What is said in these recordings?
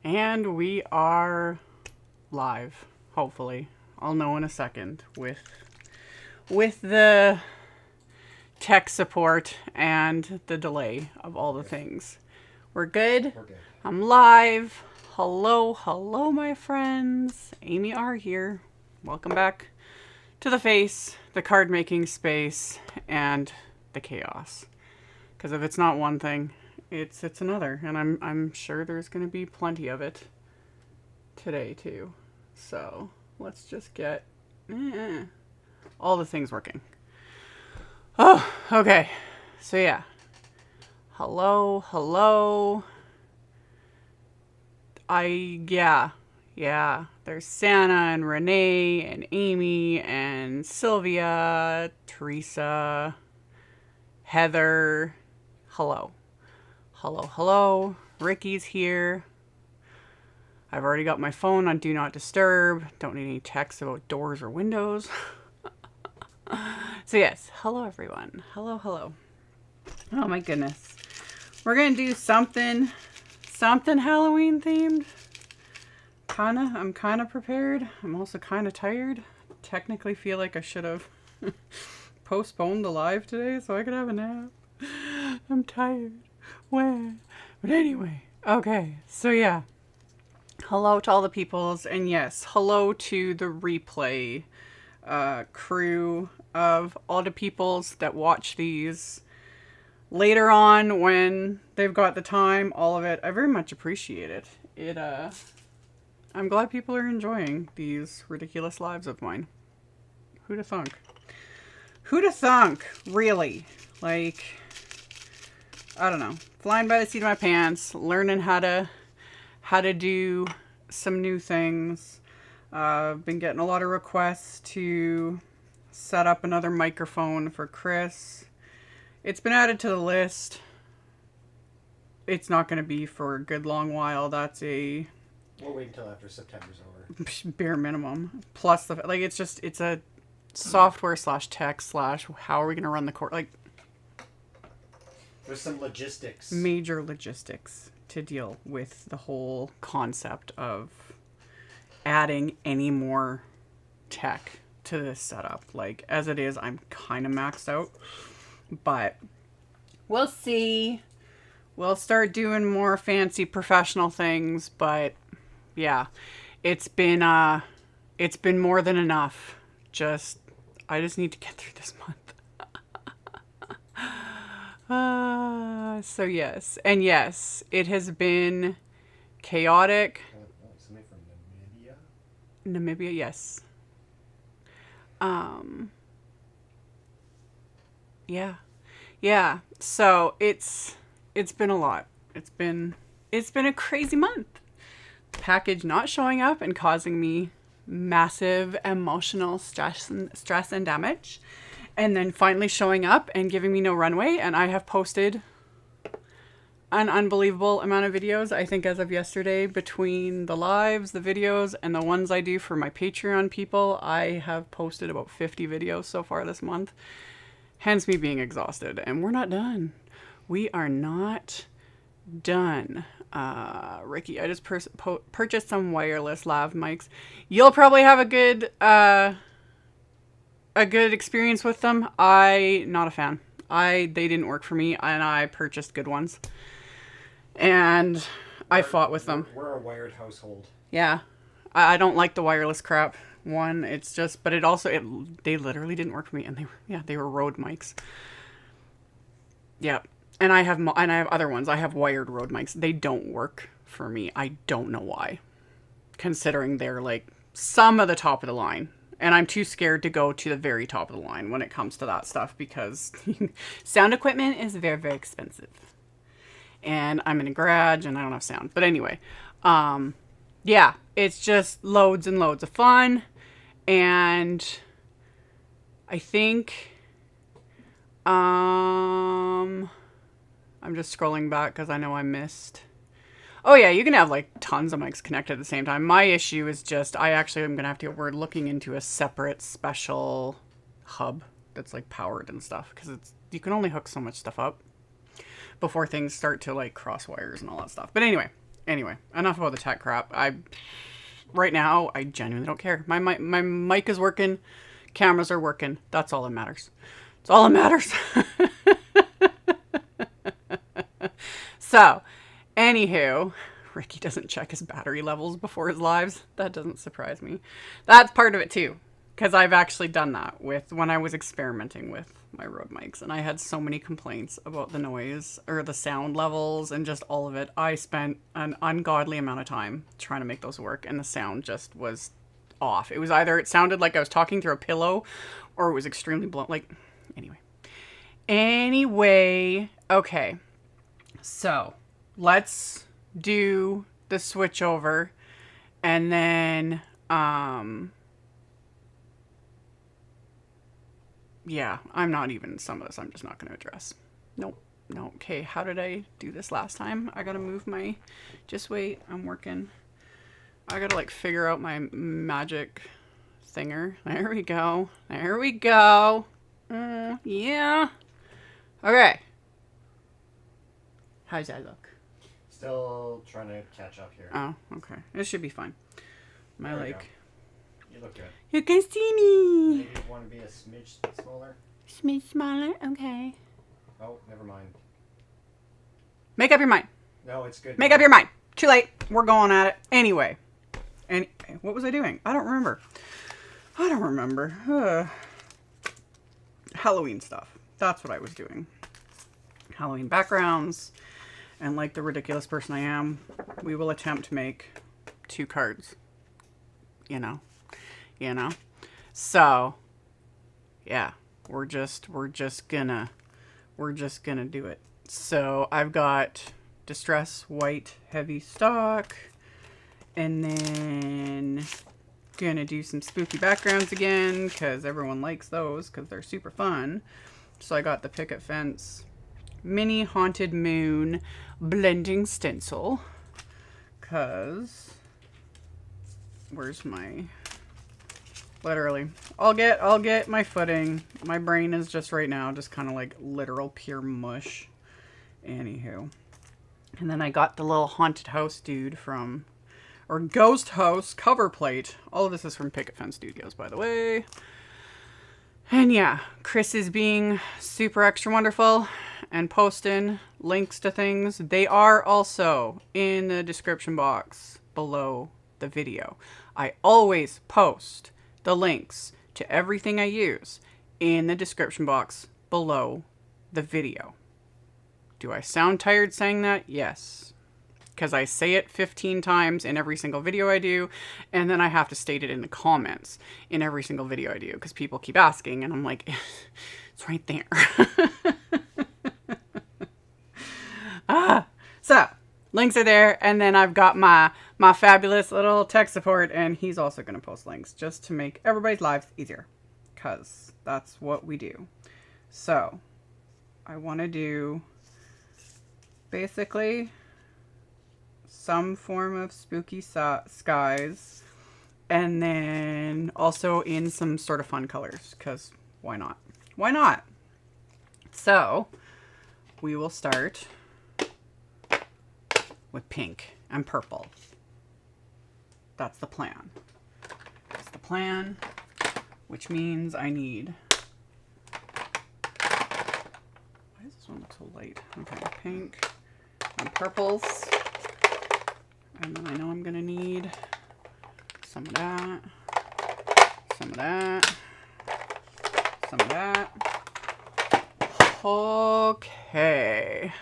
And we are live, hopefully. I'll know in a second with the tech support and the delay of all the things. We're good? We're good. I'm live. Hello, my friends. AmyR here. Welcome back to the face, the card making space, and the chaos. Because if it's not one thing, it's another, and I'm sure there's going to be plenty of it today too. So let's just get all the things working. Oh, okay. So yeah. Hello. Yeah. There's Santa and Renee and Amy and Sylvia, Teresa, Heather. Hello. Ricky's here. I've already got my phone on Do Not Disturb. Don't need any texts about doors or windows. So yes, hello everyone. Hello. Oh my goodness. We're going to do something Halloween themed. I'm kind of prepared. I'm also kind of tired. Technically feel like I should have postponed the live today so I could have a nap. I'm tired. Where? But anyway, okay. So yeah. Hello to all the peoples, and yes, hello to the replay crew of all the peoples that watch these later on when they've got the time, all of it. I very much appreciate it. I'm glad people are enjoying these ridiculous lives of mine. Who'da thunk? Really? Like, I don't know. Flying by the seat of my pants, learning how to do some new things. I've been getting a lot of requests to set up another microphone for Chris. It's been added to the list. It's not going to be for a good long while. We'll wait until after September's over. Bare minimum. Plus it's a software / tech / how are we going to run the course? Like, there's some logistics. Major logistics to deal with the whole concept of adding any more tech to this setup. Like, as it is, I'm kind of maxed out, but we'll see. We'll start doing more fancy professional things, but yeah, it's been more than enough. I just need to get through this month. So yes, and yes, it has been chaotic. Somebody from Namibia? Namibia, yes. Yeah. So it's been a lot. It's been a crazy month. Package not showing up and causing me massive emotional stress and damage. And then finally showing up and giving me no runway. And I have posted an unbelievable amount of videos. I think as of yesterday, between the lives, the videos, and the ones I do for my Patreon people, I have posted about 50 videos so far this month. Hence me being exhausted. And we're not done. We are not done. Ricky, I just purchased some wireless lav mics. You'll probably have a good experience with them. Not a fan. They didn't work for me, and I purchased good ones. And I fought with them. We're a wired household. Yeah. I don't like the wireless crap. One, it's just, but they literally didn't work for me, and they were Rode mics. Yeah. And I have other ones. I have wired Rode mics. They don't work for me. I don't know why. Considering they're like some of the top of the line. And I'm too scared to go to the very top of the line when it comes to that stuff because sound equipment is very, very expensive. And I'm in a garage and I don't have sound. But anyway, yeah, it's just loads and loads of fun. And I think, I'm just scrolling back because I know I missed. Oh yeah, you can have like tons of mics connected at the same time. My issue is just, we're looking into a separate special hub that's like powered and stuff because you can only hook so much stuff up before things start to like cross wires and all that stuff. But anyway, Anyway, enough about the tech crap. Right now, I genuinely don't care. My mic is working. Cameras are working. That's all that matters. It's all that matters. So, anywho, Ricky doesn't check his battery levels before his lives. That doesn't surprise me. That's part of it too. Because I've actually done that with when I was experimenting with my Rode mics. And I had so many complaints about the noise or the sound levels and just all of it. I spent an ungodly amount of time trying to make those work. And the sound just was off. It was either it sounded like I was talking through a pillow or it was extremely blown. Like, anyway. Okay. So, let's do the switch over and then, yeah, I'm not even, some of this I'm just not going to address. Nope. No. Okay, how did I do this last time? I got to move my, just wait, I'm working. I got to like figure out my magic thinger. There we go. There we go. Yeah. Okay. How's that look? Still trying to catch up here. Oh, okay. It should be fine. My There we like. go. You look good. You can see me. Maybe you want to be a smidge smaller? Smidge smaller? Okay. Oh, never mind. Make up your mind. No, it's good. Make up your mind. Too late. We're going at it. Anyway. And what was I doing? I don't remember. Halloween stuff. That's what I was doing. Halloween backgrounds. And like the ridiculous person I am, we will attempt to make 2 cards. You know. So, yeah, we're just gonna do it. So I've got Distress White Heavy Stock, and then gonna do some spooky backgrounds again because everyone likes those because they're super fun. So I got the Picket Fence Mini Haunted Moon blending stencil because where's my, literally, I'll get my footing. My brain is just right now just kind of like literal pure mush. Anywho. And then I got the little haunted house dude from, or ghost house cover plate. All of this is from Picket Fence Studios, by the way. And yeah, Chris is being super extra wonderful and posting links to things. They are also in the description box below the video. I always post the links to everything I use in the description box below the video. Do I sound tired saying that? Yes. Because I say it 15 times in every single video I do, and then I have to state it in the comments in every single video I do, because people keep asking, and I'm like, it's right there. So, links are there, and then I've got my fabulous little tech support, and he's also going to post links, just to make everybody's lives easier, because that's what we do. So, I want to do, basically, some form of spooky skies, and then also in some sort of fun colors, because why not? Why not? So, we will start with pink and purple. That's the plan. That's the plan, which means I need... Why does this one look so light? Okay, pink and purples. And then I know I'm gonna need some of that, some of that, some of that. Okay.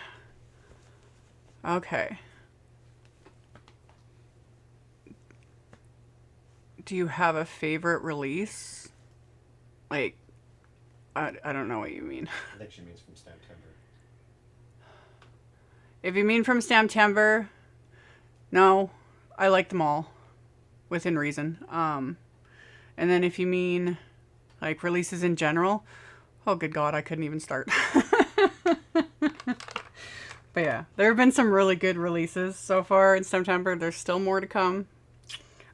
Okay. Do you have a favorite release? Like, I don't know what you mean. I think she means from September. If you mean from September, no, I like them all, within reason. And then if you mean, like, releases in general, oh, good God, I couldn't even start. But yeah, there have been some really good releases so far in September. There's still more to come.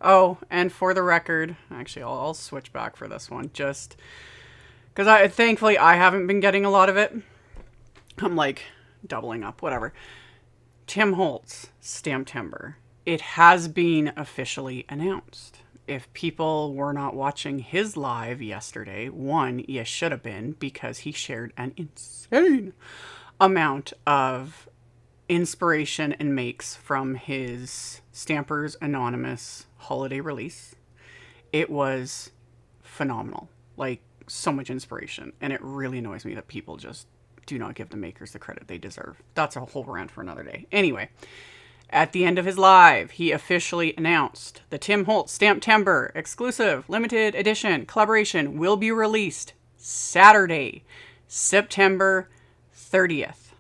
Oh, and for the record, actually, I'll switch back for this one, just because thankfully I haven't been getting a lot of it. I'm like doubling up, whatever. Tim Holtz, Stamptember. It has been officially announced. If people were not watching his live yesterday, one, you should have been, because he shared an insane amount of inspiration and makes from his Stampers Anonymous holiday release. It was phenomenal. Like, so much inspiration. And it really annoys me that people just do not give the makers the credit they deserve. That's a whole rant for another day. Anyway, at the end of his live, he officially announced the Tim Holtz Stamptember exclusive limited edition collaboration will be released Saturday, September 30th.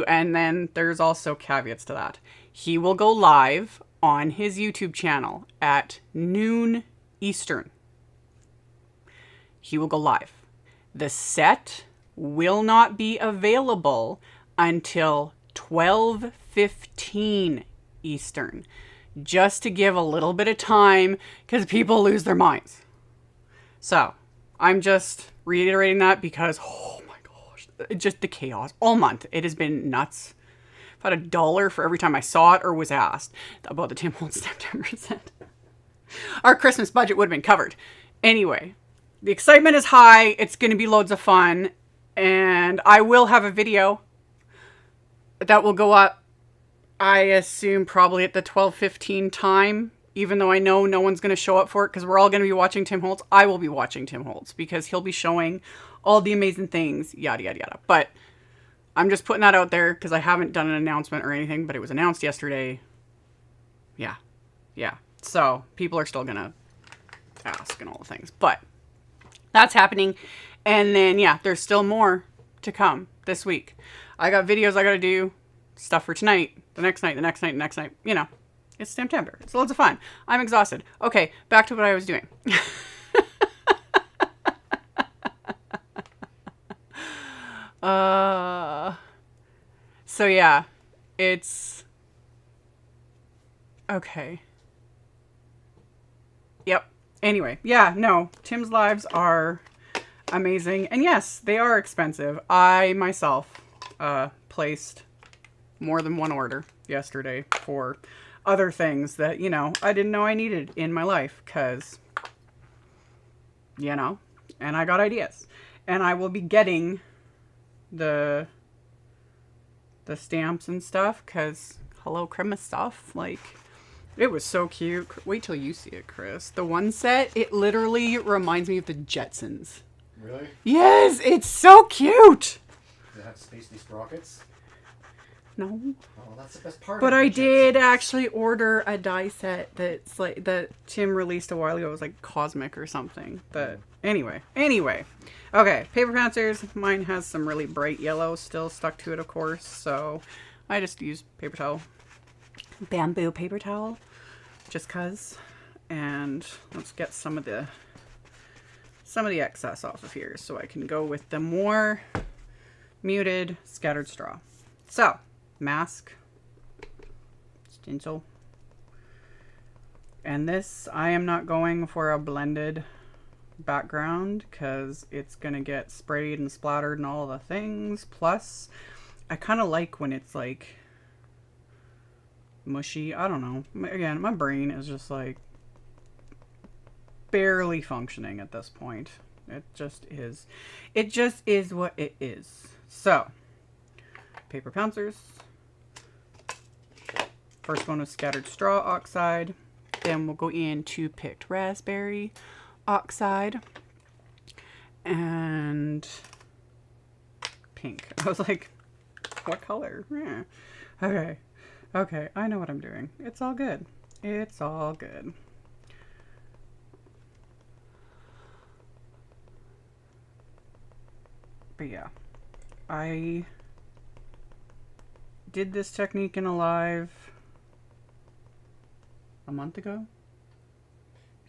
And then there's also caveats to that. He will go live on his YouTube channel at noon Eastern. He will go live. The set will not be available until 12:15 Eastern, just to give a little bit of time because people lose their minds. So I'm just reiterating that because, oh my gosh, just the chaos all month. It has been nuts. I've had $1 for every time I saw it or was asked about the Tim Holtz September set. Our Christmas budget would have been covered. Anyway, the excitement is high. It's going to be loads of fun. And I will have a video that will go up, I assume, probably at the 12:15 time. Even though I know no one's going to show up for it because we're all going to be watching Tim Holtz. I will be watching Tim Holtz because he'll be showing all the amazing things, yada, yada, yada. But I'm just putting that out there because I haven't done an announcement or anything, but it was announced yesterday. Yeah. So people are still going to ask and all the things. But that's happening. And then, yeah, there's still more to come this week. I got videos I got to do, stuff for tonight, the next night. You know, it's Stamptember. It's loads of fun. I'm exhausted. Okay, back to what I was doing. So yeah, it's okay. Yep. Anyway, yeah, no, Tim's lives are amazing. And yes, they are expensive. I myself placed more than one order yesterday for other things that, you know, I didn't know I needed in my life because, you know, and I got ideas. And I will be getting the stamps and stuff because hello Christmas stuff. Like, it was so cute. Wait till you see it, Chris. The one set, it literally reminds me of the Jetsons. Really? Yes, it's so cute. Does it have Spacey Sprockets? No. Oh, that's the best part. But I did actually order a die set that's like that Tim released a while ago. It was like Cosmic or something. But anyway. Okay, paper pouncers. Mine has some really bright yellow still stuck to it, of course. So I just used paper towel. Bamboo paper towel. Just cuz. And let's get some of the excess off of here so I can go with the more muted scattered straw. So, mask, stencil, and this I am not going for a blended background because it's gonna get sprayed and splattered and all the things. Plus, I kind of like when it's like mushy. I don't know. Again, my brain is just like barely functioning at this point. It just is. It just is what it is. So, paper pouncers. First one was scattered straw oxide. Then we'll go into picked raspberry oxide. And pink. I was like, what color? Yeah. Okay, I know what I'm doing. It's all good. It's all good. But yeah, I did this technique in a live a month ago.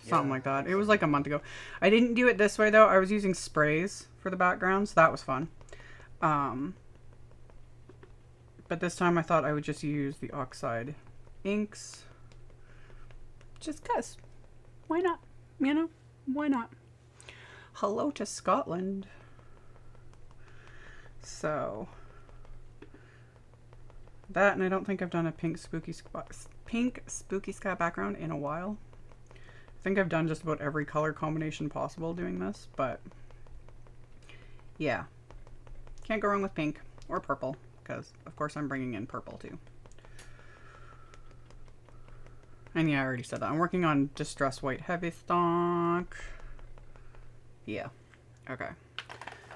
Something like that. It was like a month ago. I didn't do it this way though. I was using sprays for the background, so that was fun. But this time I thought I would just use the oxide inks. Just cuz. Why not? You know? Why not? Hello to Scotland. So, That, and I don't think I've done a pink spooky sky background in a while. I think I've done just about every color combination possible doing this, but yeah. Can't go wrong with pink or purple, because of course I'm bringing in purple too. And yeah, I already said that. I'm working on Distress White Heavy Stock. Yeah. Okay.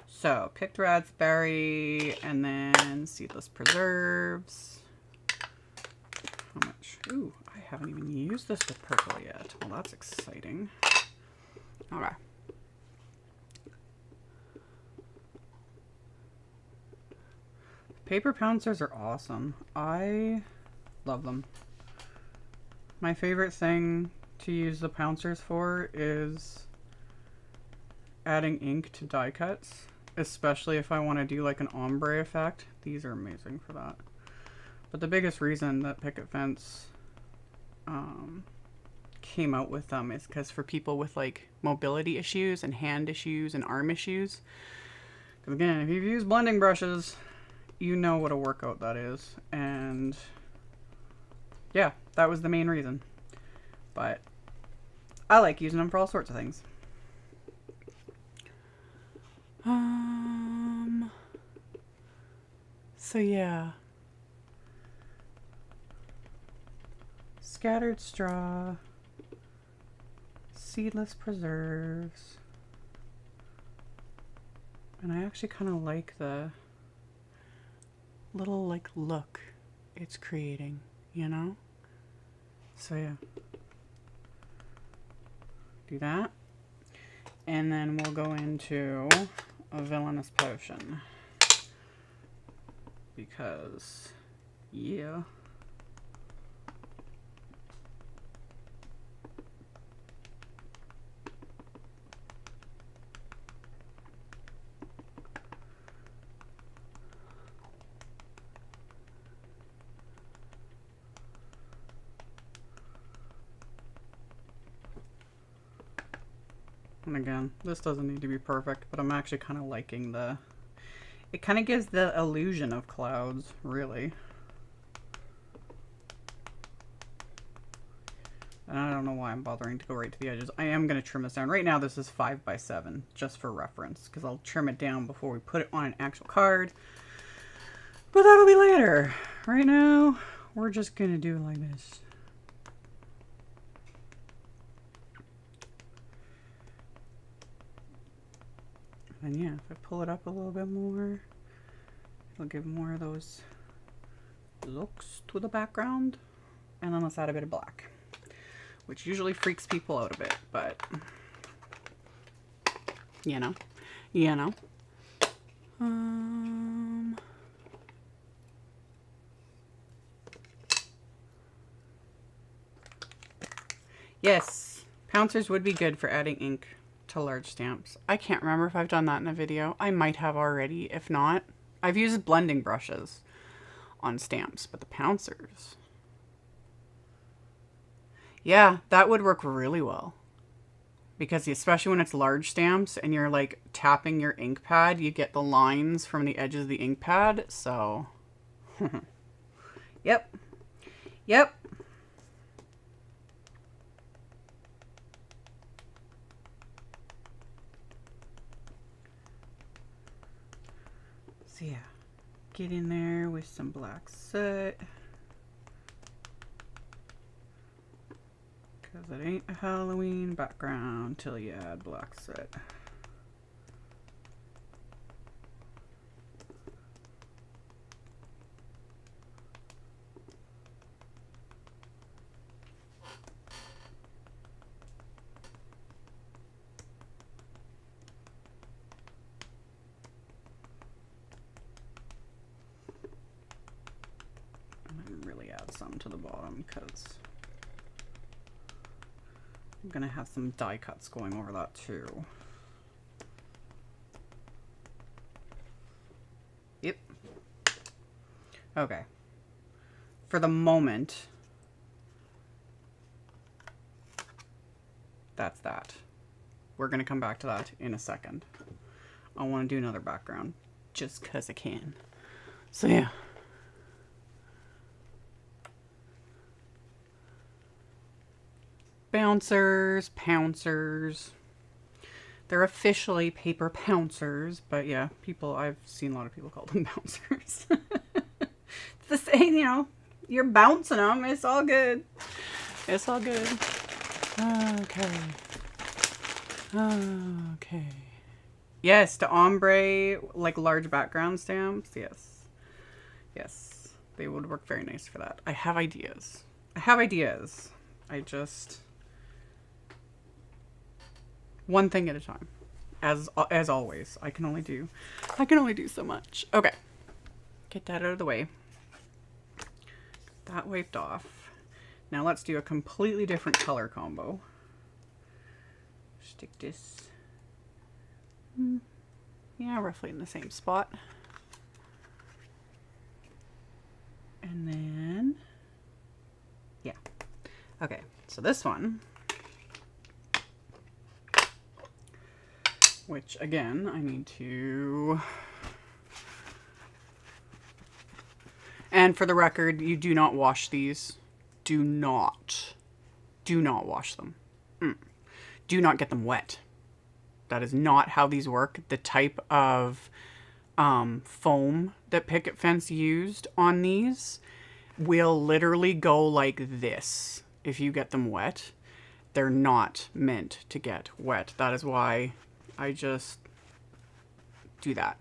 So, picked raspberry, and then seedless preserves. How much? Ooh, I haven't even used this with purple yet. Well, that's exciting. Okay. Paper pouncers are awesome. I love them. My favorite thing to use the pouncers for is adding ink to die cuts, especially if I want to do like an ombre effect. These are amazing for that. But the biggest reason that Picket Fence came out with them is because for people with like mobility issues and hand issues and arm issues, because again, if you've used blending brushes, you know what a workout that is. And yeah, that was the main reason. But I like using them for all sorts of things. So yeah. Scattered straw, seedless preserves. And I actually kind of like the little like look it's creating, you know? So yeah. Do that. And then we'll go into a villainous potion. Because, yeah. And again, this doesn't need to be perfect, but I'm actually kind of liking the... It kind of gives the illusion of clouds, really. And I don't know why I'm bothering to go right to the edges. I am going to trim this down. Right now, this is 5x7, just for reference, because I'll trim it down before we put it on an actual card. But that'll be later. Right now, we're just going to do it like this. And yeah, if I pull it up a little bit more, it'll give more of those looks to the background. And then let's add a bit of black, which usually freaks people out a bit, but you know. Yes, pouncers would be good for adding ink to large stamps. I can't remember if I've done that in a video. I might have already. If not, I've used blending brushes on stamps, but the pouncers, yeah, that would work really well, because especially when it's large stamps and you're like tapping your ink pad, you get the lines from the edges of the ink pad. So yep. So yeah, get in there with some black soot, because it ain't a Halloween background till you add black soot. Really add some to the bottom, because I'm gonna have some die cuts going over that too. Yep. Okay. For the moment, that's that. We're gonna come back to that in a second. I want to do another background just because I can. So yeah. Bouncers, Pouncers. They're officially paper Pouncers, but yeah, I've seen a lot of people call them Bouncers. It's the same, you know, you're bouncing them. It's all good. It's all good. Okay. Okay. Yes, to ombre, like large background stamps. Yes. Yes. They would work very nice for that. I have ideas. I just... one thing at a time. As always. I can only do so much. Okay. Get that out of the way. That wiped off. Now let's do a completely different color combo. Stick this, yeah, roughly in the same spot. And then, yeah. Okay, so this one, which again, I need to, and for the record, you do not wash these. Do not wash them. Do not get them wet. That is not how these work. The type of foam that Picket Fence used on these will literally go like this if you get them wet. They're not meant to get wet. That is why I just do that.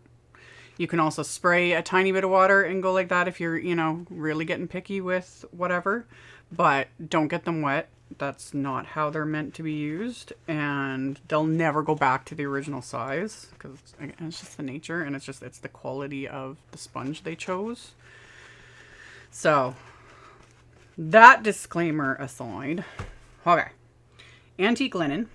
You can also spray a tiny bit of water and go like that if you're, you know, really getting picky with whatever. But don't get them wet. That's not how they're meant to be used, and they'll never go back to the original size because it's just the nature, and it's the quality of the sponge they chose. So that disclaimer aside, okay, antique linen.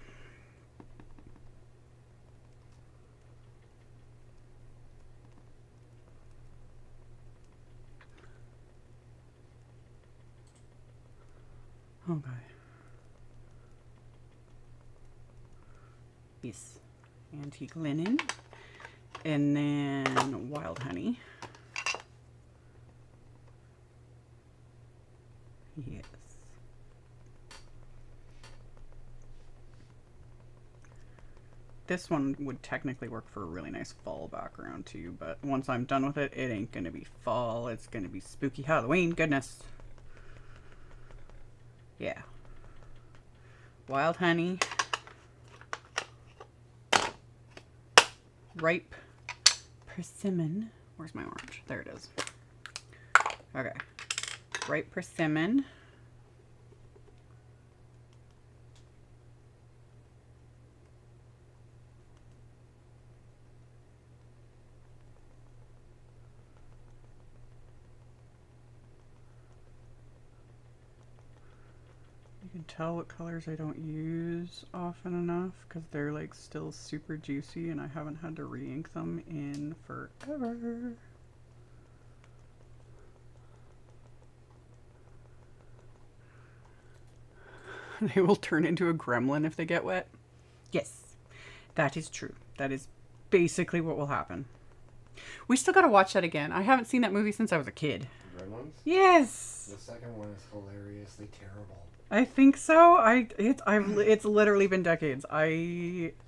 Okay. Yes, antique linen, and then wild honey. Yes. This one would technically work for a really nice fall background too, but once I'm done with it, it ain't gonna be fall, it's gonna be spooky Halloween goodness. Yeah. Wild honey. Ripe persimmon. Where's my orange? There it is. Okay. Ripe persimmon. You can tell what colors I don't use often enough because they're like still super juicy and I haven't had to re-ink them in forever. They will turn into a gremlin if they get wet. Yes, that is true. That is basically what will happen. We still gotta watch that again. I haven't seen that movie since I was a kid. Gremlins? Yes. The second one is hilariously terrible. I think so. It's literally been decades. Yeah.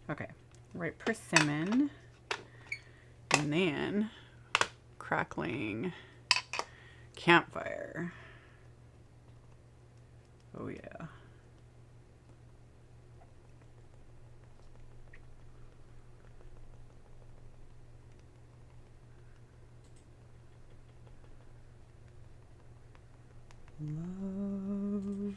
Okay. Right persimmon. And then crackling campfire. Oh yeah. Love.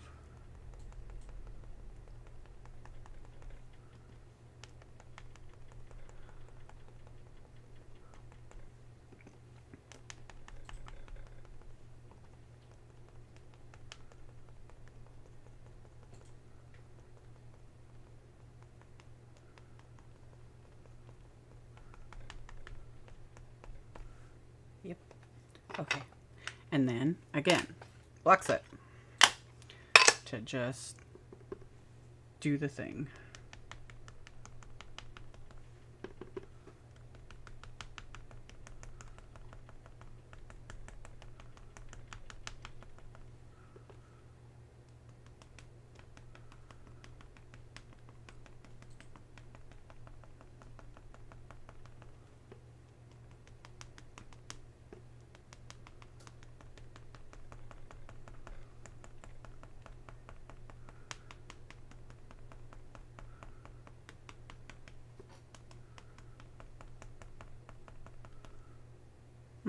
Yep. Okay. And then again, black set to just do the thing.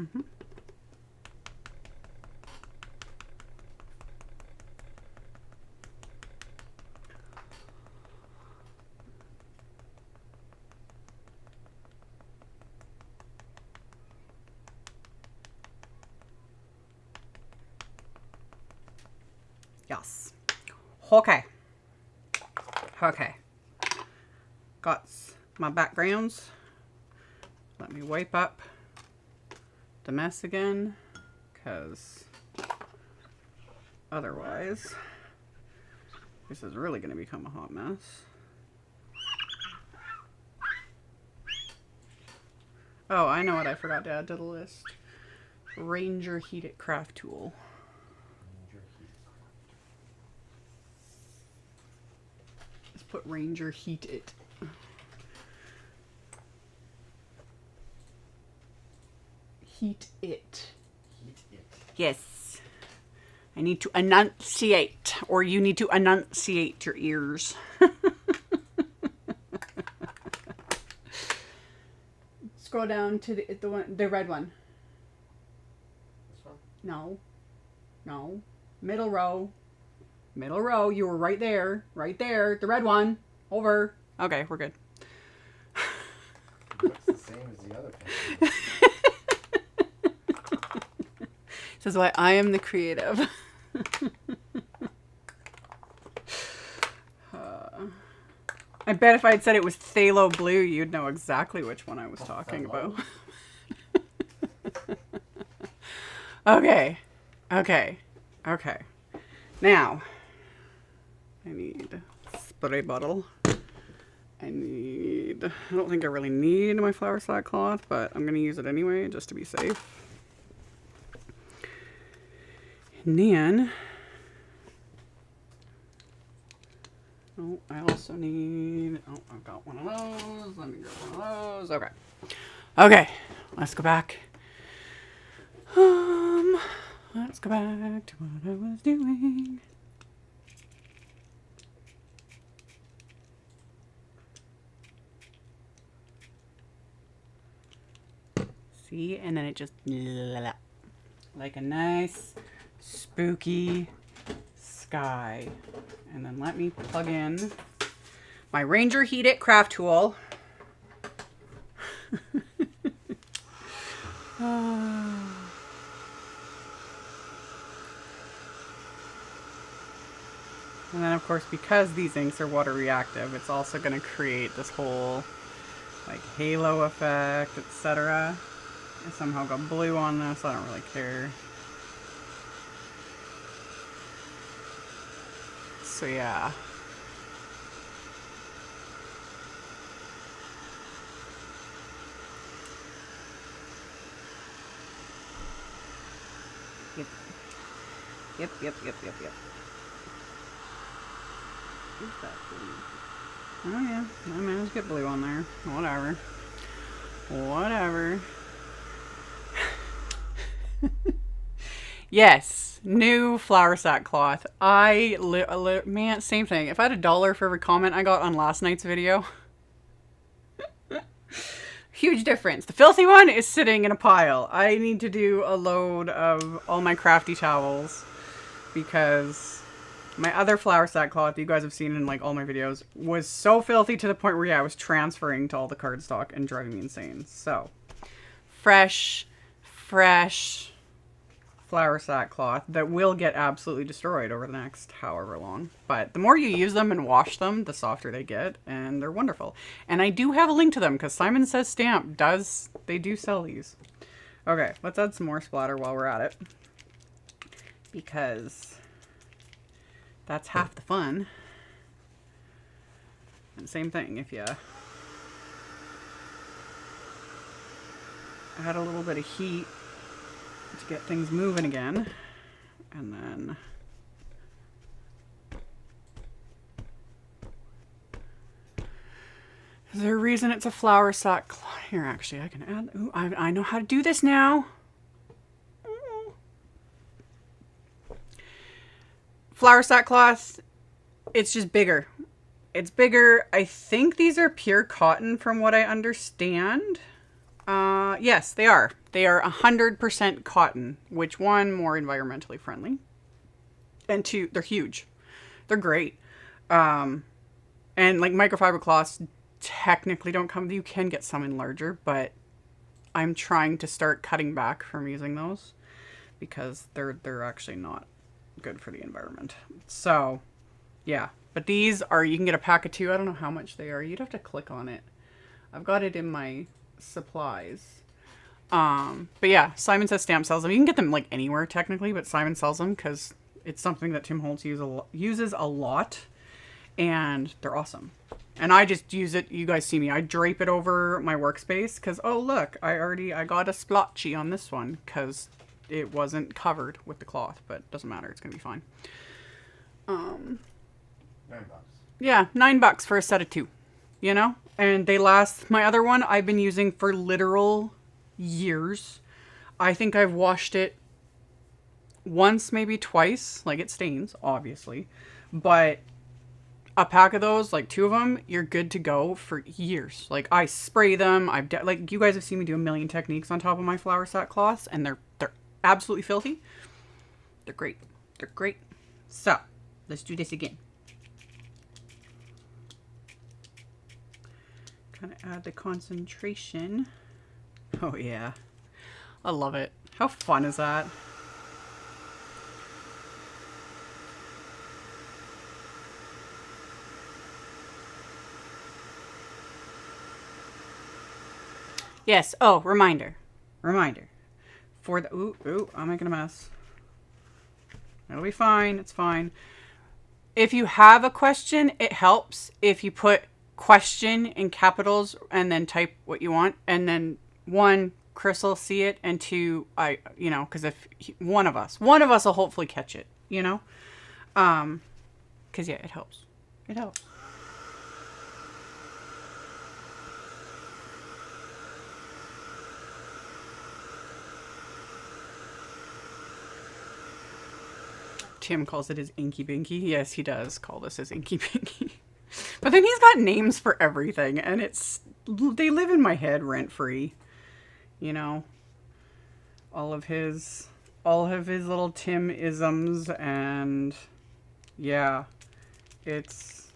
Mm-hmm. Yes. Okay. Okay. Got my backgrounds. Let me wipe up the mess again, because otherwise this is really going to become a hot mess. Oh, I know what I forgot to add to the list. Ranger Heat It craft tool. Let's put Ranger Heat It. Heat it. Heat it. Yes. I need to enunciate, or you need to enunciate your ears. Scroll down to the red one. This one? No. No. Middle row. Middle row. You were right there. Right there. The red one. Over. Okay, we're good. It looks the same as the other picture. This is why I am the creative. I bet if I had said it was phthalo blue, you'd know exactly which one I was talking about. Okay. Okay. Okay. Now, I need a spray bottle. I don't think I really need my flour sack cloth, but I'm going to use it anyway just to be safe. And then, oh, I also need, oh, I've got one of those. Let me grab one of those. Okay. Okay, let's go back. Let's go back to what I was doing. See, and then it just, like a nice spooky sky. And then let me plug in my Ranger Heat It craft tool. And then of course, because these inks are water reactive, it's also going to create this whole like halo effect, etc. I somehow got blue on this, I don't really care. So yeah. Yep. Yep, yep, yep, yep, yep. Who's that blue? Oh yeah, I managed to get blue on there. Whatever. Whatever. Yes, new flour sack cloth. Man, same thing. If I had $1 for every comment I got on last night's video, huge difference. The filthy one is sitting in a pile. I need to do a load of all my crafty towels because my other flour sack cloth you guys have seen in like all my videos was so filthy to the point where yeah, I was transferring to all the cardstock and driving me insane. So, fresh flour sack cloth that will get absolutely destroyed over the next however long. But the more you use them and wash them, the softer they get, and they're wonderful. And I do have a link to them because Simon Says Stamp they do sell these. Okay, let's add some more splatter while we're at it, because that's half the fun. And same thing, if you add a little bit of heat to get things moving again, and then is there a reason it's a flour sack here? Actually, I can add, ooh, I know how to do this now. Flour sack cloth, it's just bigger. It's bigger. I think these are pure cotton from what I understand. Yes, they are. They are 100% cotton, which one, more environmentally friendly. And two, they're huge. They're great. And like microfiber cloths technically don't come, you can get some in larger, but I'm trying to start cutting back from using those because they're actually not good for the environment. So, yeah. But these are, you can get a pack of 2. I don't know how much they are. You'd have to click on it. I've got it in my supplies. But yeah, Simon Says Stamp sells them. You can get them like anywhere technically, but Simon sells them because it's something that Tim Holtz uses a lot, and they're awesome. And I just use it. You guys see me. I drape it over my workspace because, oh look, I got a splotchy on this one because it wasn't covered with the cloth, but it doesn't matter. It's gonna be fine. $9. Yeah, $9 for a set of 2. You know, and they last. My other one I've been using for literal years. I think I've washed it once, maybe twice. Like, it stains, obviously, but a pack of those, like 2 of them, you're good to go for years. Like, I spray them. Like, you guys have seen me do a million techniques on top of my flower sack cloths, and they're absolutely filthy. They're great. They're great. So let's do this again. Kind of add the concentration. Oh yeah, I love it. How fun is that? Yes. Oh, reminder. For the ooh, I'm making a mess. It'll be fine. It's fine. If you have a question, it helps if you put question in capitals and then type what you want, and then 1, Chris will see it, and 2, because if one of us will hopefully catch it, because yeah, it helps. Tim calls it his Inky Binky. Yes, he does call this his Inky Binky. But then he's got names for everything, and they live in my head rent free. All of his little Tim isms, and yeah, it's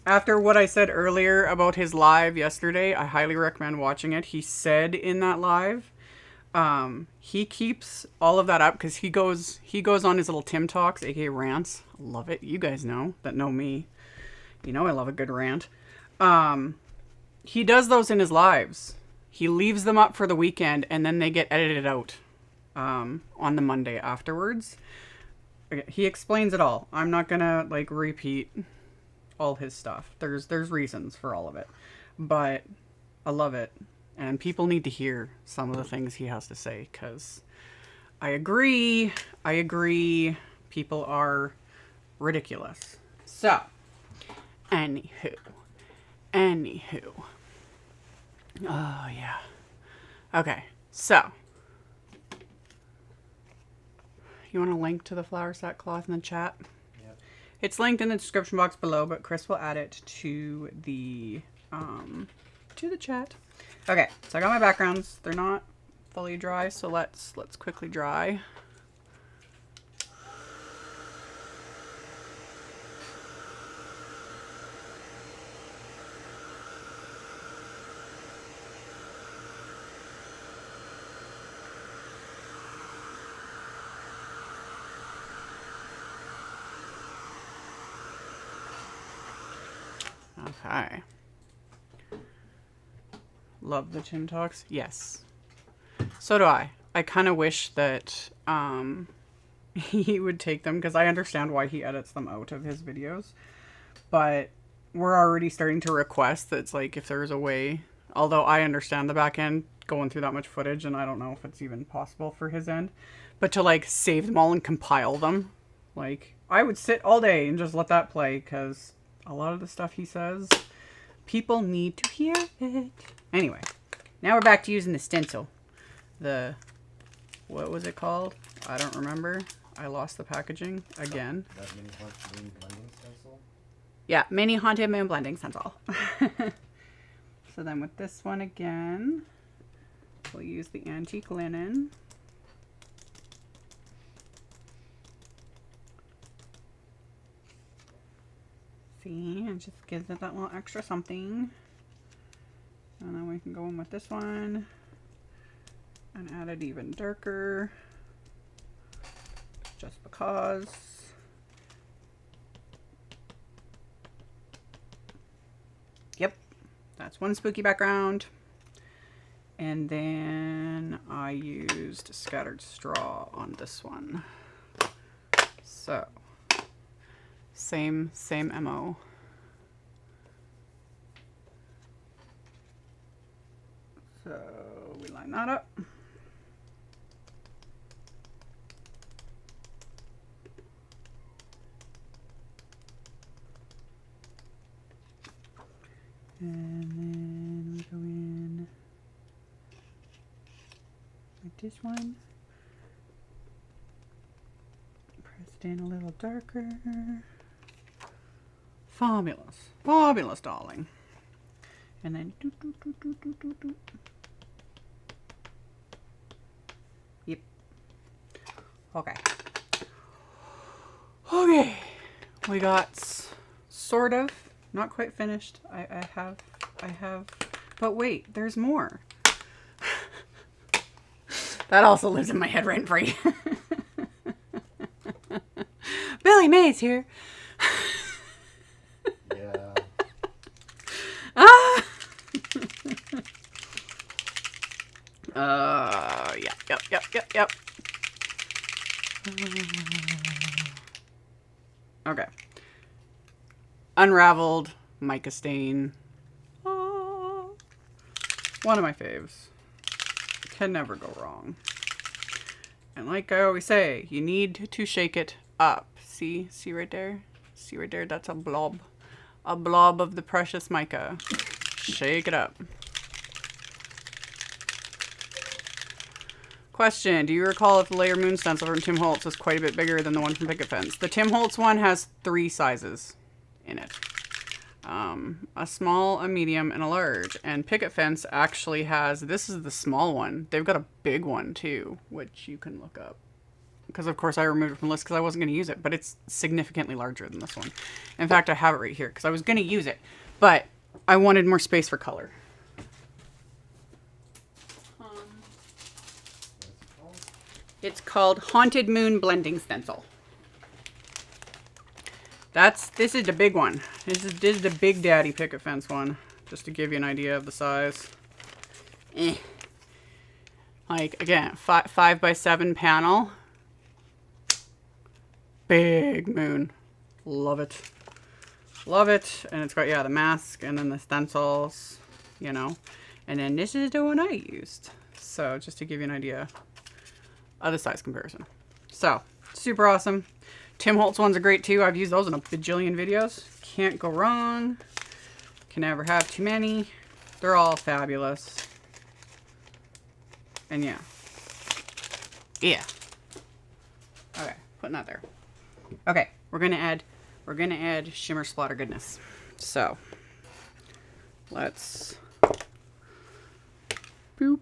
after what I said earlier about his live yesterday. I highly recommend watching it. He said in that live, he keeps all of that up because he goes on his little Tim Talks, aka Rants. Love it. You guys know me. I love a good rant. He does those in his lives. He leaves them up for the weekend, and then they get edited out on the Monday afterwards. He explains it all. I'm not gonna repeat all his stuff. There's reasons for all of it, but I love it. And people need to hear some of the things he has to say, because I agree. People are ridiculous. So, anywho. Oh, yeah. Okay, so. You want a link to the flower sack cloth in the chat? Yep. It's linked in the description box below, but Chris will add it to the chat. Okay, so I got my backgrounds. They're not fully dry, so let's quickly dry. Okay. Love the Tim Talks. Yes. So do I. I kind of wish that he would take them, because I understand why he edits them out of his videos. But we're already starting to request that it's if there's a way, although I understand the back end going through that much footage, and I don't know if it's even possible for his end, but to save them all and compile them. I would sit all day and just let that play, because a lot of the stuff he says, people need to hear it. Anyway, now we're back to using the stencil. What was it called? I don't remember. I lost the packaging again. That mini blending stencil? Yeah, mini haunted moon blending stencil. So then with this one again, we'll use the antique linen. See, it just gives it that little extra something. And then we can go in with this one and add it even darker, just because. Yep, that's one spooky background. And then I used scattered straw on this one. So, same MO. So we line that up. And then we go in with this one. Press it in a little darker. Fabulous. Fabulous, darling. And then do, do, do, do, do, do, do. Yep. Okay. Okay. We got sort of, not quite finished. I have, but wait, there's more. That also lives in my head rent free. Billy Mays here. Yeah. Ah! Yep. Okay. Unraveled mica stain. Oh, one of my faves. Can never go wrong. And like I always say, you need to shake it up. See right there? See right there? That's a blob. A blob of the precious mica. Shake it up. Question, do you recall if the layer moon stencil from Tim Holtz was quite a bit bigger than the one from Picket Fence? The Tim Holtz one has 3 sizes in it. A small, a medium, and a large. And Picket Fence actually has, this is the small one. They've got a big one too, which you can look up. Because of course I removed it from the list because I wasn't going to use it, but it's significantly larger than this one. In fact, I have it right here because I was going to use it, but I wanted more space for color. It's called Haunted Moon Blending Stencil. This is the big one. This is the Big Daddy Picket Fence one, just to give you an idea of the size. Like again, 5x7 panel. Big moon. Love it. Love it. And it's got, yeah, the mask and then the stencils, you know. And then this is the one I used. So just to give you an idea of the size comparison. So, super awesome. Tim Holtz ones are great too. I've used those in a bajillion videos. Can't go wrong. Can never have too many. They're all fabulous. And yeah. Yeah. Okay, putting that there. Okay, we're gonna add shimmer splatter goodness. So let's boop.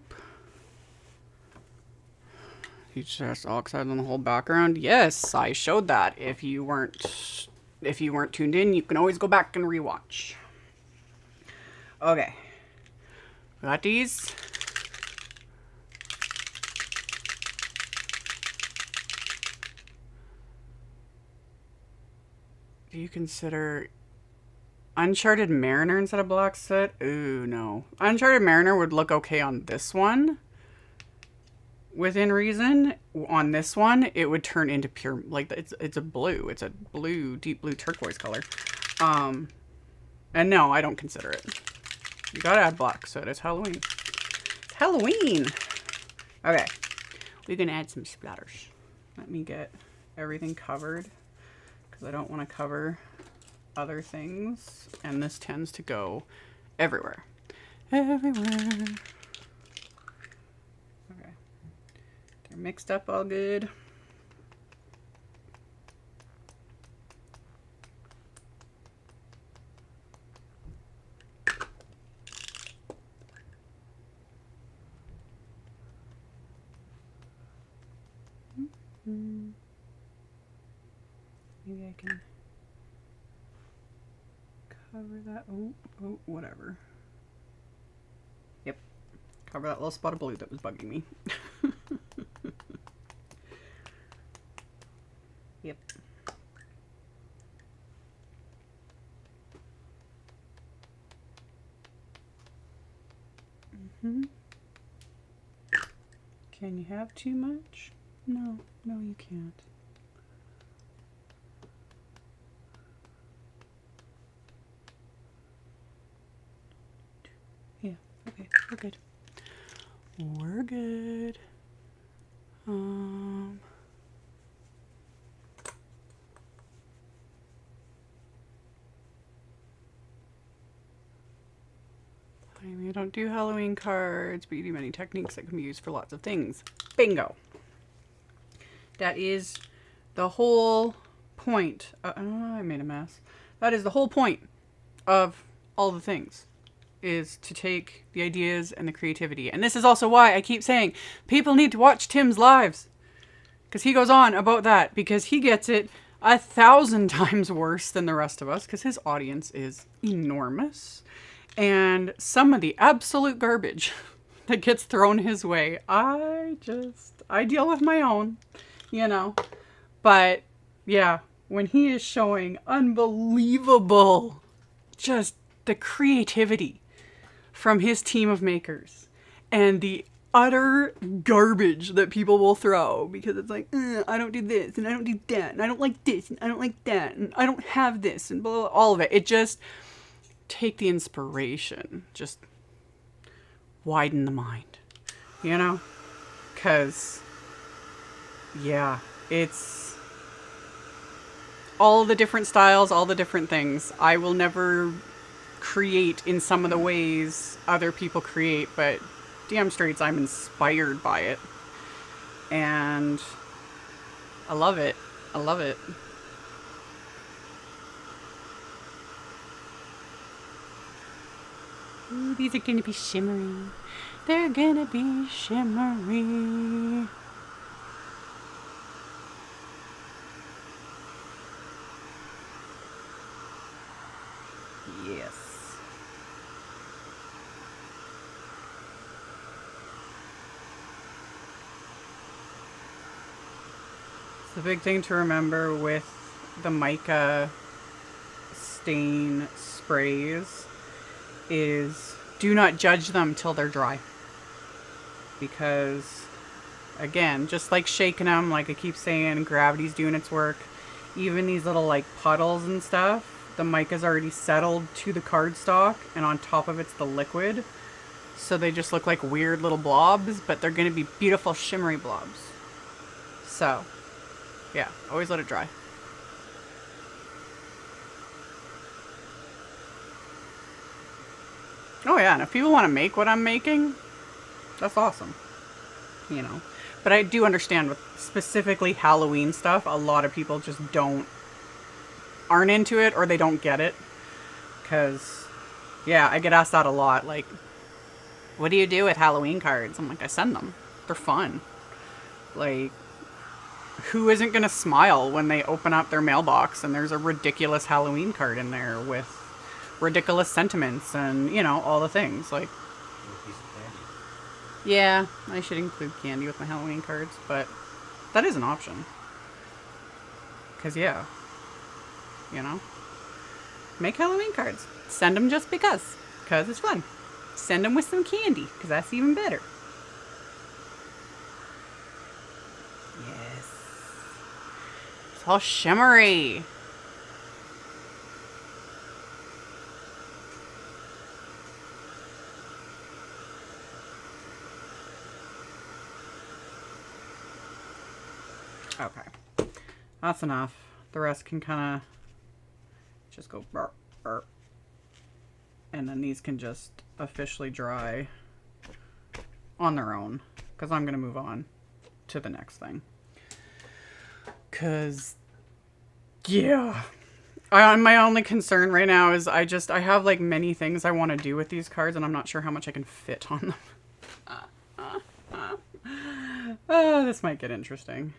Teach us all excited on the whole background. Yes, I showed that. If you weren't tuned in, you can always go back and rewatch. Okay. Got these. Do you consider Uncharted Mariner instead of Black Soot? Ooh, no. Uncharted Mariner would look okay on this one. Within reason. On this one, it would turn into pure, like, it's a blue. It's a blue, deep blue turquoise color. And no, I don't consider it. You gotta add Black Soot. It's Halloween. It's Halloween! Okay. We can add some splatters. Let me get everything covered, because I don't want to cover other things, and this tends to go everywhere. Everywhere. Okay. They're mixed up all good. Maybe I can cover that. Oh, whatever. Yep. Cover that little spot of blue that was bugging me. Yep. Can you have too much? No, you can't. Yeah, okay, we're good. We're good. I don't do Halloween cards, but you do many techniques that can be used for lots of things. Bingo. That is the whole point. I made a mess. That is the whole point of all the things, is to take the ideas and the creativity. And this is also why I keep saying people need to watch Tim's lives, because he goes on about that, because he gets it 1,000 times worse than the rest of us, because his audience is enormous. And some of the absolute garbage that gets thrown his way, I deal with my own, you know. But yeah, when he is showing unbelievable, just the creativity from his team of makers and the utter garbage that people will throw, because it's like, I don't do this and I don't do that and I don't like this and I don't like that and I don't have this and blah, blah, all of it. It just take the inspiration, just widen the mind, you know? Because, yeah, it's all the different styles, all the different things. I will never create in some of the ways other people create, but damn straights I'm inspired by it. And I love it. I love it. Ooh, these are gonna be shimmery. They're gonna be shimmery. Yes. It's the big thing to remember with the mica stain sprays is do not judge them till they're dry. Because, again, just like shaking them, like I keep saying, gravity's doing its work. Even these little like puddles and stuff, the mica's already settled to the cardstock, and on top of it's the liquid. So they just look like weird little blobs, but they're going to be beautiful shimmery blobs. So, yeah, always let it dry. Oh yeah, and if people want to make what I'm making, that's awesome, you know. But I do understand with specifically Halloween stuff, a lot of people just aren't into it, or they don't get it. Because, yeah, I get asked that a lot, like, what do you do with Halloween cards? I'm like, I send them. They're fun. Like, who isn't going to smile when they open up their mailbox and there's a ridiculous Halloween card in there with ridiculous sentiments and, you know, all the things. Like, yeah, I should include candy with my Halloween cards, but that is an option. Because, yeah, you know, make Halloween cards. Send them just because it's fun. Send them with some candy, because that's even better. Yes. It's all shimmery. Okay, that's enough. The rest can kind of just go burp, burp. And then these can just officially dry on their own, because I'm going to move on to the next thing. Because, yeah, my only concern right now is I have like many things I want to do with these cards, and I'm not sure how much I can fit on them. Oh, this might get interesting.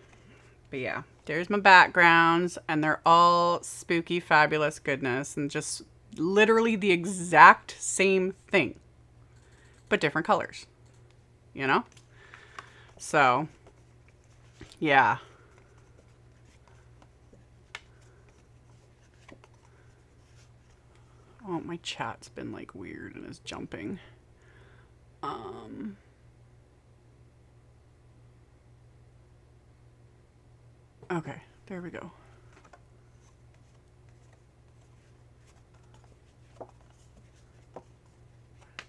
But yeah, there's my backgrounds, and they're all spooky, fabulous goodness, and just literally the exact same thing, but different colors, you know? So, yeah. Oh, my chat's been like weird and is jumping. Okay, there we go.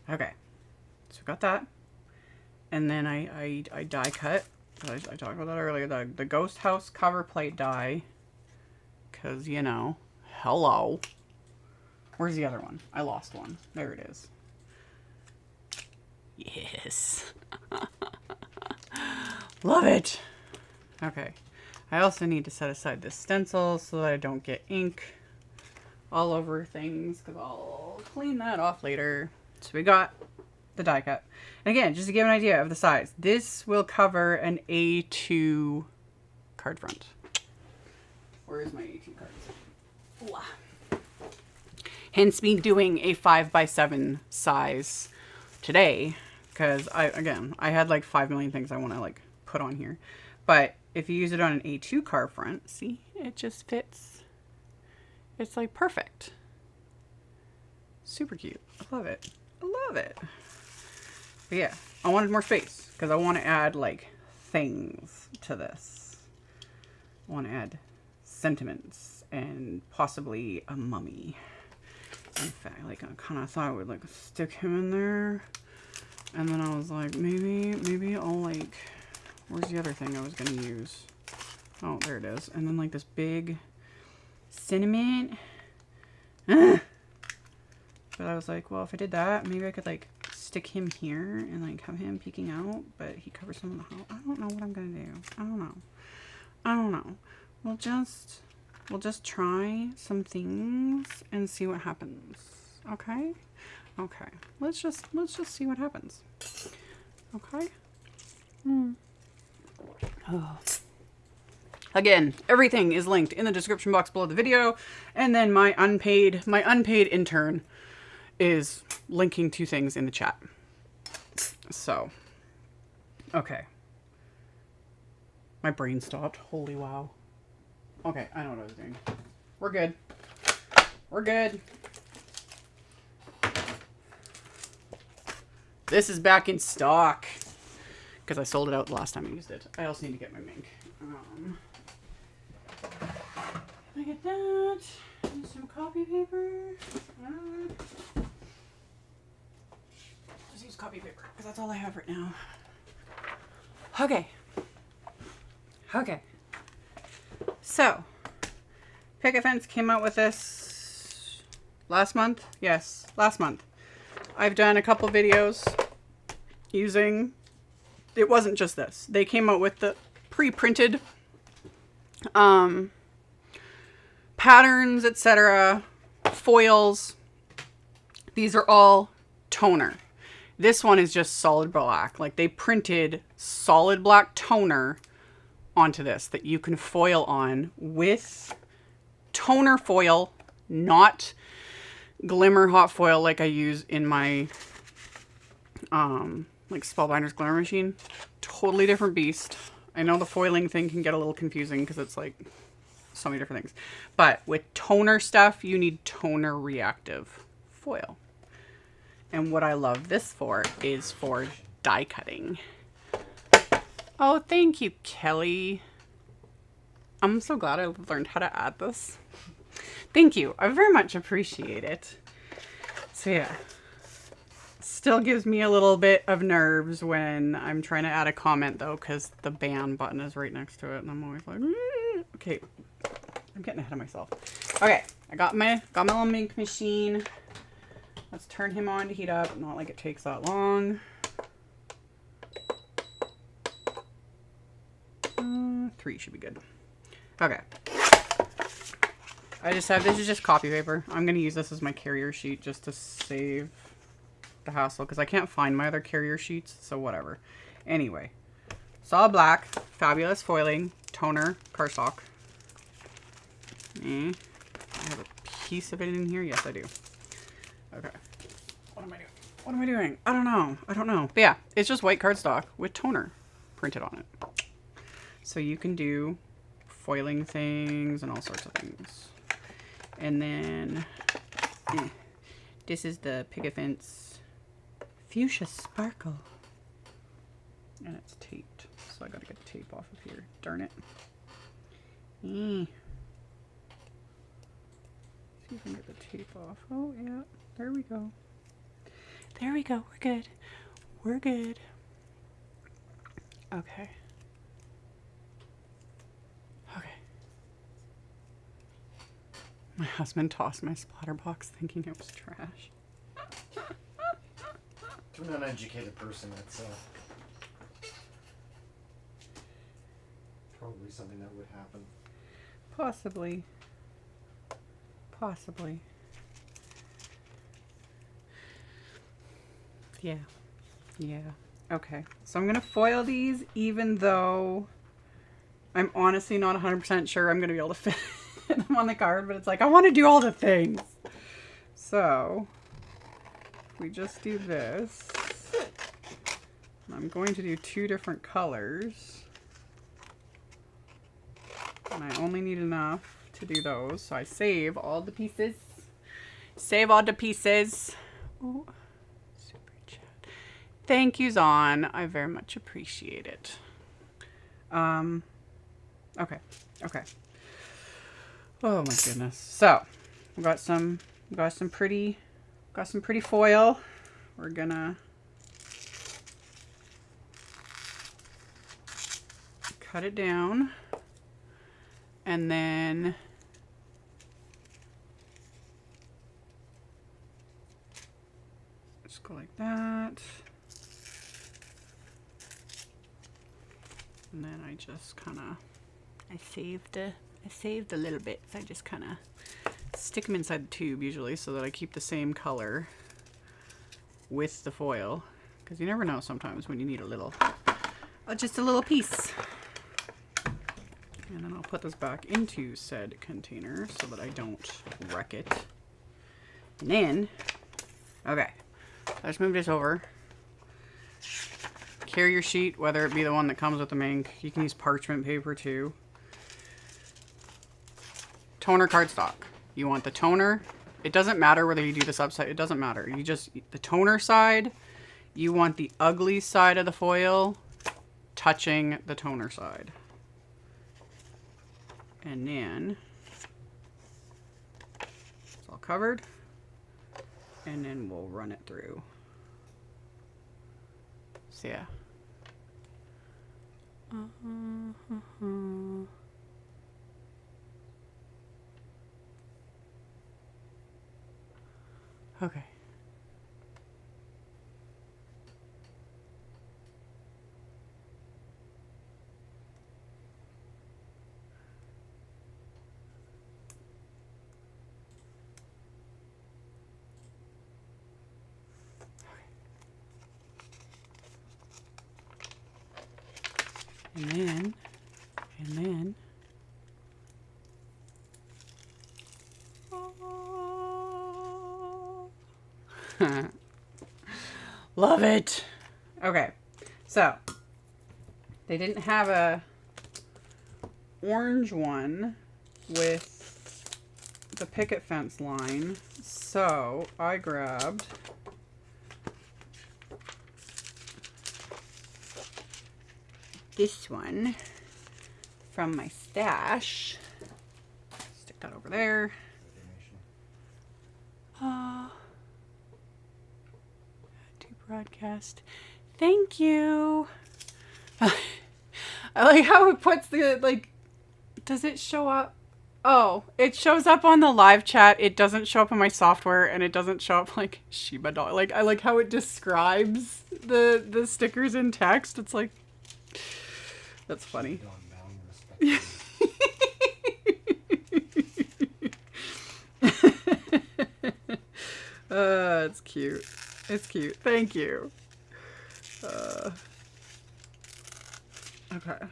Okay, so we got that. And then I die cut. I talked about that earlier. The Ghost House cover plate die. Because, you know, hello. Where's the other one? I lost one. There it is. Yes. Love it. Okay. I also need to set aside this stencil so that I don't get ink all over things, because I'll clean that off later. So we got the die cut. And again, just to give an idea of the size, this will cover an A2 card front. Where is my A2 cards? Ooh. Hence me doing a 5x7 size today, because I had like 5 million things I want to like put on here. But if you use it on an A2 card front, see, it just fits. It's like perfect. Super cute. I love it. I love it. But yeah, I wanted more space because I want to add like things to this. I want to add sentiments and possibly a mummy. In fact, like I kind of thought I would like stick him in there. And then I was like, maybe I'll like, where's the other thing I was going to use? Oh, there it is. And then like this big sentiment. But I was like, well, if I did that, maybe I could like stick him here and like have him peeking out, but he covers some of the house. I don't know what I'm going to do. I don't know. We'll just try some things and see what happens. Okay? Okay. Let's just see what happens. Okay? Oh. Again, everything is linked in the description box below the video, and then my unpaid intern is linking to things in the chat. So, okay. My brain stopped. Holy wow. Okay, I know what I was doing. We're good. We're good. This is back in stock because I sold it out the last time I used it. I also need to get my Minc. Look at that. And some copy paper. Just use copy paper because that's all I have right now. Okay. Okay. So, Picket Fence came out with this last month. Yes, last month. I've done a couple videos using, it wasn't just this. They came out with the pre-printed patterns, etc., foils. These are all toner. This one is just solid black. Like they printed solid black toner onto this that you can foil on with toner foil, not glimmer hot foil like I use in my like Spellbinder's Glimmer Machine. Totally different beast. I know the foiling thing can get a little confusing because it's like so many different things. But with toner stuff, you need toner reactive foil. And what I love this for is for die cutting. Oh, thank you, Kelly. I'm so glad I learned how to add this. Thank you. I very much appreciate it. So yeah. Still gives me a little bit of nerves when I'm trying to add a comment though, because the ban button is right next to it and I'm always like, okay, I'm getting ahead of myself. Okay, I got my little Minc machine. Let's turn him on to heat up. Not like it takes that long. 3 should be good. Okay. I just have, this is just copy paper. I'm going to use this as my carrier sheet just to save the hassle because I can't find my other carrier sheets, so whatever. Anyway, solid black, fabulous foiling, toner cardstock. I have a piece of it in here. Yes, I do. Okay. What am I doing? What am I doing? I don't know. I don't know. But yeah, it's just white cardstock with toner printed on it. So you can do foiling things and all sorts of things. And then this is the Picket Fuchsia Sparkle. And it's taped. So I gotta get the tape off of here. Darn it. See if I can get the tape off. Oh yeah, there we go. There we go. We're good. We're good. Okay. Okay. My husband tossed my splatter box thinking it was trash. To an uneducated person, that's probably something that would happen. Possibly. Possibly. Yeah. Yeah. Okay. So I'm going to foil these even though I'm honestly not 100% sure I'm going to be able to fit them on the card, but it's like I want to do all the things. So if we just do this, I'm going to do 2 different colors. And I only need enough to do those. So I save all the pieces. Save all the pieces. Ooh. Thank you, Zon. I very much appreciate it. Okay. Okay. Oh my goodness. So, we got some pretty foil. We're gonna cut it down. And then just go like that. And then I just kind of, I saved a little bits. I just kind of stick them inside the tube usually so that I keep the same color with the foil. Because you never know sometimes when you need a little, just a little piece. And then I'll put this back into said container so that I don't wreck it. And then, okay, let's move this over. Carrier sheet, whether it be the one that comes with the Minc. You can use parchment paper too. Toner cardstock. You want the toner. It doesn't matter whether you do this upside. It doesn't matter. You just, the toner side, you want the ugly side of the foil touching the toner side. And then it's all covered. And then we'll run it through. So yeah. Okay. And then, oh. Love it. Okay, so they didn't have a orange one with the picket fence line, so I grabbed this one from my stash. Stick that over there. To broadcast. Thank you. I like how it puts the, like, does it show up? Oh, it shows up on the live chat. It doesn't show up on my software, and it doesn't show up like Shiba doll. Like, I like how it describes the stickers in text. It's like, that's funny. It's cute. It's cute. Thank you. Okay.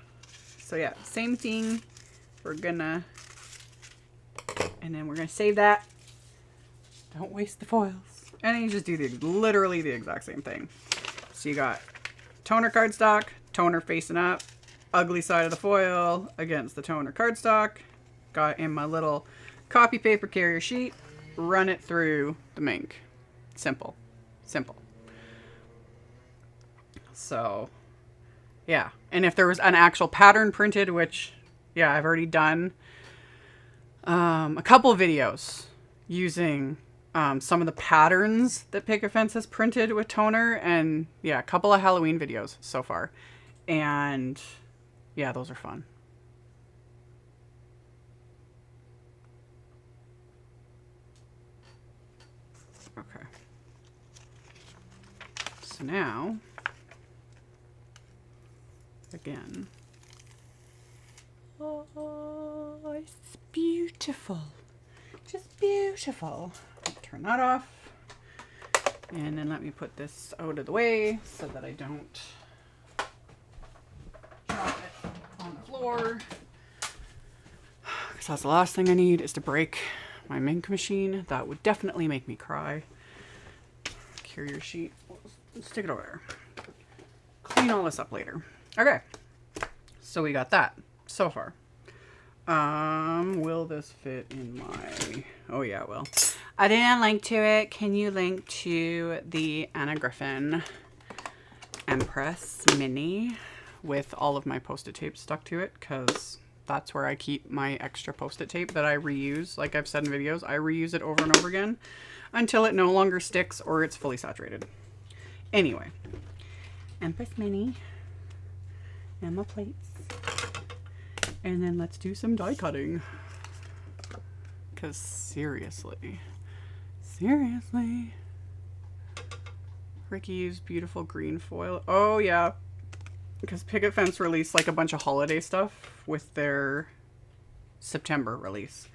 So yeah, same thing. We're gonna, and then we're gonna save that. Don't waste the foils. And then you just do literally the exact same thing. So you got toner cardstock, toner facing up, ugly side of the foil against the toner cardstock. Got in my little copy paper carrier sheet, run it through the Minc. Simple. Simple. So, yeah. And if there was an actual pattern printed, which, yeah, I've already done a couple of videos using some of the patterns that Picket Fence has printed with toner, and yeah, a couple of Halloween videos so far. And yeah, those are fun. Okay. So now, again. Oh, it's beautiful. Just beautiful. Turn that off. And then let me put this out of the way so that I don't drop it on the floor. Because that's the last thing I need is to break my Minc machine. That would definitely make me cry. Carrier sheet. Let's stick it over there. Clean all this up later. Okay. So we got that so far. Will this fit in my... Oh yeah, it will. I didn't link to it. Can you link to the Anna Griffin Empress Mini with all of my Post-it tape stuck to it? Because that's where I keep my extra Post-it tape that I reuse. Like I've said in videos, I reuse it over and over again until it no longer sticks or it's fully saturated. Anyway, Empress Mini and my plates. And then let's do some die cutting. Because seriously, Ricky's beautiful green foil. Oh yeah, because Picket Fence released like a bunch of holiday stuff with their September release.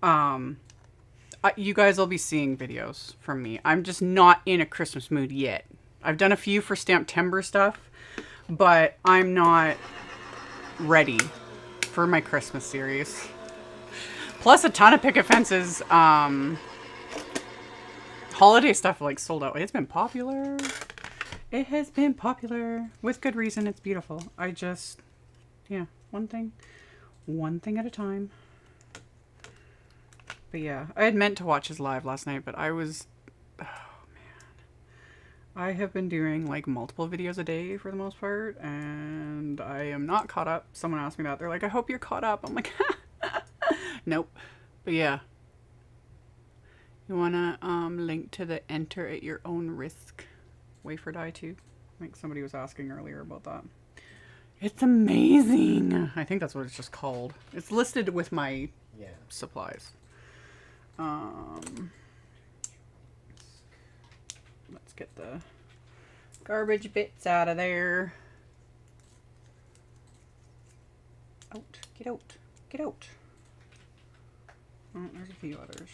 You guys will be seeing videos from me. I'm just not in a Christmas mood yet. I've done a few for Stamptember stuff, but I'm not ready for my Christmas series. Plus a ton of Picket Fence's holiday stuff like sold out. It's been popular. It has been popular with good reason. It's beautiful. I just, yeah, one thing at a time. But yeah, I had meant to watch his live last night, but I was, oh man. I have been doing like multiple videos a day for the most part, and I am not caught up. Someone asked me that. They're like, I hope you're caught up. I'm like, nope. But yeah. You wanna link to the enter at your own risk wafer die too? I think somebody was asking earlier about that. It's amazing. I think that's what it's just called. It's listed with my supplies. Let's get the garbage bits out of there. Out. Get out. Get out. Oh, there's a few others.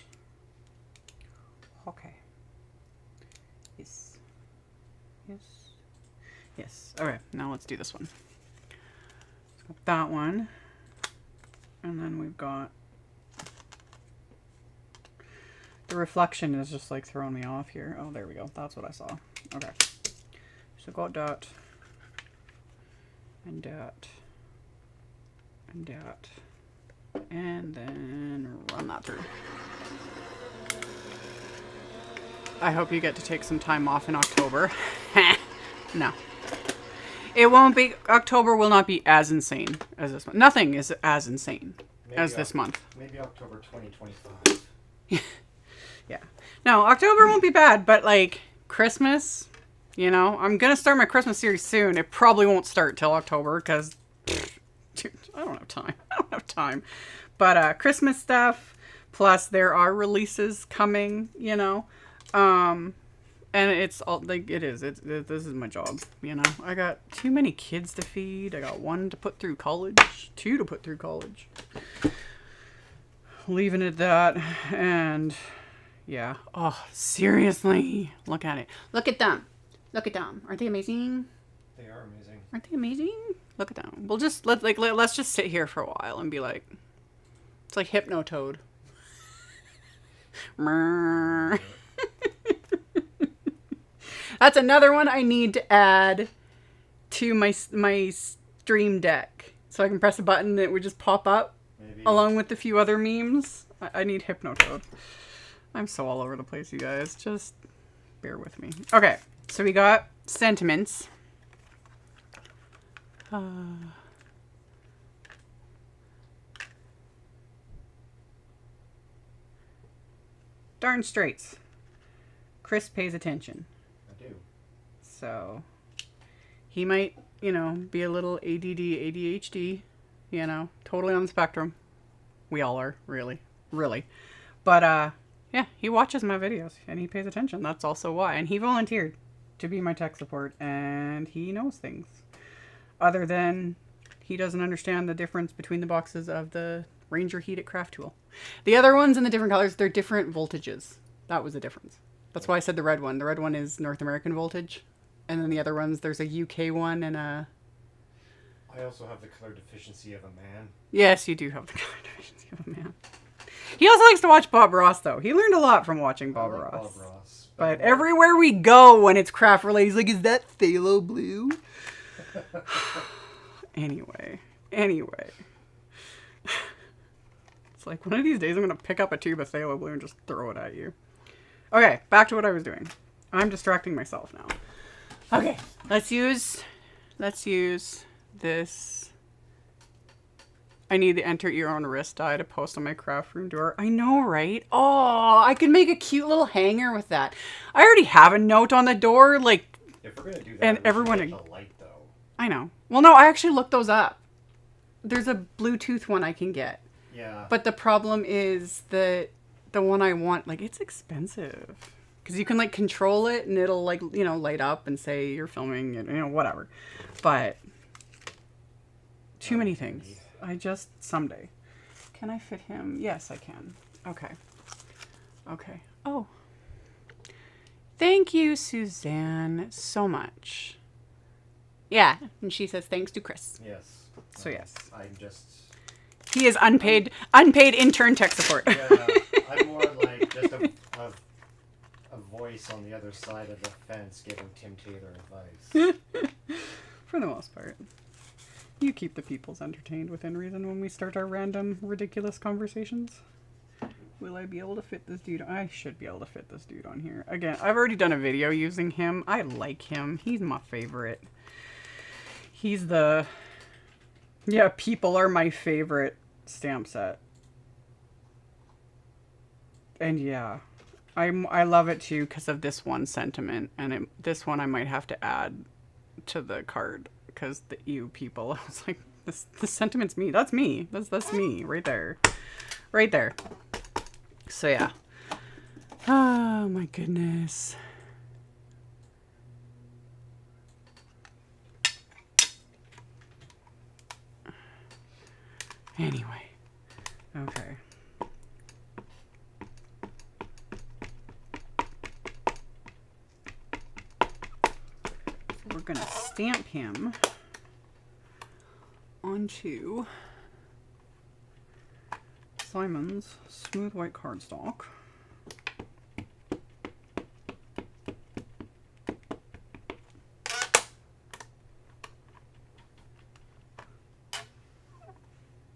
Okay. Yes. Yes. Yes. Alright, now let's do this one. So that one. And then we've got... The reflection is just like throwing me off here. Oh, there we go. That's what I saw. Okay. So got that. And that. And that. And then run that through. I hope you get to take some time off in October. No. It won't be, October will not be as insane as this month. Nothing is as insane as this month. Maybe October 2025. Yeah. No, October won't be bad, but like Christmas, you know, I'm going to start my Christmas series soon. It probably won't start till October because I don't have time. I don't have time. But Christmas stuff, plus there are releases coming, you know. And it's all like this is my job, you know. I got too many kids to feed. I got one to put through college, two to put through college. Leaving it at that, and yeah. Oh, seriously, look at it. Look at them. Look at them. Aren't they amazing? They are amazing. Aren't they amazing? Look at that. We'll just let's just sit here for a while and be like, it's like Hypnotoad. That's another one I need to add to my stream deck, so I can press a button and it would just pop up. Maybe. Along with a few other memes. I need Hypnotoad. I'm so all over the place, you guys. Just bear with me. Okay, so we got sentiments. Darn straights. Chris pays attention. I do. So he might, you know, be a little ADD, ADHD, you know, totally on the spectrum. We all are, really. Really. But, yeah, he watches my videos and he pays attention. That's also why. And he volunteered to be my tech support, and he knows things. Other than he doesn't understand the difference between the boxes of the Ranger Heated Craft Tool. The other ones in the different colors, they're different voltages. That was the difference. That's why I said the red one. The red one is North American voltage. And then the other ones, there's a UK one and a... I also have the color deficiency of a man. Yes, you do have the color deficiency of a man. He also likes to watch Bob Ross, though. He learned a lot from watching Bob Ross. Bob Ross. But everywhere we go when it's craft related, he's like, is that phthalo blue? Anyway. It's like, one of these days I'm going to pick up a tube of phthalo blue and just throw it at you. Okay, back to what I was doing. I'm distracting myself now. Okay, let's use this. I need the enter your own wrist die to post on my craft room door. I know, right? Oh, I could make a cute little hanger with that. I already have a note on the door, like. If we're gonna do that, and we everyone. should get the light, though. I know. Well, no, I actually looked those up. There's a Bluetooth one I can get. Yeah. But the problem is that the one I want, like, it's expensive. Because you can, like, control it and it'll, like, you know, light up and say you're filming and, you know, whatever. But too many things. I just, someday. Can I fit him? Yes, I can. Okay. Okay. Oh. Thank you, Suzanne, so much. Yeah. And she says thanks to Chris. Yes. So, yes. I'm just... He is unpaid intern tech support. Yeah, I'm more like just a voice on the other side of the fence giving Tim Taylor advice. For the most part. You keep the peoples entertained within reason when we start our random, ridiculous conversations. Will I be able to fit this dude? I should be able to fit this dude on here. Again, I've already done a video using him. I like him. He's my favorite. He's the... Yeah, people are my favorite stamp set. And yeah, I love it too because of this one sentiment. And this one I might have to add to the card. Because the you people, I was like, this sentiment's me. That's me. That's me right there. Right there. So yeah. Oh my goodness. Anyway. Okay. We're going to stamp him onto Simon's smooth white cardstock.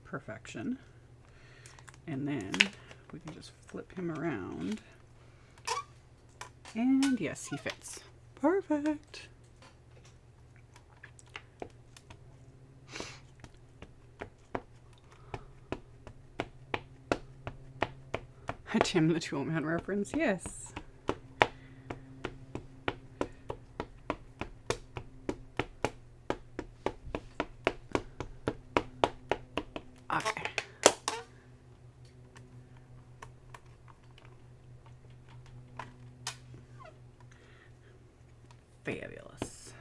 Perfection. And then we can just flip him around. And yes, he fits. Perfect. A Tim the Toolman reference, yes. Okay. Fabulous.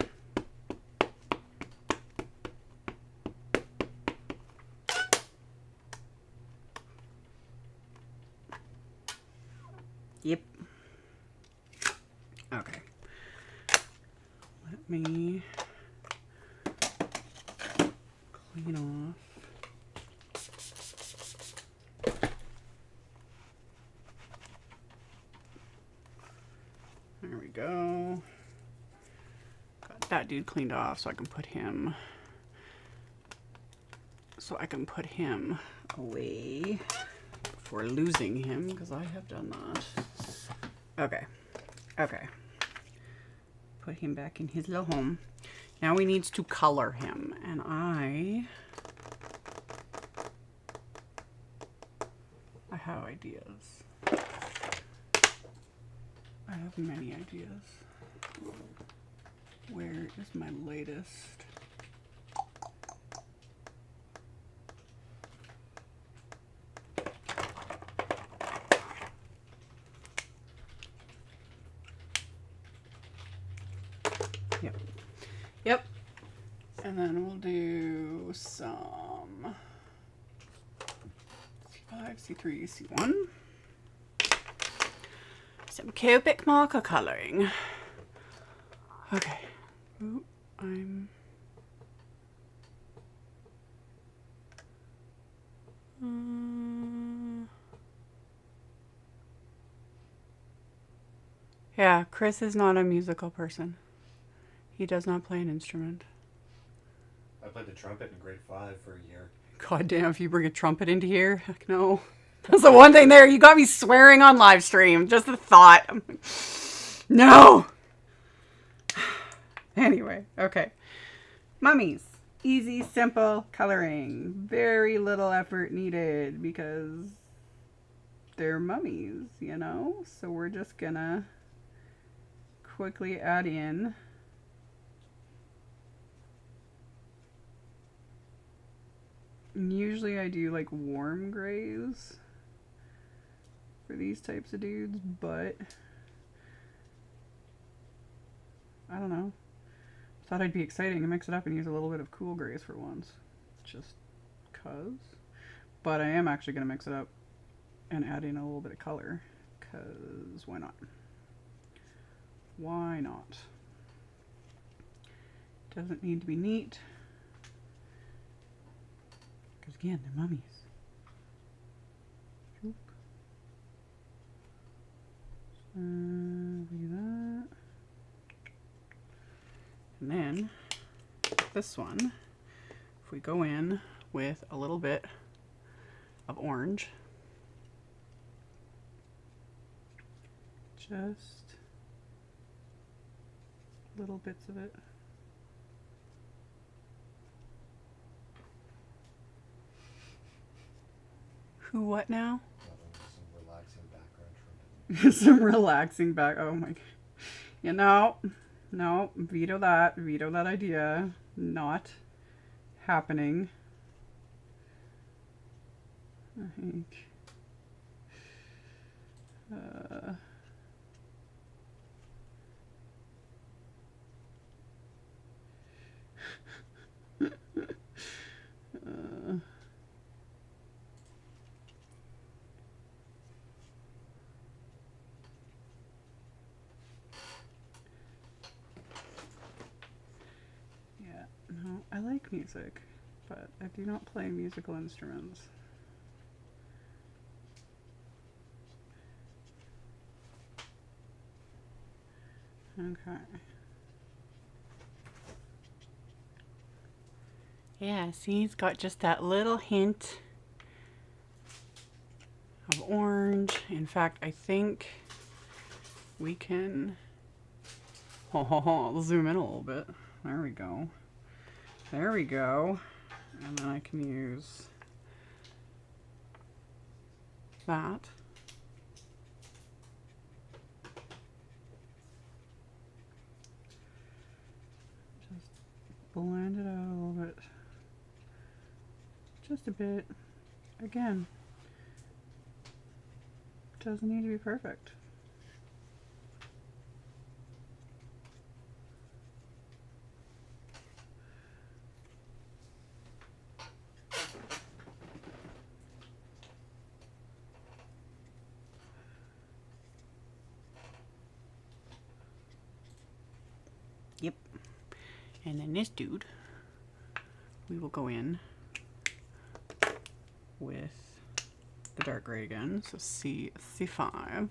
Yep. Okay. Let me paint off. There we go. Got that dude cleaned off so I can put him away before losing him, because I have done that. Okay. Okay. Put him back in his little home. Now we need to color him, and I have ideas. I have many ideas. Where is my latest? Yep. Yep. And then we'll do some C5, C3, C1. Some Copic marker coloring. Okay. Ooh, yeah, Chris is not a musical person. He does not play an instrument. I played the trumpet in grade 5 for a year. God damn, if you bring a trumpet into here, heck no. That's the one thing there. You got me swearing on live stream. Just the thought. I'm like, no. Anyway, okay. Mummies. Easy, simple coloring. Very little effort needed because they're mummies, you know? So we're just gonna quickly add in usually I do like warm grays for these types of dudes, but I don't know. Thought I'd be exciting and mix it up and use a little bit of cool grays for once. Just cuz. But I am actually going to mix it up and add in a little bit of color. Cuz why not? Why not? Doesn't need to be neat. Because again, they're mummies. Look at that. And then this one, if we go in with a little bit of orange, just little bits of it. Who, what now? Some relaxing background. Some relaxing back. Oh my god. You know, no, veto that. Veto that idea. Not happening. I think. Yeah, no, I like music, but I do not play musical instruments. Okay. Yeah, see, it's got just that little hint of orange. In fact, I think we can... I'll zoom in a little bit. There we go. There we go. And then I can use that. Just blend it out a little bit. Just a bit. Again, doesn't need to be perfect. Yep. And then this dude, we will go in with the dark gray again. So C5.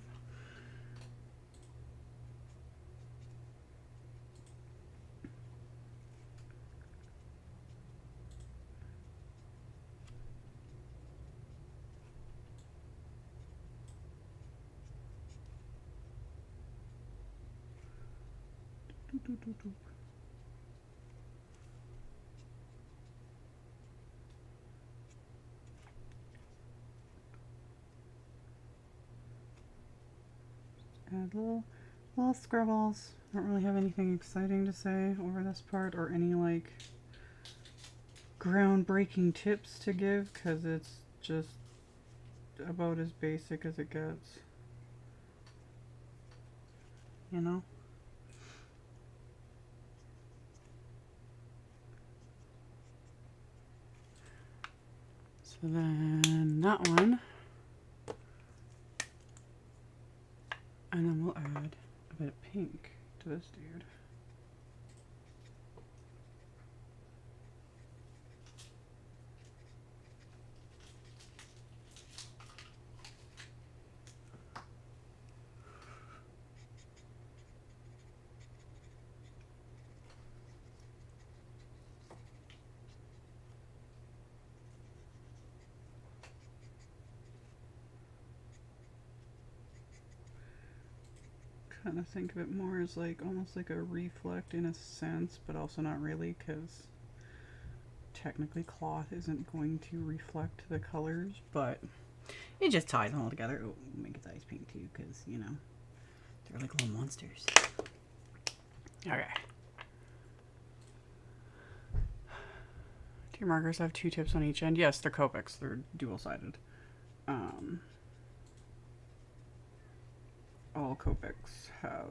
Add little scribbles. I don't really have anything exciting to say over this part or any like groundbreaking tips to give because it's just about as basic as it gets. You know? So then that one, and then we'll add a bit of pink to this dude. Kind of think of it more as like almost like a reflect in a sense, but also not really because technically cloth isn't going to reflect the colors, but it just ties them all together. Oh, make its eyes pink too because, you know, they're like little monsters. Okay. Do your markers have 2 tips on each end? Yes, they're Copics. They're dual-sided. All Copics have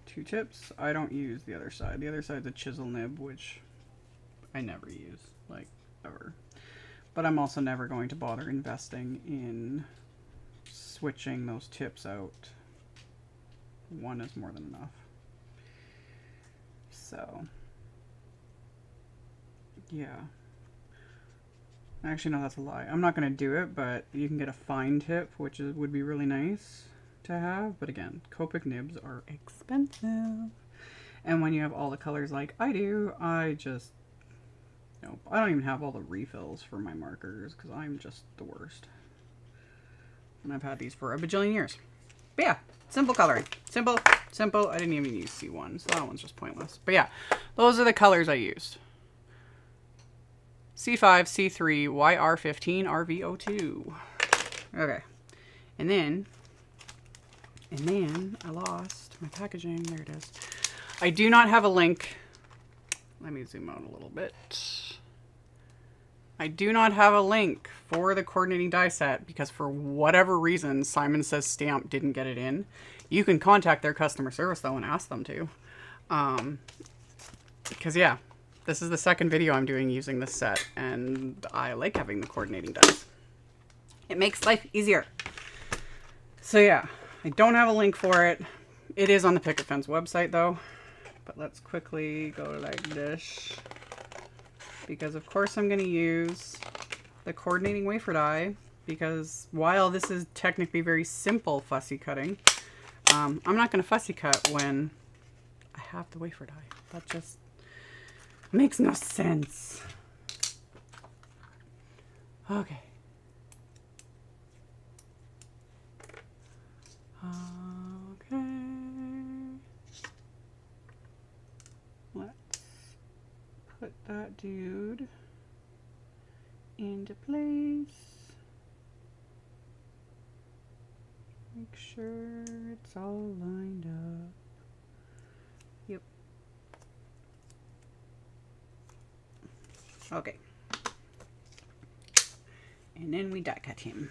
2 tips. I don't use the other side. The other side's a chisel nib, which I never use, like, ever. But I'm also never going to bother investing in switching those tips out. One is more than enough. So, yeah. Actually, no, that's a lie. I'm not going to do it, but you can get a fine tip, which would be really nice to have. But again, Copic nibs are expensive. And when you have all the colors like I do, I just, nope. I don't even have all the refills for my markers because I'm just the worst. And I've had these for a bajillion years. But yeah, simple coloring. Simple, simple. I didn't even use C1, so that one's just pointless. But yeah, those are the colors I used. C5, C3, YR15, RVO2. Okay. And then I lost my packaging. There it is. I do not have a link. Let me zoom out a little bit. I do not have a link for the coordinating die set because for whatever reason, Simon Says Stamp didn't get it in. You can contact their customer service though and ask them to. Because yeah, this is the second video I'm doing using this set, and I like having the coordinating dies. It makes life easier. So yeah, I don't have a link for it. It is on the Picket Fence website though. But let's quickly go like this. Because of course I'm going to use the coordinating wafer die. Because while this is technically very simple fussy cutting, I'm not going to fussy cut when I have the wafer die. That just makes no sense. Okay. Okay. Let's put that dude into place. Make sure it's all lined up. Yep. Okay. And then we die cut him.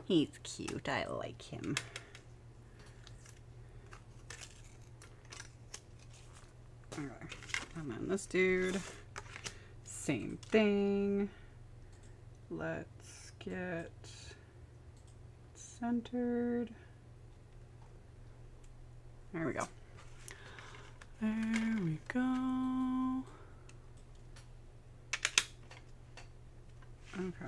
He's cute. I like him. Okay. And then this dude, Same thing. Let's get centered. There we go. There we go. Okay.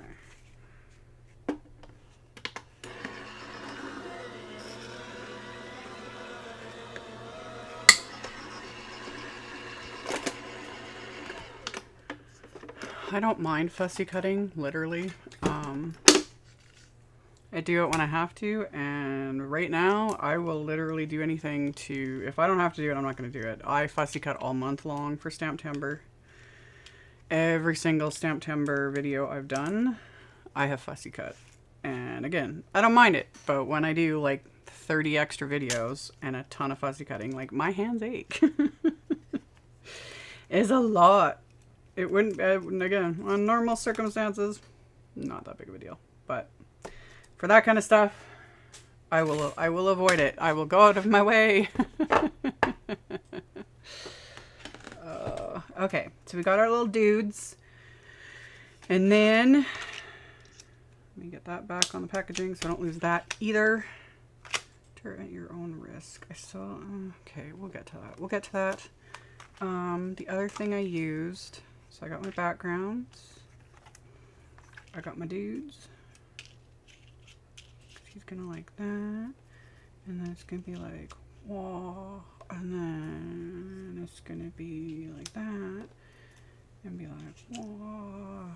I don't mind fussy cutting, literally. I do it when I have to, and right now I will literally do anything to, if I don't have to do it, I'm not going to do it. I fussy cut all month long for Stamptember. Every single Stamptember video I've done, I have fussy cut. And again, I don't mind it, but when I do like 30 extra videos and a ton of fussy cutting, like my hands ache. It's a lot. It wouldn't, again, on normal circumstances, not that big of a deal. But for that kind of stuff, I will avoid it. I will go out of my way. Okay, so we got our little dudes. And then, let me get that back on the packaging so I don't lose that either. Tear at your own risk. I saw, okay, we'll get to that. We'll get to that. The other thing I used, so I got my backgrounds. I got my dudes. He's gonna like that. And then it's gonna be like, whoa. And then it's gonna be like that. And be like, whoa.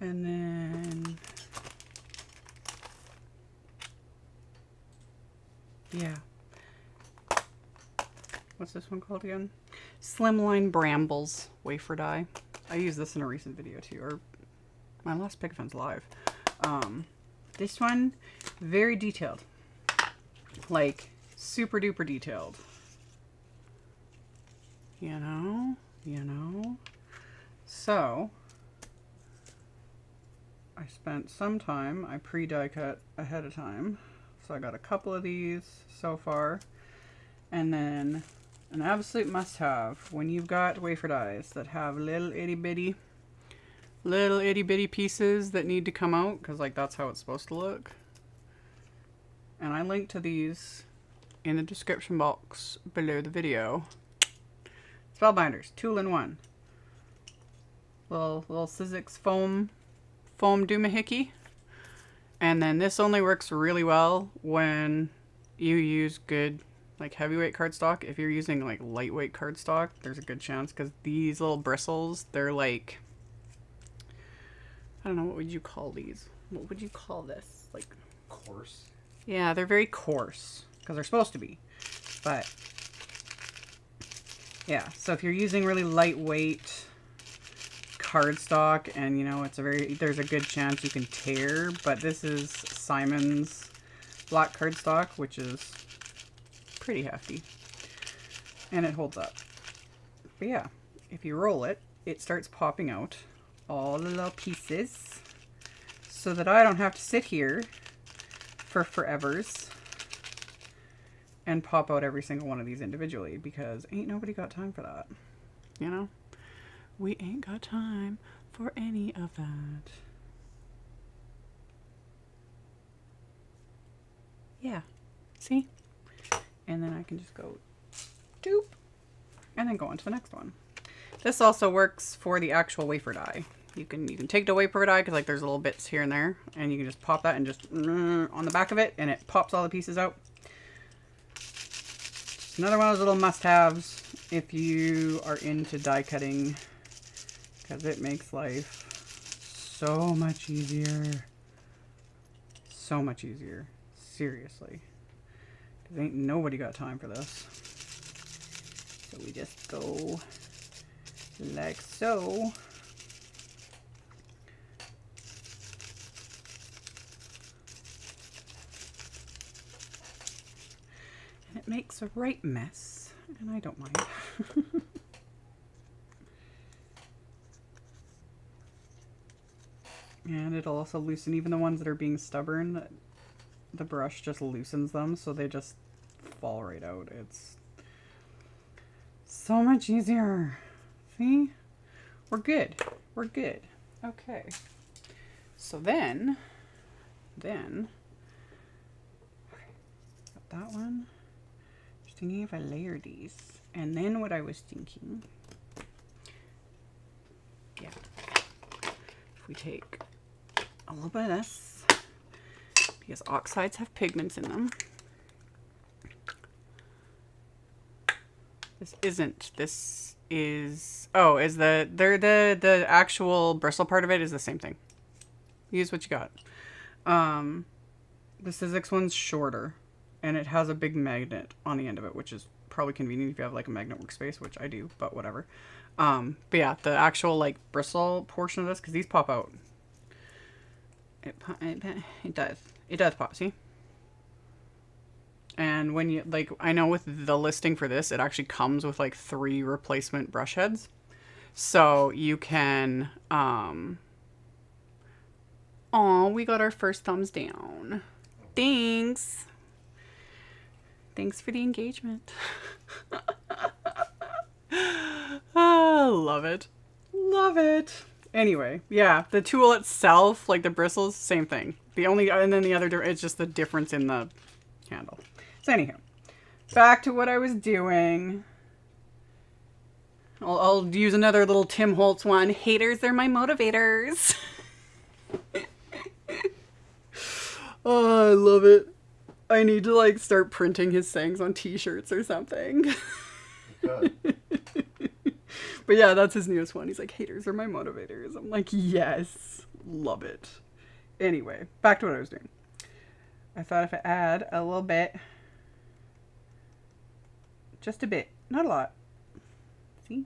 And then, yeah. What's this one called again? Slimline Brambles wafer die. I used this in a recent video too, or my last Picket Fence live. This one, very detailed. Like, super duper detailed. You know? So, I spent some time, I pre-die cut ahead of time. So I got a couple of these so far. And then, an absolute must-have when you've got wafer dies that have little itty bitty pieces that need to come out, because like that's how it's supposed to look. And I link to these in the description box below the video. Spellbinders, tool in one. Little Sizzix foam doomahickey. And then this only works really well when you use good like heavyweight cardstock. If you're using like lightweight cardstock, there's a good chance, because these little bristles, they're like, I don't know, what would you call these? What would you call this? Like Coarse? Yeah, they're very coarse, because they're supposed to be. But yeah, so if you're using really lightweight cardstock and you know there's a good chance you can tear, but this is Simon's black cardstock, which is pretty hefty, and it holds up. But yeah, if you roll it, it starts popping out all the little pieces, so that I don't have to sit here for forevers and pop out every single one of these individually, because ain't nobody got time for that. You know, we ain't got time for any of that. Yeah, see? And then I can just go doop and then go on to the next one. This also works for the actual wafer die. You can take the wafer die, because like there's little bits here and there, and you can just pop that and just on the back of it, and it pops all the pieces out. It's another one of those little must-haves if you are into die cutting, because it makes life so much easier. So much easier. Seriously. Because ain't nobody got time for this. So we just go like so. And it makes a right mess, and I don't mind. And it'll also loosen even the ones that are being stubborn. The brush just loosens them, so they just fall right out. It's so much easier. See? We're good. we're good. Okay. So then, got that one. Just thinking if I layer these. And then what I was thinking, yeah, if we take a little bit of this, because oxides have pigments in them. This isn't. This is. Oh, is the actual bristle part of it is the same thing. Use what you got. The Sizzix one's shorter, and it has a big magnet on the end of it, which is probably convenient if you have like a magnet workspace, which I do, but whatever. But yeah, the actual like bristle portion of this, because these pop out. It does pop. See. And when you, like, I know with the listing for this, it actually comes with like 3 replacement brush heads. So you can, oh, we got our first thumbs down. Thanks. Thanks for the engagement. Oh, love it. Love it. Anyway, yeah, the tool itself, like the bristles, same thing. The only, and then the other, it's just the difference in the handle. So anyhow, back to what I was doing. I'll use another little Tim Holtz one. Haters, they're my motivators. Oh, I love it. I need to like start printing his sayings on t-shirts or something. Good. But yeah, that's his newest one. He's like, haters are my motivators. I'm like, yes, love it. Anyway, back to what I was doing. I thought if I add a little bit, just a bit, not a lot. See?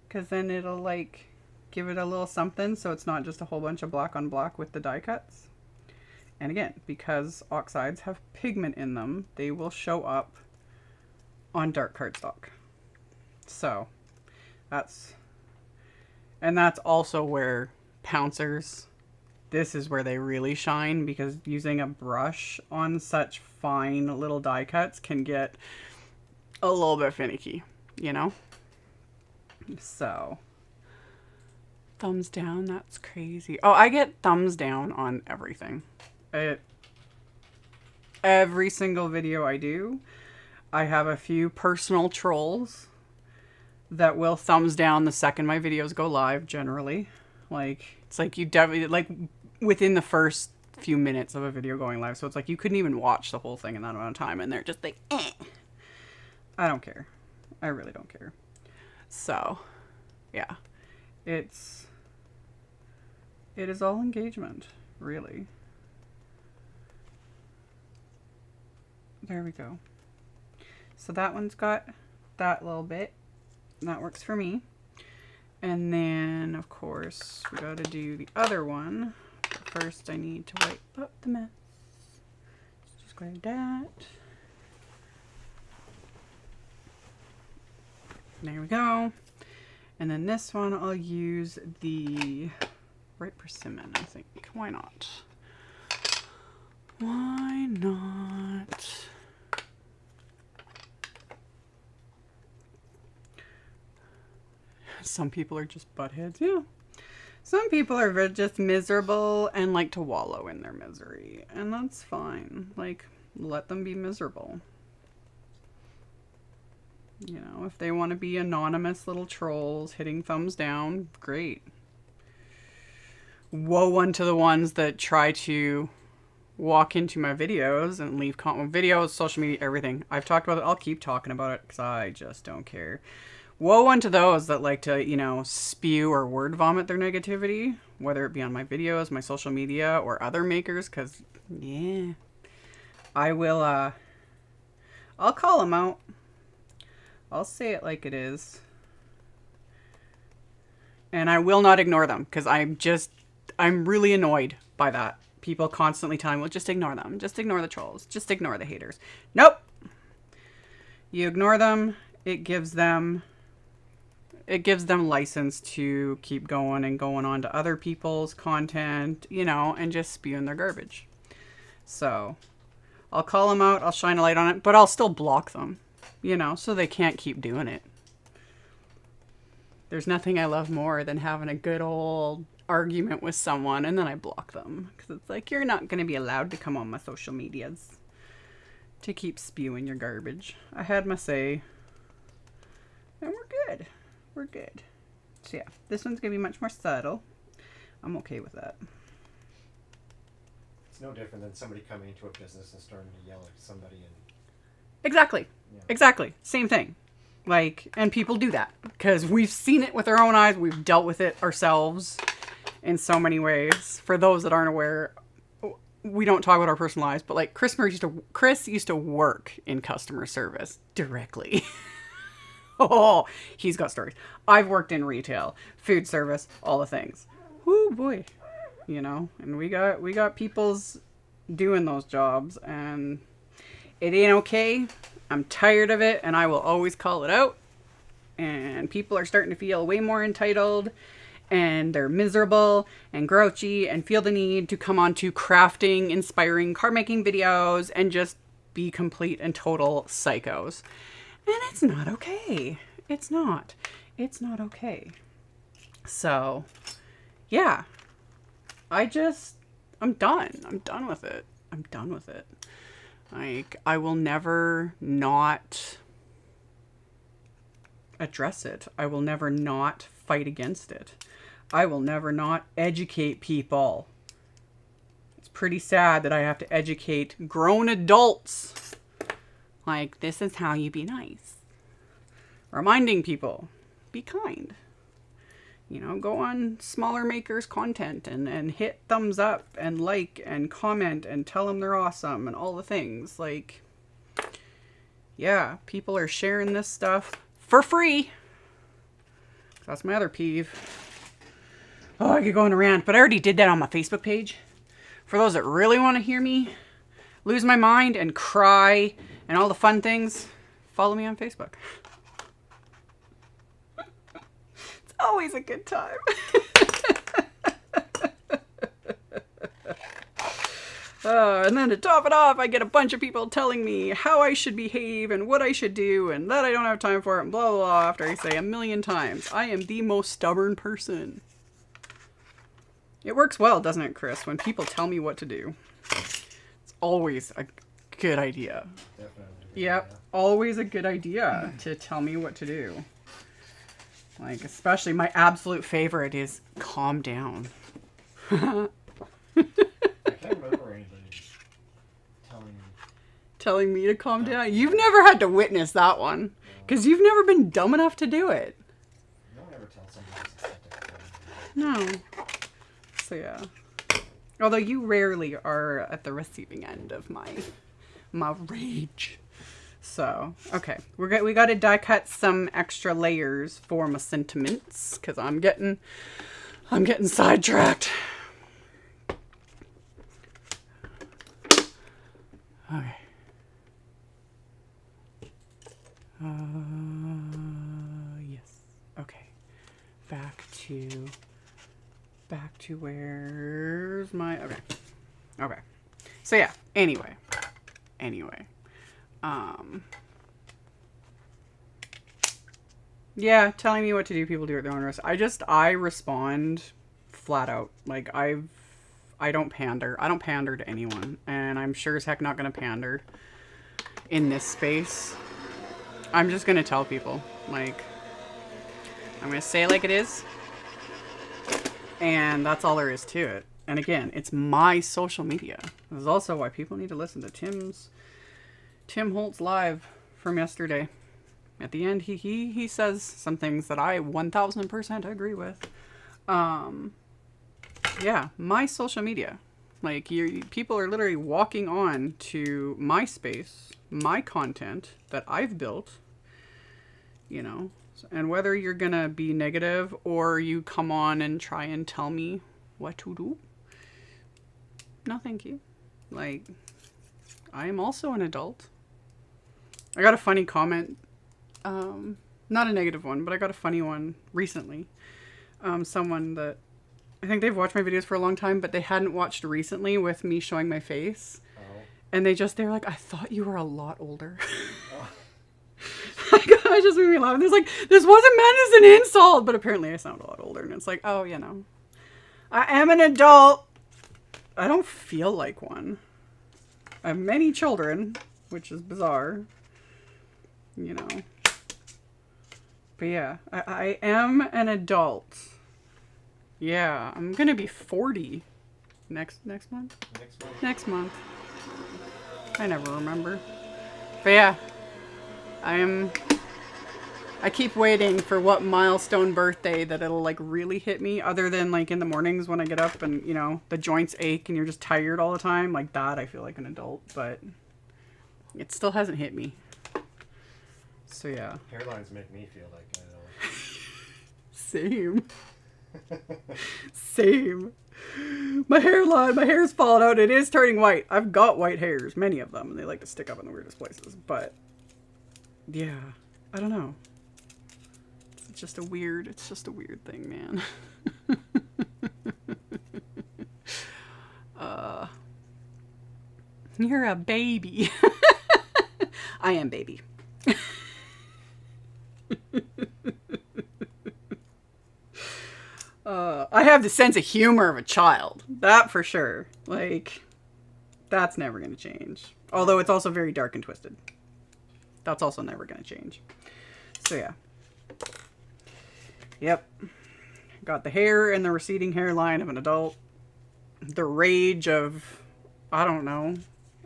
Because then it'll like give it a little something so it's not just a whole bunch of black on black with the die cuts. And again, because oxides have pigment in them, they will show up on dark cardstock. So that's also where Pouncers, this is where they really shine, because using a brush on such fine little die cuts can get a little bit finicky, you know? So, thumbs down, that's crazy. Oh, I get thumbs down on everything. Every single video I do, I have a few personal trolls that will thumbs down the second my videos go live, generally. Like, it's like you definitely, like, within the first few minutes of a video going live. So it's like you couldn't even watch the whole thing in that amount of time, and they're just like, eh. I don't care. I really don't care. So, yeah. It is all engagement, really. There we go. So that one's got that little bit. That works for me. And then, of course, we got to do the other one. But first, I need to wipe up the mess. Just grab that. There we go. And then this one, I'll use the Right Persimmon, I think. Why not? Why not? Some people are just buttheads. Yeah. Some people are just miserable and like to wallow in their misery. And that's fine. Like, let them be miserable. You know, if they want to be anonymous little trolls hitting thumbs down, great. Woe unto the ones that try to walk into my videos and leave comment, videos, social media, everything. I've talked about it. I'll keep talking about it because I just don't care. Woe unto those that like to, you know, spew or word vomit their negativity, whether it be on my videos, my social media, or other makers, because, yeah, I will, I'll call them out. I'll say it like it is. And I will not ignore them, because I'm really annoyed by that. People constantly telling me, well, just ignore them. Just ignore the trolls. Just ignore the haters. Nope. You ignore them, it gives them license to keep going and going on to other people's content, you know, and just spewing their garbage. So I'll call them out, I'll shine a light on it, but I'll still block them, you know, so they can't keep doing it. There's nothing I love more than having a good old argument with someone and then I block them. Because it's like, you're not going to be allowed to come on my social medias to keep spewing your garbage. I had my say. And we're good. We're good. So yeah, this one's going to be much more subtle. I'm okay with that. It's no different than somebody coming into a business and starting to yell at somebody. And Exactly. yeah. Exactly. Same thing. Like, and people do that because we've seen it with our own eyes. We've dealt with it ourselves in so many ways. For those that aren't aware, we don't talk about our personal lives, but like Chris used to work in customer service directly. Oh, he's got stories. I've worked in retail, food service, all the things. Whoo boy, you know, and we got people's doing those jobs and it ain't okay. I'm tired of it and I will always call it out. And people are starting to feel way more entitled and they're miserable and grouchy and feel the need to come on to crafting, inspiring card making videos and just be complete and total psychos. And it's not okay. It's not. It's not okay. So, yeah. I'm done. I'm done with it. I'm done with it. Like, I will never not address it. I will never not fight against it. I will never not educate people. It's pretty sad that I have to educate grown adults. Like, this is how you be nice. Reminding people, be kind. You know, go on smaller makers content and hit thumbs up and like and comment and tell them they're awesome and all the things. Like, yeah, people are sharing this stuff for free. That's my other peeve. Oh, I could go on a rant, but I already did that on my Facebook page. For those that really want to hear me lose my mind and cry and all the fun things, follow me on Facebook. It's always a good time. And then to top it off, I get a bunch of people telling me how I should behave and what I should do and that I don't have time for it and blah, blah, blah, after I say a million times, I am the most stubborn person. It works well, doesn't it, Chris, when people tell me what to do? It's always a good idea. Definitely. Yep, always a good idea to tell me what to do. Like, especially my absolute favorite is calm down. I can't remember anybody Telling me to calm down. You've never had to witness that one. Because you've never been dumb enough to do it. No one ever tells somebody to No. So yeah. Although you rarely are at the receiving end of my rage. So, okay. We got to die cut some extra layers for my sentiments. Because I'm getting sidetracked. Okay. Yes. Okay. Back to where's my, okay. So yeah, anyway. Yeah, telling me what to do, people do it at their own risk. I respond flat out. Like, I don't pander. I don't pander to anyone. And I'm sure as heck not going to pander in this space. I'm just going to tell people. Like, I'm going to say it like it is. And that's all there is to it. And again, it's my social media. This is also why people need to listen to Tim Holtz live from yesterday. At the end, he says some things that I 1000% agree with. Yeah, my social media. Like, people are literally walking on to my space, my content that I've built, you know. And whether you're gonna be negative or you come on and try and tell me what to do, no thank you. Like, I am also an adult. I got a funny comment, not a negative one, but I got a funny one recently. Someone that, I think they've watched my videos for a long time, but they hadn't watched recently with me showing my face. Oh. And they're like, I thought you were a lot older. Oh. That just made me laugh. There's like, this wasn't meant as an insult, but apparently I sound a lot older, and it's like, oh, you know, I am an adult. I don't feel like one. I have many children, which is bizarre, you know. But yeah, I am an adult. Yeah, I'm gonna be 40 next month. Next month. I never remember. But yeah, I keep waiting for what milestone birthday that it'll like really hit me, other than like in the mornings when I get up and, you know, the joints ache and you're just tired all the time. Like that, I feel like an adult, but it still hasn't hit me. So yeah. Hairlines make me feel like an adult. Same. Same. My hair's falling out. It is turning white. I've got white hairs, many of them, and they like to stick up in the weirdest places. But yeah, I don't know. It's just a weird thing, man. You're a baby. I am baby. I have the sense of humor of a child. That for sure. Like, that's never going to change. Although it's also very dark and twisted. That's also never going to change. So yeah. Yep. Got the hair and the receding hairline of an adult. The rage of, I don't know.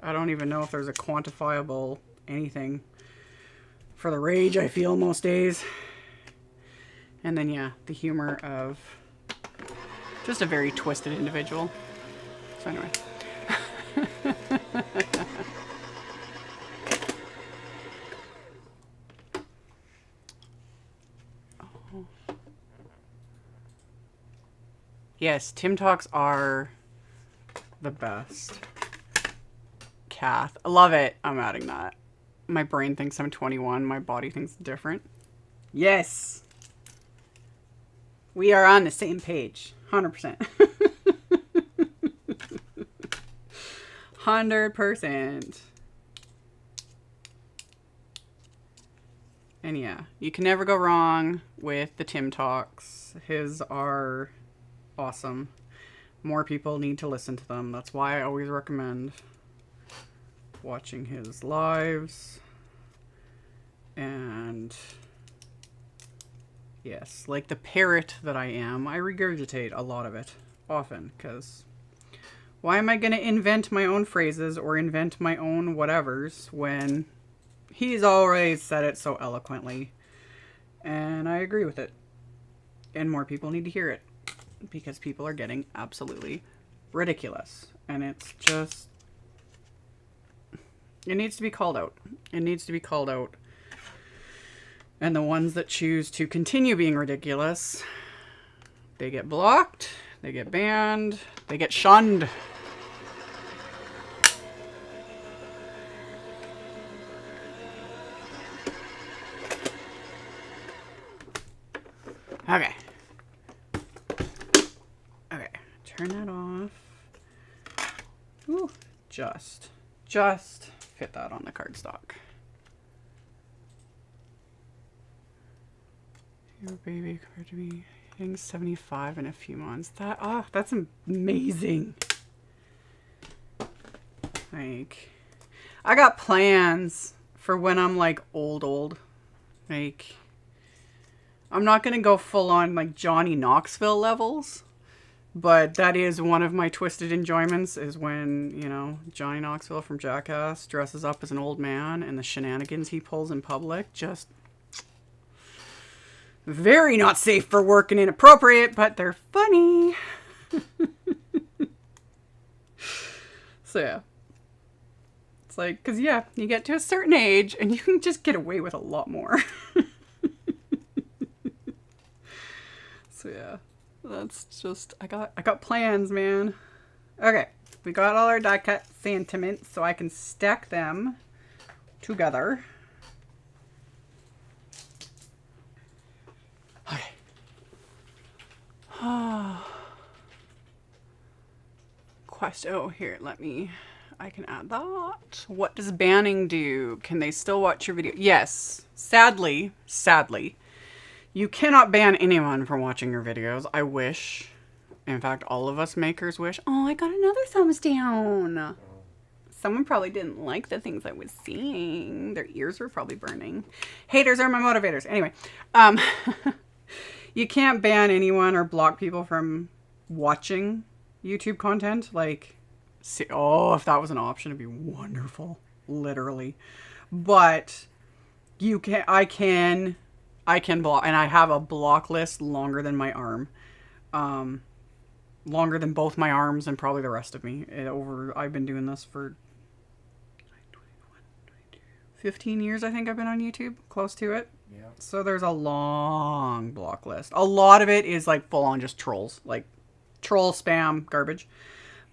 I don't even know if there's a quantifiable anything for the rage I feel most days. And then yeah, the humor of just a very twisted individual. So anyway. Oh. Yes, Tim Talks are the best. Kath. I love it. I'm adding that. My brain thinks I'm 21. My body thinks different. Yes. We are on the same page. 100%. 100%. And yeah, you can never go wrong with the Tim Talks. His are awesome. More people need to listen to them. That's why I always recommend watching his lives. And yes, like the parrot that I am, I regurgitate a lot of it often, because why am I going to invent my own phrases or invent my own whatevers when he's always said it so eloquently? And I agree with it. And more people need to hear it, because people are getting absolutely ridiculous. And it's just, it needs to be called out. It needs to be called out. And the ones that choose to continue being ridiculous, they get blocked, they get banned, they get shunned. Okay. Okay, turn that off. Ooh, just fit that on the cardstock. Your baby compared to me hitting 75 in a few months. That's amazing. Like, I got plans for when I'm like old. Like, I'm not gonna go full on like Johnny Knoxville levels, but that is one of my twisted enjoyments, is when, you know, Johnny Knoxville from Jackass dresses up as an old man and the shenanigans he pulls in public, just very not safe for work and inappropriate, but they're funny. So yeah. It's like, because yeah, you get to a certain age and you can just get away with a lot more. So yeah, that's just, I got plans, man. Okay, we got all our die cut sentiments, so I can stack them together. Okay. Oh, here, let me, I can add that. What does banning do? Can they still watch your video? Yes. Sadly, you cannot ban anyone from watching your videos. I wish. In fact, all of us makers wish. Oh, I got another thumbs down. Someone probably didn't like the things I was seeing. Their ears were probably burning. Haters are my motivators. Anyway, you can't ban anyone or block people from watching YouTube content. Like, see, oh, if that was an option, it'd be wonderful. Literally. But you can, I can block, and I have a block list longer than my arm. Longer than both my arms and probably the rest of me. I've been doing this for 15 years, I think I've been on YouTube, close to it. Yeah. So there's a long block list. A lot of it is like full on just trolls, like troll spam garbage.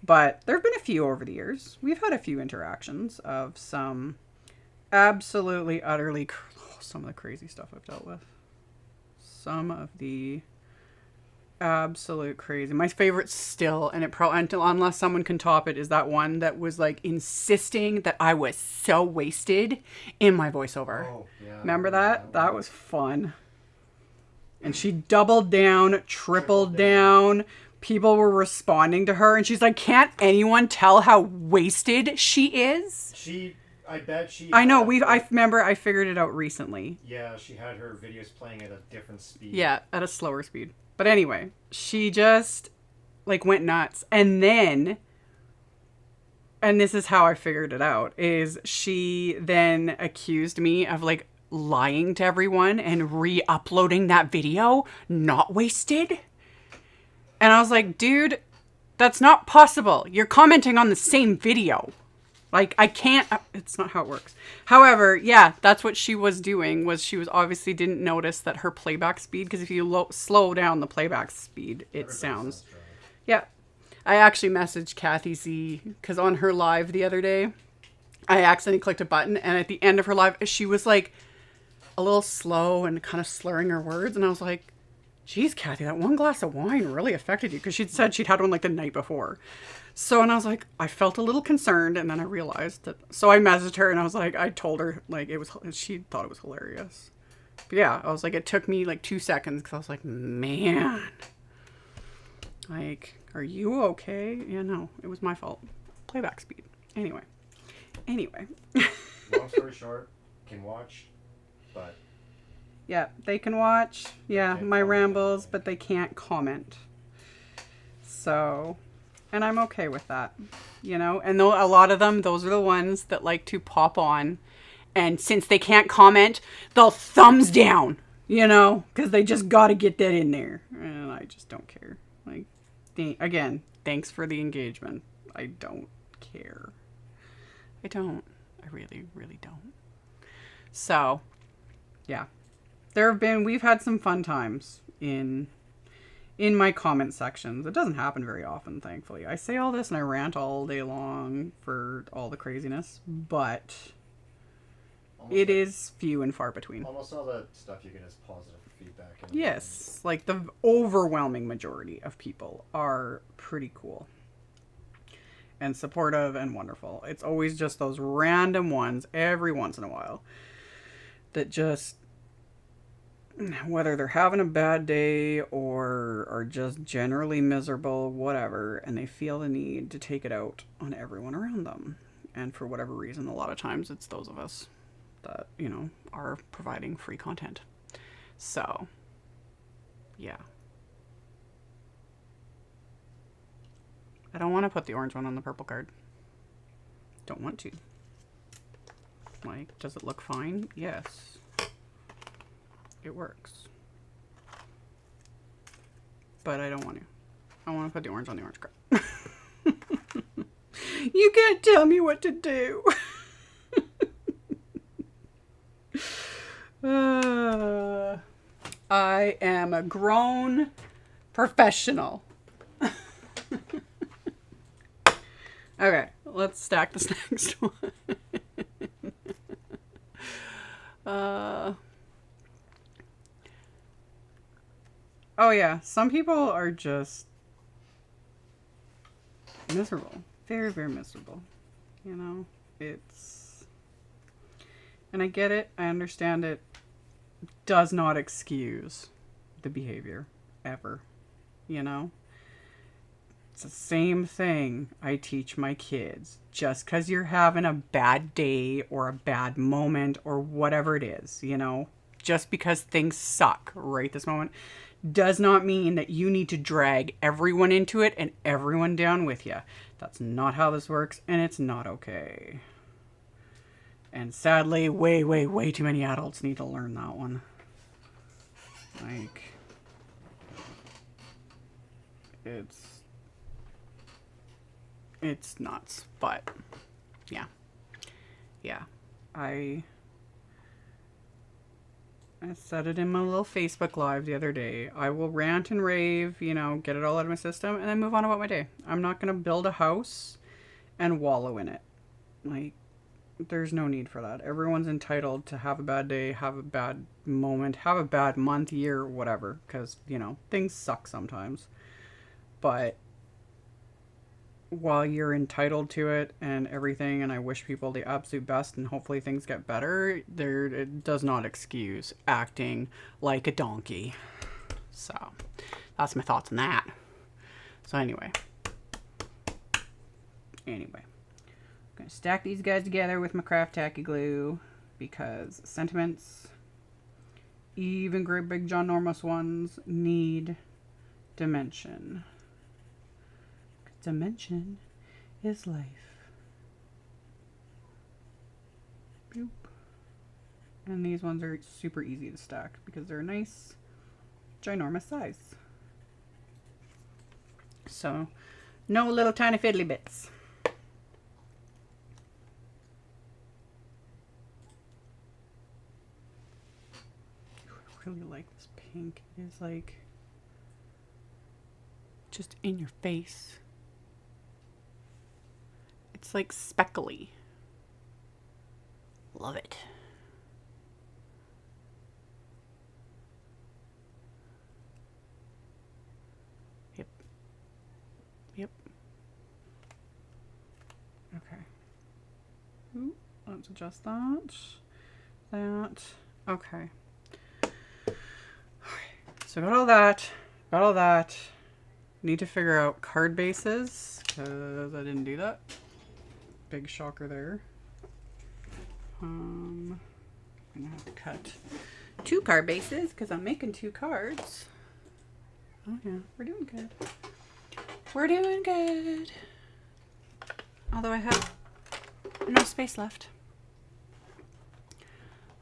But there have been a few over the years. We've had a few interactions of some absolutely, utterly, some of the crazy stuff I've dealt with. Some of the absolute crazy. My favorite still, and unless someone can top it, is that one that was like insisting that I was so wasted in my voiceover. Oh, yeah. Remember that? That was fun. And she doubled down, tripled down. People were responding to her, and she's like, "Can't anyone tell how wasted she is?" I bet she. I know. I remember. I figured it out recently. Yeah, she had her videos playing at a different speed. Yeah, at a slower speed. But anyway, she just like went nuts. And then, and this is how I figured it out, is she then accused me of like lying to everyone and re-uploading that video, not wasted. And I was like, dude, that's not possible. You're commenting on the same video. Like, I can't, it's not how it works. However, yeah, that's what she was doing, was she was obviously didn't notice that her playback speed, because if you slow down the playback speed, it sounds. Yeah. I actually messaged Kathy Z, because on her live the other day, I accidentally clicked a button, and at the end of her live, she was like a little slow and kind of slurring her words, and I was like, geez, Kathy, that one glass of wine really affected you, because she'd said she'd had one like the night before. So, and I was like, I felt a little concerned, and then I realized that, so I messaged her, and I was like, I told her, like, she thought it was hilarious. But yeah, I was like, it took me like 2 seconds, because I was like, man, like, are you okay? Yeah, no, it was my fault. Playback speed. Anyway. Long story short, can watch, but. Yeah, they can watch, yeah, my rambles, but they can't comment. So, and I'm okay with that, you know? And a lot of them, those are the ones that like to pop on. And since they can't comment, they'll thumbs down, you know? Because they just got to get that in there. And I just don't care. Like, again, thanks for the engagement. I don't care. I don't. I really, really don't. So, yeah. We've had some fun times in my comment sections. It doesn't happen very often, thankfully. I say all this and I rant all day long for all the craziness, but it is few and far between. Almost all the stuff you get is positive feedback. Yes, like the overwhelming majority of people are pretty cool and supportive and wonderful. It's always just those random ones every once in a while that just, whether they're having a bad day or are just generally miserable, whatever, and they feel the need to take it out on everyone around them. And for whatever reason, a lot of times it's those of us that, you know, are providing free content. So, yeah. I don't want to put the orange one on the purple card. Don't want to. Like, does it look fine? Yes. It works. But I don't want to. I want to put the orange on the orange card. You can't tell me what to do. I am a grown professional. Okay, let's stack this next one. Oh yeah, some people are just miserable. Very, very miserable. You know, and I get it, I understand it, does not excuse the behavior, ever, you know? It's the same thing I teach my kids. Just because you're having a bad day or a bad moment or whatever it is, you know, just because things suck right this moment, does not mean that you need to drag everyone into it and everyone down with you. That's not how this works, and it's not okay. And sadly, way, way, way too many adults need to learn that one. Like, it's nuts, but yeah. I said it in my little Facebook Live the other day. I will rant and rave, you know, get it all out of my system, and then move on about my day. I'm not going to build a house and wallow in it. Like, there's no need for that. Everyone's entitled to have a bad day, have a bad moment, have a bad month, year, whatever, because, you know, things suck sometimes. But while you're entitled to it and everything, and I wish people the absolute best and hopefully things get better, it does not excuse acting like a donkey. So that's my thoughts on that. So anyway, I'm gonna stack these guys together with my craft tacky glue because sentiments, even great big ginormous ones, need dimension. Dimension is life. Boop. And these ones are super easy to stack because they're a nice, ginormous size. So, no little tiny fiddly bits. I really like this pink. It is like just in your face. It's like speckly. Love it. Yep. Okay. Ooh, let's adjust that. Okay. So got all that. Need to figure out card bases because I didn't do that. Big shocker there. I'm gonna have to cut 2 card bases because I'm making 2 cards. Oh yeah, we're doing good. We're doing good. Although I have no space left.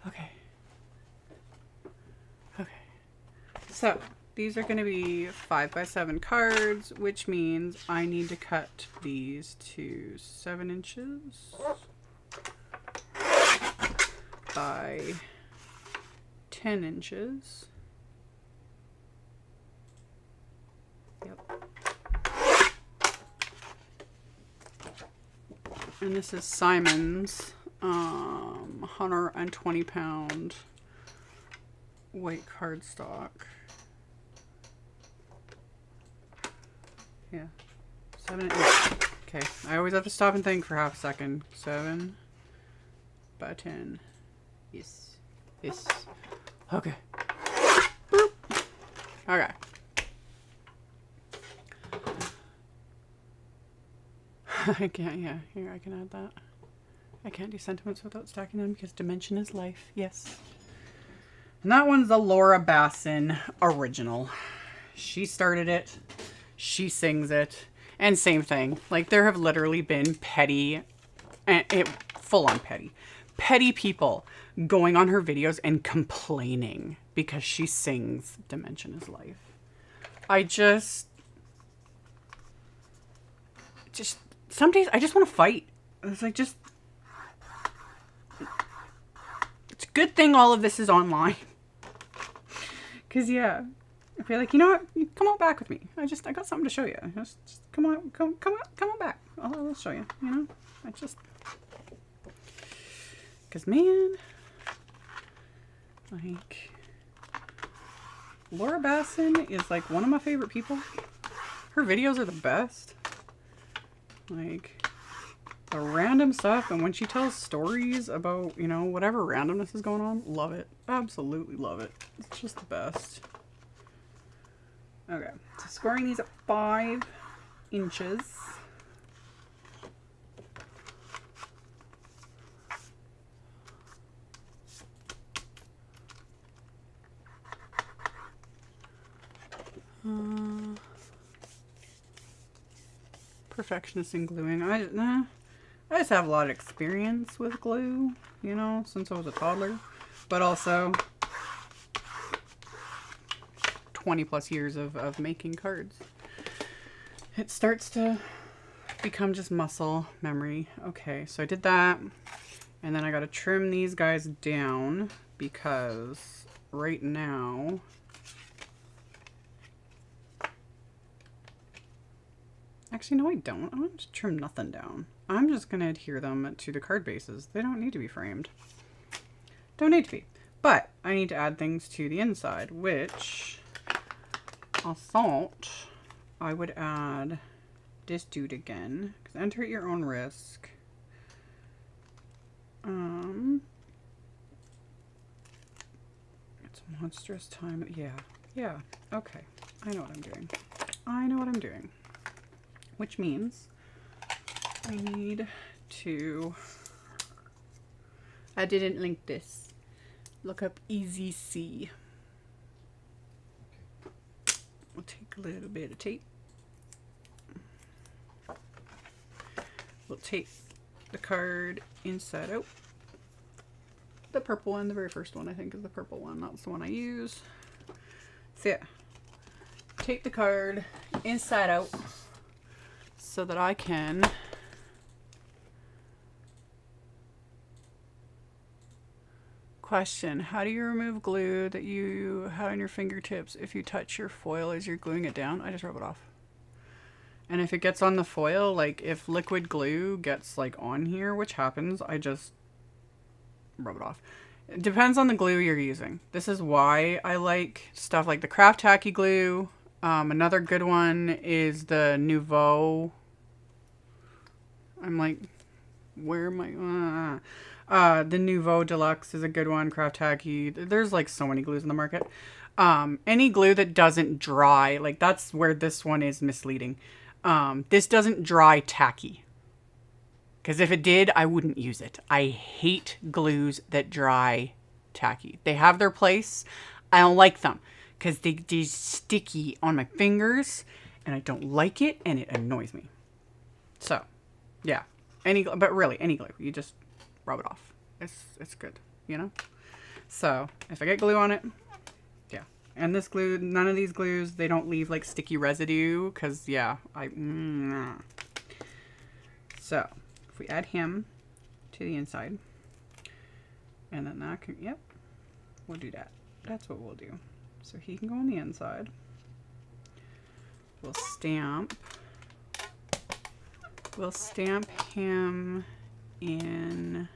Okay. So these are going to be 5x7 cards, which means I need to cut these to 7 inches by 10 inches. Yep. And this is Simon's 120 pound white cardstock. Yeah, 7 inches. Okay, I always have to stop and think for half a second. 7 by 10. Yes. Okay. Boop. Okay. I can't, yeah, here, I can add that. I can't do sentiments without stacking them because dimension is life. Yes. And that one's the Laura Basson original. She started it. She sings it. And same thing. Like, there have literally been petty, full-on petty people going on her videos and complaining because she sings Dimension is Life. Some days I just want to fight. It's like, it's a good thing all of this is online. Because, yeah. I feel like, you know what? Come on back with me. I got something to show you. Just come on back. I'll show you. You know, because man, like, Laura Basson is like one of my favorite people. Her videos are the best. Like, the random stuff, and when she tells stories about, you know, whatever randomness is going on, love it. Absolutely love it. It's just the best. Okay, so scoring these at 5 inches. Perfectionist in gluing. I just have a lot of experience with glue, you know, since I was a toddler, but also 20 plus years of making cards. It starts to become just muscle memory. Okay, so I did that, and then I got to trim these guys down because right now actually, no, I don't. I'm going to trim nothing down. I'm just going to adhere them to the card bases. They don't need to be framed. Don't need to be. But I need to add things to the inside, which I thought I would add this dude again. Because enter at your own risk. It's a monstrous time. Yeah. Okay. I know what I'm doing. I know what I'm doing. Which means I need to, I didn't link this. Look up Easy C. We'll take a little bit of tape. We'll tape the card inside out. The purple one, the very first one I think is the purple one. That's the one I use. So yeah, tape the card inside out, so that I can question, how do you remove glue that you have on your fingertips if you touch your foil as you're gluing it down? I just rub it off. And if it gets on the foil, like if liquid glue gets like on here, which happens, I just rub it off. It depends on the glue you're using. This is why I like stuff like the Craft Tacky glue. Another good one is the Nouveau. I'm like, where am I? The Nouveau Deluxe is a good one. Craft Tacky. There's like so many glues in the market. Any glue that doesn't dry, like that's where this one is misleading. This doesn't dry tacky. Because if it did, I wouldn't use it. I hate glues that dry tacky. They have their place. I don't like them because they're sticky on my fingers and I don't like it and it annoys me. So, yeah. But really, any glue. You just rub it off. It's good, you know? So, if I get glue on it, yeah. And this glue, none of these glues, they don't leave like sticky residue because, yeah, So, if we add him to the inside, and then that can, yep, we'll do that. That's what we'll do. So he can go on the inside. We'll stamp him in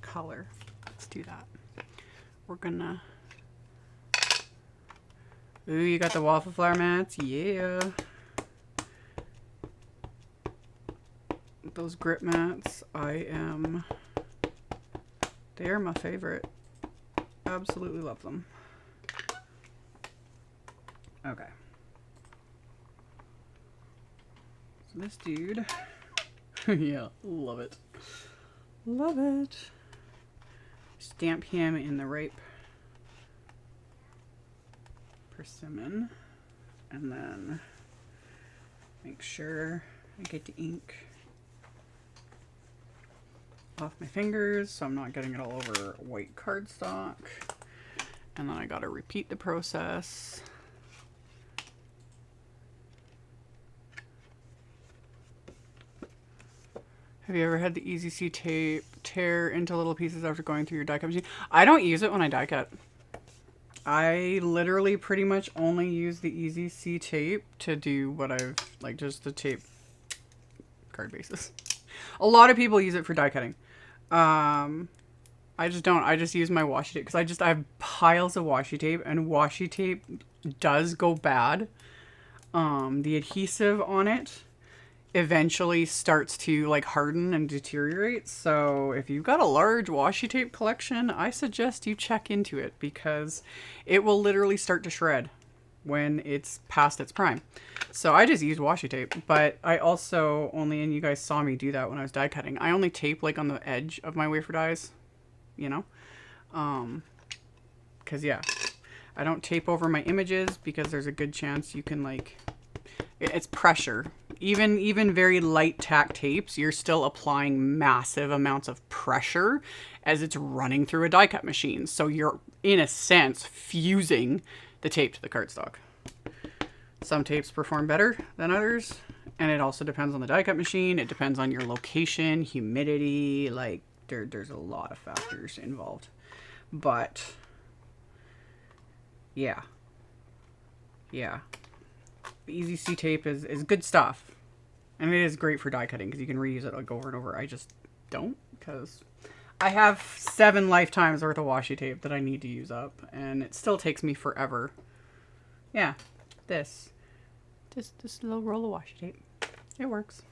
color. Let's do that. We're gonna, ooh, you got the waffle flower mats? Yeah. Those grip mats, they are my favorite. Absolutely love them. Okay. So this dude, yeah, love it. Love it. Stamp him in the right persimmon. And then make sure I get the ink off my fingers so I'm not getting it all over white cardstock. And then I gotta repeat the process. Have you ever had the Easy C tape tear into little pieces after going through your die cut machine? I don't use it when I die cut. I literally pretty much only use the Easy C tape to do what I've, like, just to tape card bases. A lot of people use it for die cutting. I just don't. I just use my washi tape because I have piles of washi tape, and washi tape does go bad. The adhesive on it eventually starts to like harden and deteriorate. So if you've got a large washi tape collection, I suggest you check into it, because it will literally start to shred when it's past its prime. So I just used washi tape, but I also only, and you guys saw me do that when I was die cutting, I only tape like on the edge of my wafer dies, you know? Cause yeah, I don't tape over my images because there's a good chance you can like, it's pressure. Even very light tack tapes, you're still applying massive amounts of pressure as it's running through a die cut machine. So you're in a sense fusing the tape to the cardstock. Some tapes perform better than others, and it also depends on the die cut machine. It depends on your location, humidity, like there's a lot of factors involved. But yeah. The Easy C tape is good stuff. And it is great for die cutting because you can reuse it like over and over. I just don't, because I have 7 lifetimes worth of washi tape that I need to use up, and it still takes me forever. Yeah, this little roll of washi tape. It works.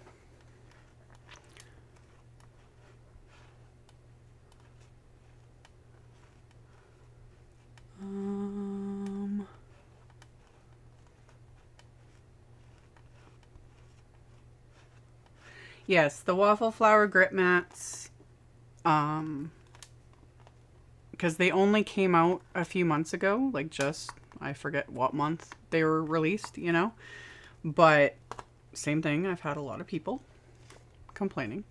Yes, the waffle flower grip mats, because they only came out a few months ago, like just, I forget what month they were released, you know, but same thing. I've had a lot of people complaining.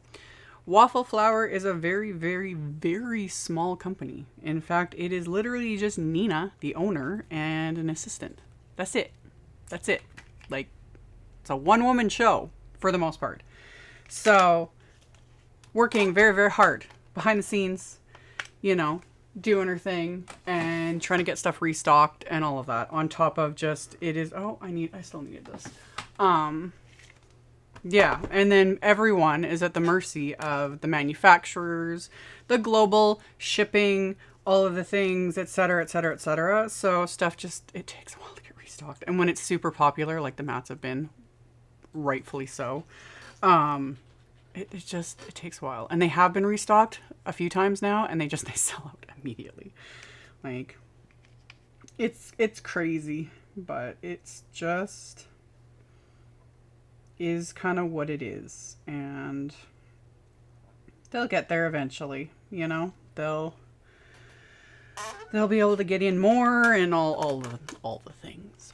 Waffle Flower is a very, very, very small company. In fact, it is literally just Nina, the owner, and an assistant. That's it. That's it. Like, it's a one-woman show for the most part. So, working very, very hard behind the scenes, you know, doing her thing and trying to get stuff restocked and all of that. On top of just, it is, oh, I still needed this. Yeah, and then everyone is at the mercy of the manufacturers, the global shipping, all of the things, etc., etc., etc. So stuff just, it takes a while to get restocked. And when it's super popular, like the mats have been, rightfully so, it takes a while. And they have been restocked a few times now, and they sell out immediately. Like, it's crazy, but it's just is kind of what it is, and they'll get there eventually, you know. They'll be able to get in more and all the things.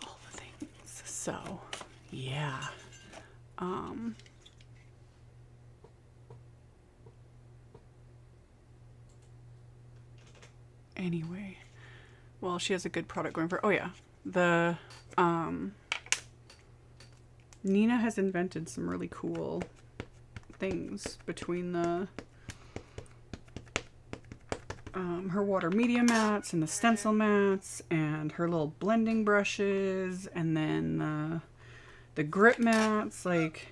So yeah. Anyway, well, she has a good product going for, oh yeah, the Nina has invented some really cool things between the her water media mats and the stencil mats and her little blending brushes, and then the grip mats. Like,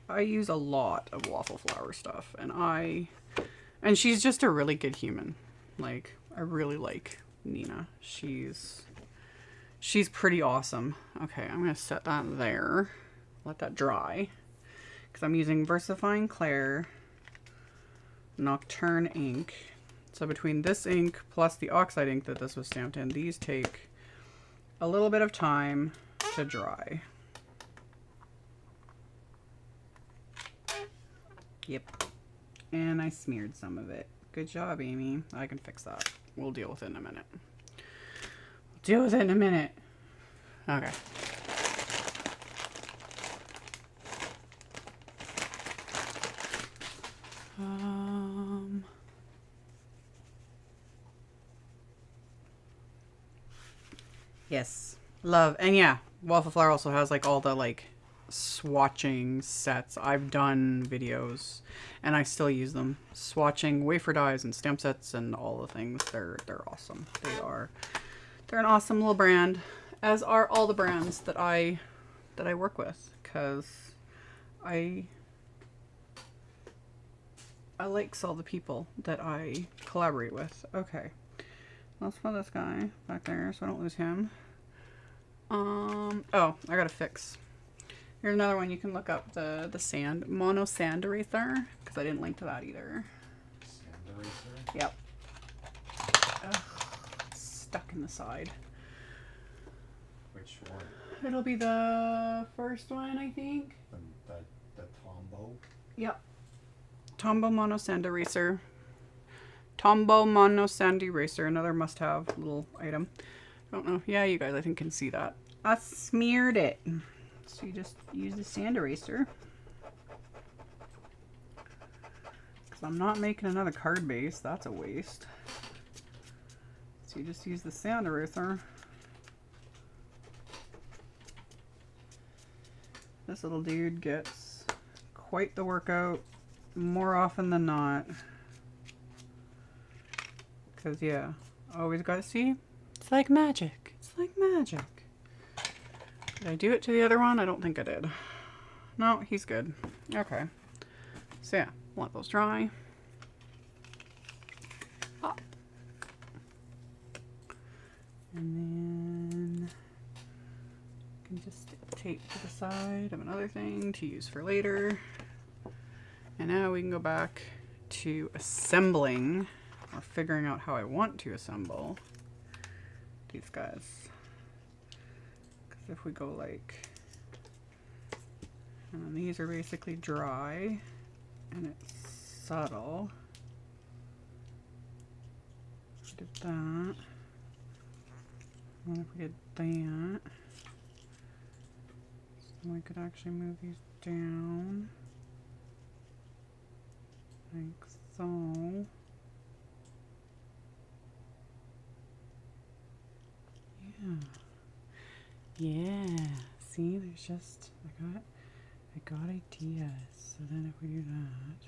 I use a lot of Waffle Flower stuff, and she's just a really good human. Like, I really like Nina. She's pretty awesome. Okay, I'm gonna set that there. Let that dry, because I'm using VersaFine Clair Nocturne ink. So between this ink plus the oxide ink that this was stamped in, these take a little bit of time to dry. Yep. And I smeared some of it. Good job, Amy. I can fix that. We'll deal with it in a minute. Okay. Yes, love. And yeah, Waffle Flower also has like all the like swatching sets. I've done videos and I still use them. Swatching wafer dies and stamp sets and all the things. They're awesome. They're an awesome little brand, as are all the brands that I work with, because I like all the people that I collaborate with. Okay. Let's put this guy back there so I don't lose him. Oh, I gotta fix Here's another one. You can look up the sand, mono sand eraser, because I didn't link to that either. Sand eraser? Yep. Ugh, it's stuck in the side. Which one? It'll be the first one, I think. The Tombow? Yep. Tombow mono sand eraser. Tombow mono sand eraser, another must-have little item. I don't know. Yeah, you guys, I think, can see that. I smeared it. So you just use the sand eraser. Because I'm not making another card base. That's a waste. So you just use the sand eraser. This little dude gets quite the workout more often than not. Because, yeah, always got to see. It's like magic. It's like magic. Did I do it to the other one? I don't think I did. No, he's good. Okay. So, yeah, let those dry. Pop. And then you can just stick tape to the side of another thing to use for later. And now we can go back to assembling, or figuring out how I want to assemble these guys. Because if we go like, and then these are basically dry and it's subtle. We did that. And if we did that, so we could actually move these down like so. Yeah, see, there's just, I got ideas. So then if we do that,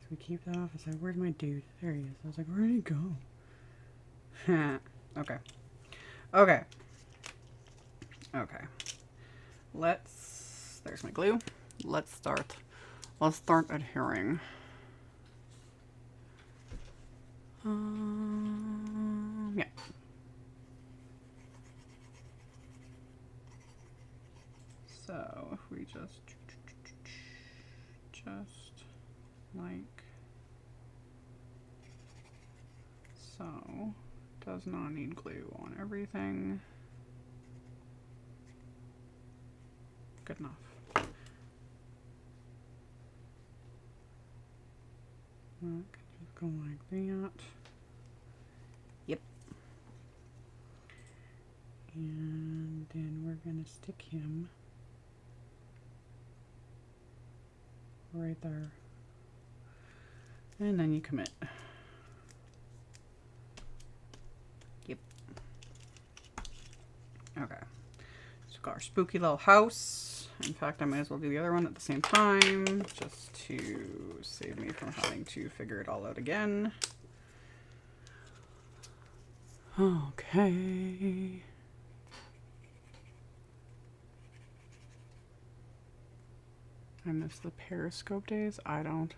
so we keep that off. It's like, where's my dude? There he is. I was like, where did he go? Okay. Okay. Okay. There's my glue. Let's start adhering. Yeah. So if we just like so, does not need glue on everything. Good enough. That can just go like that. Yep. And then we're gonna stick him right there. And then you commit. Yep. Okay. So got our spooky little house. In fact, I might as well do the other one at the same time, just to save me from having to figure it all out again. Okay. I miss the Periscope days. I don't.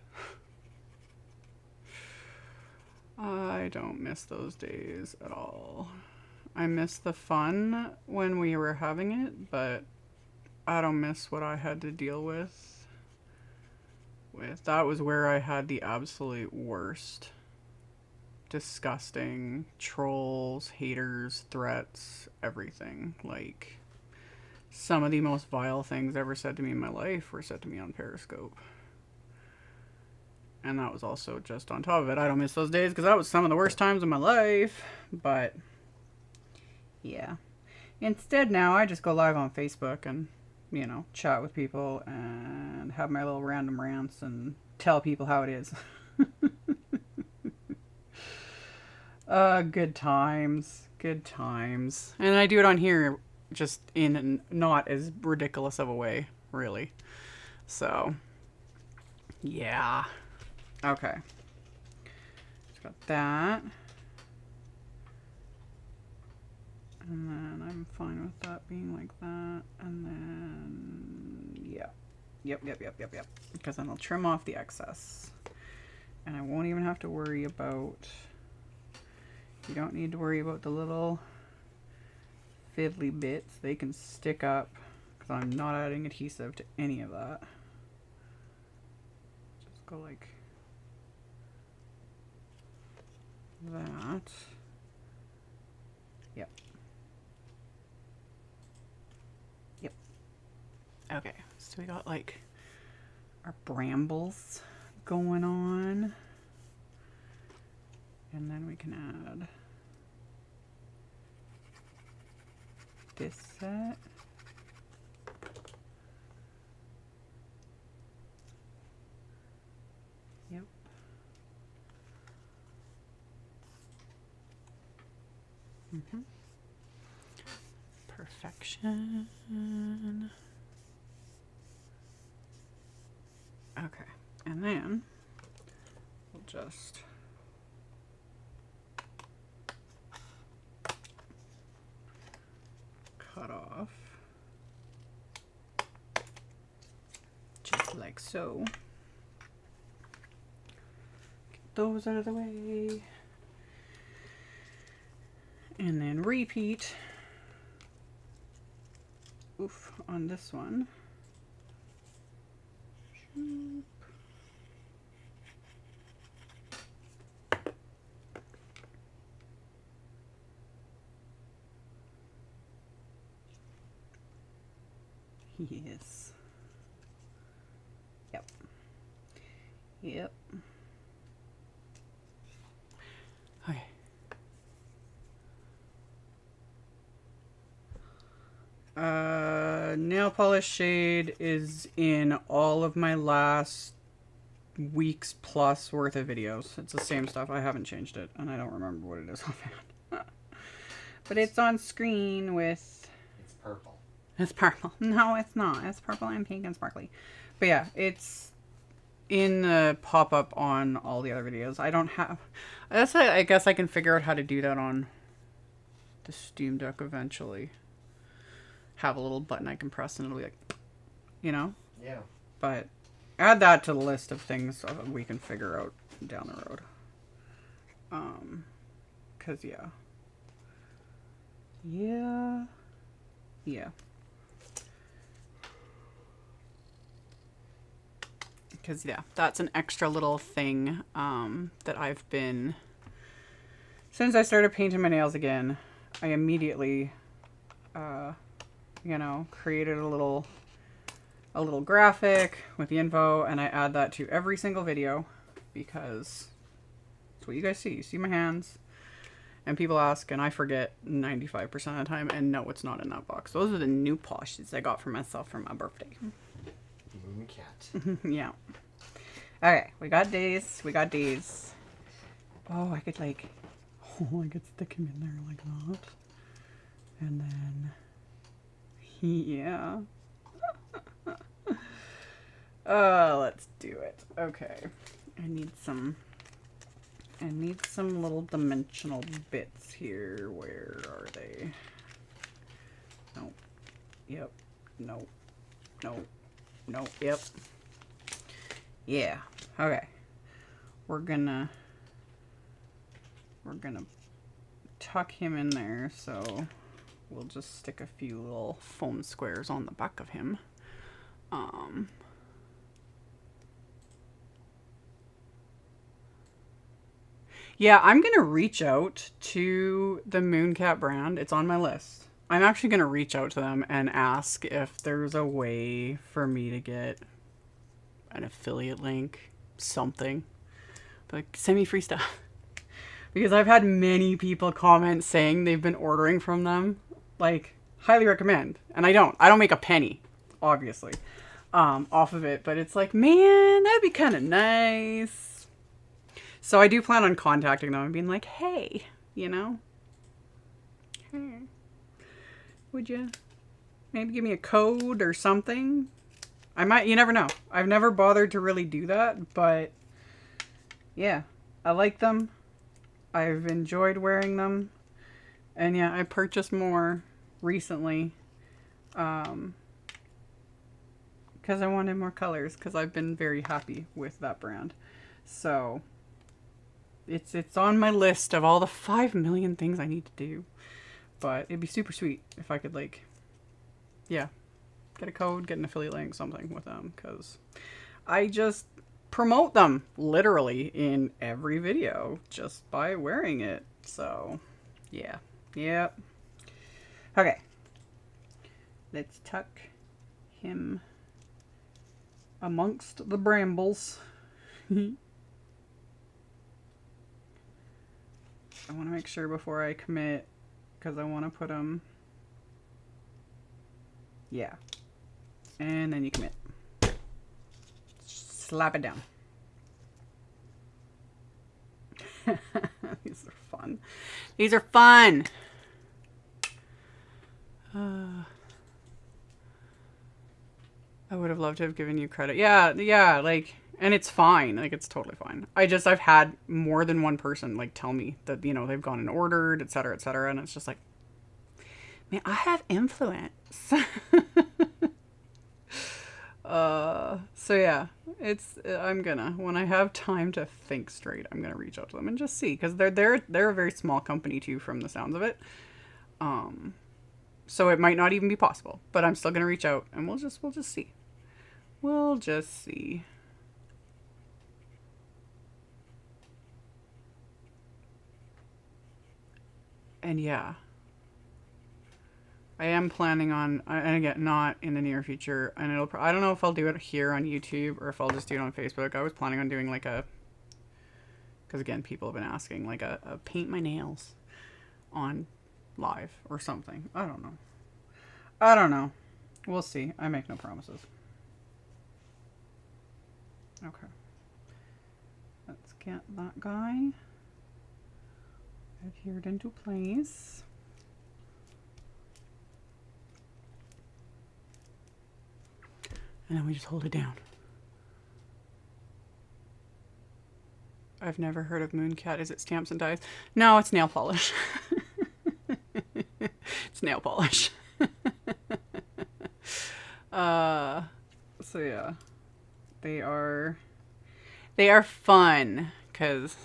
I don't miss those days at all. I miss the fun when we were having it, but I don't miss what I had to deal with. That was where I had the absolute worst. Disgusting trolls, haters, threats, everything. Like, some of the most vile things ever said to me in my life were said to me on Periscope. And that was also just on top of it. I don't miss those days because that was some of the worst times of my life. But, yeah. Instead now, I just go live on Facebook and, you know, chat with people and have my little random rants and tell people how it is. Good times. Good times. And I do it on here just in not as ridiculous of a way, really. So, yeah. Okay. Just got that. And then I'm fine with that being like that. And then, yeah. Yep. Because then I'll trim off the excess. And I won't even have to worry about, you don't need to worry about the little fiddly bits. They can stick up. because I'm not adding adhesive to any of that. Just go like that. Yep. Yep. Okay, so we got like our brambles going on. And then we can add this set. Yep. Perfection. Okay, and then we'll just cut off just like so. Get those out of the way. And then repeat on this one. Yes. Yep. Yep. Okay. Nail polish shade is in all of my last week's plus worth of videos. It's the same stuff. I haven't changed it, and I don't remember what it is offhand. But it's on screen with... It's purple. It's purple. No, it's not. It's purple and pink and sparkly. But yeah, it's in the pop-up on all the other videos. I don't have... I guess I can figure out how to do that on the Steam Deck eventually. Have a little button I can press and it'll be like, you know? Yeah. But add that to the list of things we can figure out down the road. 'Cause yeah. Yeah. Yeah. Because yeah, that's an extra little thing that I've been... Since I started painting my nails again, I immediately... you know, created a little graphic with the info, and I add that to every single video because it's what you guys see. You see my hands, and people ask, and I forget 95% of the time, and no, it's not in that box. Those are the new polishes I got for myself for my birthday. Moon cat. Yeah. Okay, we got these. We got these. Oh, I could like, I could stick him in there like that, and then. Yeah. Let's do it. Okay. I need some little dimensional bits here. Where are they? Nope. Yep. Nope. Nope. Nope. Yep. Yeah. Okay. We're gonna tuck him in there, so we'll just stick a few little foam squares on the back of him. Yeah, I'm going to reach out to the Mooncat brand. It's on my list. I'm actually going to reach out to them and ask if there's a way for me to get an affiliate link, something. Like, send me free stuff. Because I've had many people comment saying they've been ordering from them. Like, highly recommend. And I don't make a penny, obviously, off of it. But it's like, man, that'd be kind of nice. So I do plan on contacting them and being like, hey, you know, hey, would you maybe give me a code or something? I might, you never know. I've never bothered to really do that, but yeah, I like them. I've enjoyed wearing them. And yeah, I purchased more recently because I wanted more colors, because I've been very happy with that brand. So it's on my list of all the 5 million things I need to do. But it'd be super sweet if I could, like, yeah, get a code, get an affiliate link, something with them, because I just promote them literally in every video just by wearing it. So yeah. Yep. Okay. Let's tuck him amongst the brambles. I want to make sure before I commit, because I want to put him. Yeah. And then you commit. Slap it down. These are fun. These are fun. I would have loved to have given you credit. Yeah, like, and it's fine. Like, it's totally fine. I've had more than one person, like, tell me that, you know, they've gone and ordered, etc., etc., and it's just like, man, I have influence. So yeah, I'm gonna, when I have time to think straight, I'm gonna reach out to them and just see, because they're a very small company too, from the sounds of it. So it might not even be possible, but I'm still gonna reach out and we'll just see. We'll just see. And yeah, I am planning on, and again, not in the near future, and I don't know if I'll do it here on YouTube or if I'll just do it on Facebook. I was planning on doing like a, because again, people have been asking, like a paint my nails on live or something. I don't know. We'll see. I make no promises. Okay. Let's get that guy adhered into place. And then we just hold it down. I've never heard of Mooncat. Is it stamps and dies? No, it's nail polish. It's nail polish. So yeah, they are fun, because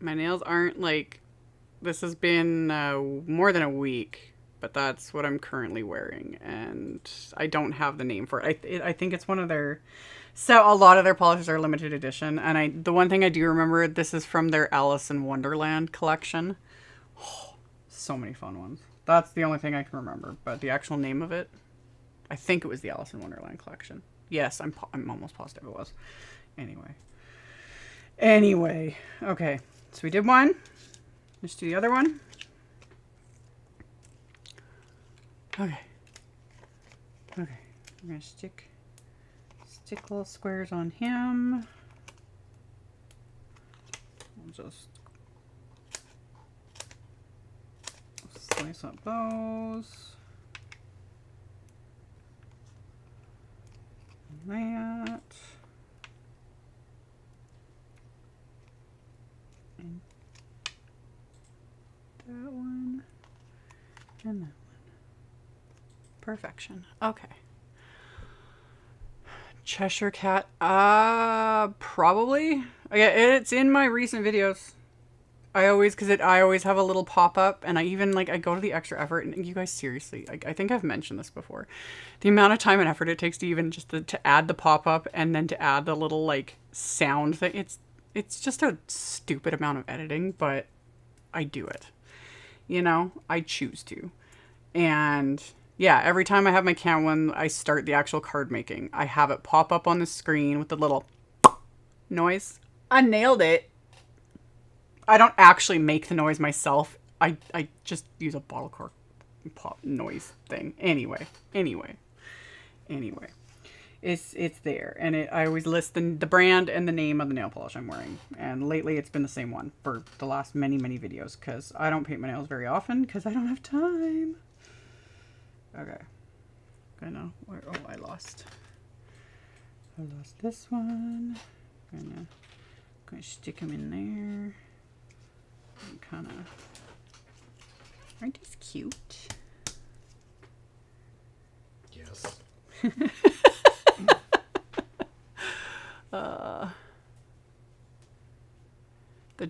my nails aren't like, this has been more than a week, but that's what I'm currently wearing, and I don't have the name for it. I think it's one of their, so a lot of their polishes are limited edition, and the one thing I do remember, this is from their Alice in Wonderland collection. Oh, so many fun ones. That's the only thing I can remember, but the actual name of it, I think it was the Alice in Wonderland collection. Yes, I'm almost positive it was. Anyway, okay, so we did one. Let's do the other one. Okay. We're gonna stick little squares on him. We'll just slice up those. And that. And that one. And that one. Perfection. Okay. Cheshire Cat. Probably. Yeah, it's in my recent videos. I always have a little pop-up, and I go to the extra effort, and you guys, seriously, I think I've mentioned this before. The amount of time and effort it takes to even just to add the pop-up and then to add the little, like, sound thing. It's just a stupid amount of editing, but I do it. You know? I choose to. And yeah, every time I have my camera, when I start the actual card making, I have it pop up on the screen with the little noise. I nailed it. I don't actually make the noise myself. I just use a bottle cork pop noise thing. Anyway. It's there. And I always list the brand and the name of the nail polish I'm wearing. And lately it's been the same one for the last many videos, because I don't paint my nails very often because I don't have time. Okay. I lost this one. Gonna stick them in there. And kind of, aren't these cute? Yes.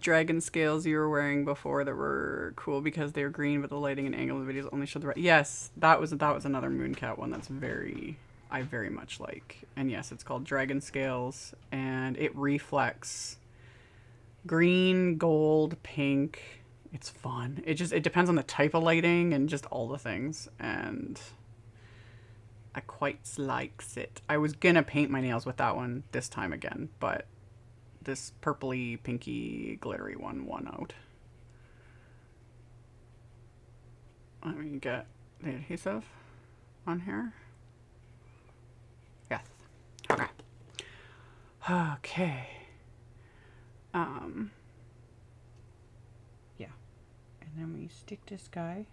dragon scales you were wearing before that were cool because they were green, but the lighting and angle of the videos only showed the red. Yes, that was another Mooncat one that's I very much like. And yes, it's called Dragon Scales, and it reflects green, gold, pink. It's fun. It depends on the type of lighting and just all the things, and I quite likes it. I was gonna paint my nails with that one this time again, but this purpley, pinky, glittery one won out. Let me get the adhesive on here. Yes. Okay. Okay. Yeah. And then we stick this guy.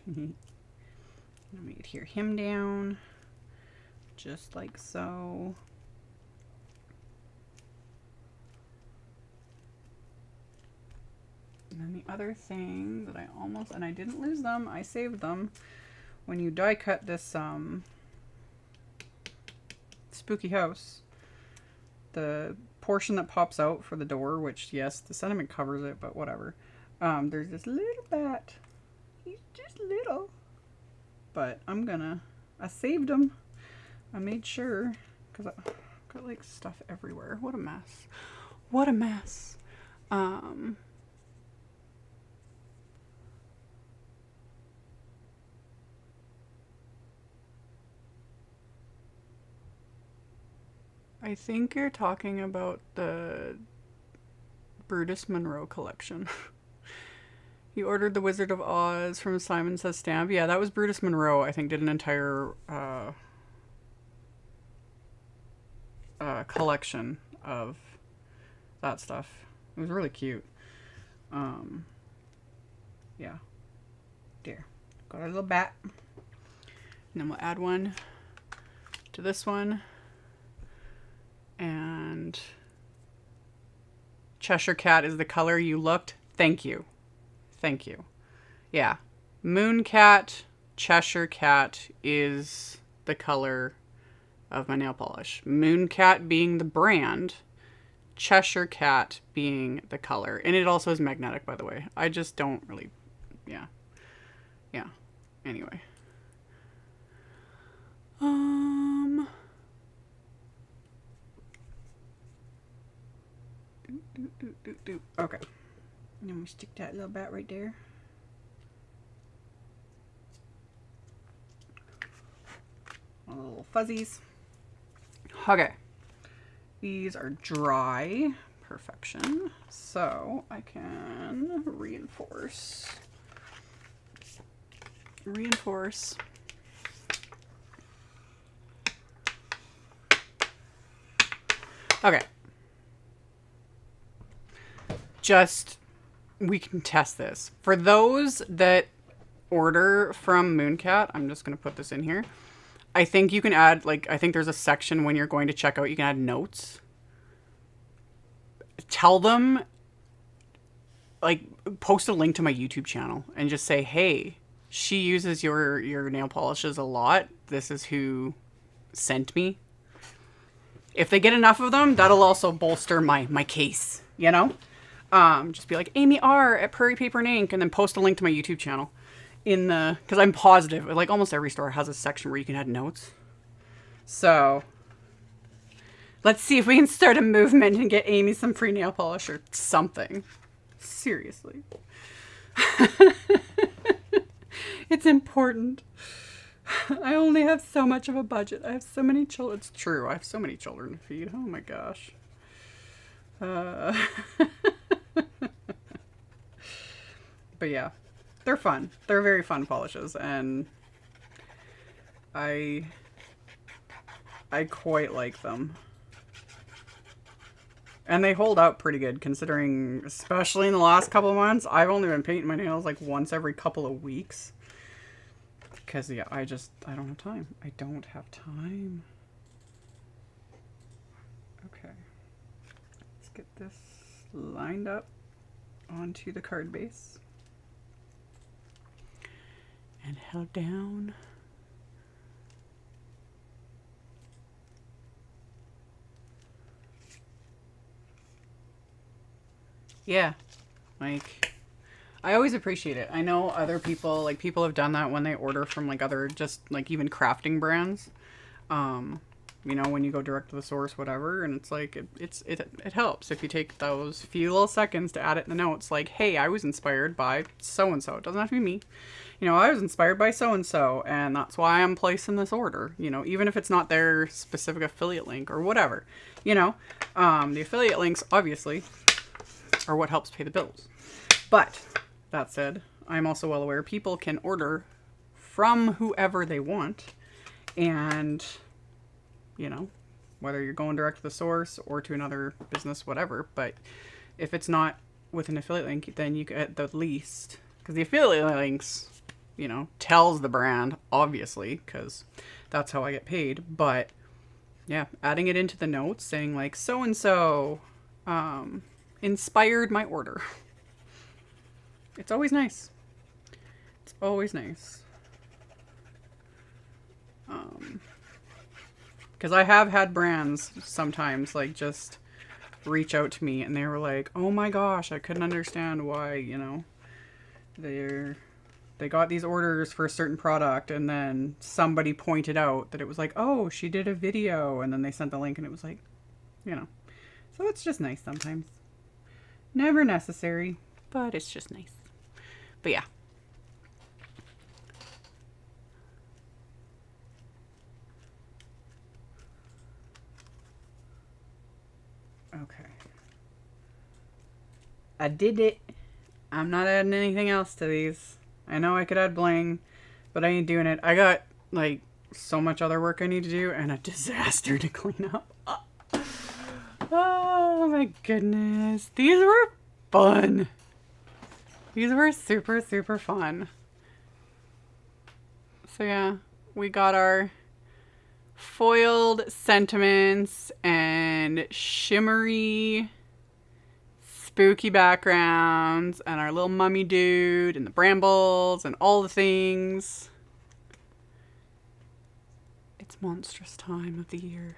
Let me adhere him down. Just like so. And then the other thing that I almost, and I didn't lose them, I saved them. When you die cut this spooky house, the portion that pops out for the door, which yes, the sentiment covers it, but whatever. There's this little bat. He's just little. But I saved him. I made sure, because I've got like stuff everywhere. What a mess. What a mess. I think you're talking about the Brutus Monroe collection. You ordered the Wizard of Oz from Simon Says Stamp. Yeah, that was Brutus Monroe. I think did an entire collection of that stuff. It was really cute. Yeah. There. Got a little bat. And then we'll add one to this one. And Cheshire Cat is the color you looked. Thank you. Thank you. Yeah. Mooncat, Cheshire Cat is the color of my nail polish. Mooncat being the brand, Cheshire Cat being the color. And it also is magnetic, by the way. I just don't really, yeah. Yeah. Anyway. Okay. And then we stick that little bat right there. All the little fuzzies. Okay. These are dry. Perfection. So I can reinforce. Okay. We can test this. For those that order from Mooncat, I'm just going to put this in here. I think you can add, I think there's a section when you're going to check out, you can add notes. Tell them, post a link to my YouTube channel and just say, hey, she uses your nail polishes a lot. This is who sent me. If they get enough of them, that'll also bolster my case, you know? Just be like, AmyR at Prairie Paper and Ink, and then post a link to my YouTube channel because I'm positive, almost every store has a section where you can add notes. So let's see if we can start a movement and get Amy some free nail polish or something. Seriously. It's important. I only have so much of a budget. I have so many children. It's true. I have so many children to feed. Oh my gosh. But yeah, they're fun. They're very fun polishes, and I quite like them. And they hold out pretty good considering, especially in the last couple of months, I've only been painting my nails once every couple of weeks. Because, yeah, I don't have time. I don't have time. Okay. Let's get this lined up onto the card base. And held down. Yeah. Like, I always appreciate it. I know other people, like, people have done that when they order from, like, other, just, like, even crafting brands. You know, when you go direct to the source, whatever, and it's like, it helps if you take those few little seconds to add it in the notes, like, hey, I was inspired by so-and-so. It doesn't have to be me. You know, I was inspired by so-and-so, and that's why I'm placing this order, you know, even if it's not their specific affiliate link or whatever, you know. The affiliate links, obviously, are what helps pay the bills. But, that said, I'm also well aware people can order from whoever they want, and, you know, whether you're going direct to the source or to another business, whatever, but if it's not with an affiliate link, then you get the least, because the affiliate links, you know, tells the brand, obviously, because that's how I get paid, but yeah, adding it into the notes, saying like, so-and-so inspired my order. It's always nice. It's always nice. Because I have had brands sometimes, like, just reach out to me, and they were like, oh my gosh, I couldn't understand why, you know, they got these orders for a certain product, and then somebody pointed out that it was like, oh, she did a video, and then they sent the link, and it was like, you know. So it's just nice sometimes. Never necessary, but it's just nice. But yeah. Okay. I did it. I'm not adding anything else to these. I know I could add bling, but I ain't doing it. I got, like, so much other work I need to do and a disaster to clean up. Oh my goodness. These were fun. These were super, super fun. So yeah, we got our foiled sentiments and shimmery spooky backgrounds and our little mummy dude and the brambles and all the things. It's monstrous time of the year.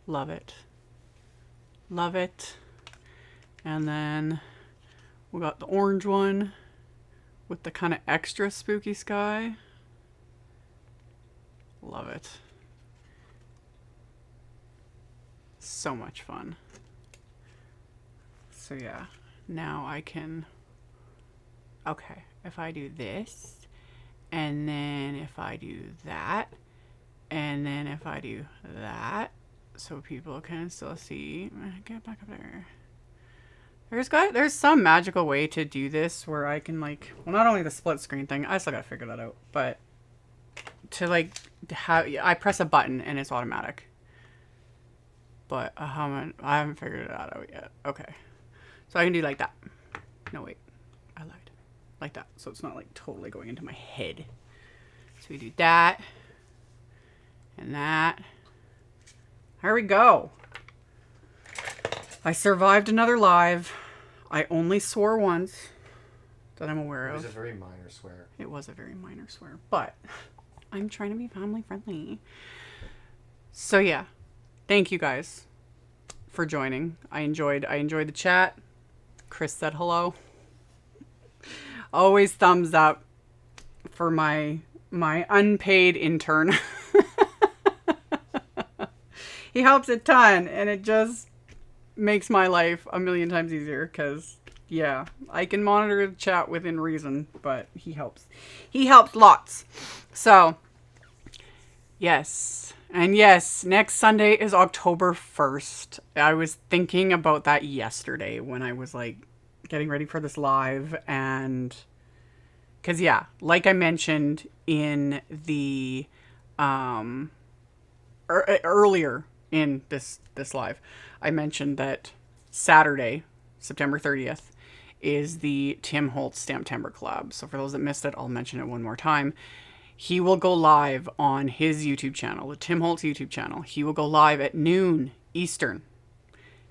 Love it. Love it. And then we got the orange one with the kind of extra spooky sky. Love it. So much fun. So yeah, now I can, okay, if I do this, and then if I do that, and then if I do that, so people can still see, get back up there. There's some magical way to do this where I can, like, well, not only the split screen thing, I still gotta figure that out, but to, like, have, I press a button and it's automatic. But I haven't figured it out yet. Okay. So I can do like that. No, wait. I lied. Like that. So it's not, like, totally going into my head. So we do that. And that. Here we go. I survived another live. I only swore once that I'm aware of. It was a very minor swear. It was a very minor swear. But I'm trying to be family friendly. So yeah. Thank you guys for joining. I enjoyed the chat. Chris said hello. Always thumbs up for my unpaid intern. He helps a ton, and it just makes my life a million times easier because, yeah, I can monitor the chat within reason, but he helps. He helps lots. So, yes. And yes, next Sunday is October 1st. I was thinking about that yesterday when I was, like, getting ready for this live, and because, yeah, like I mentioned in the earlier in this live, I mentioned that Saturday, September 30th, is the Tim Holtz Stamptember collab. So for those that missed it, I'll mention it one more time. He will go live on his YouTube channel, the Tim Holtz YouTube channel. He will go live at noon Eastern.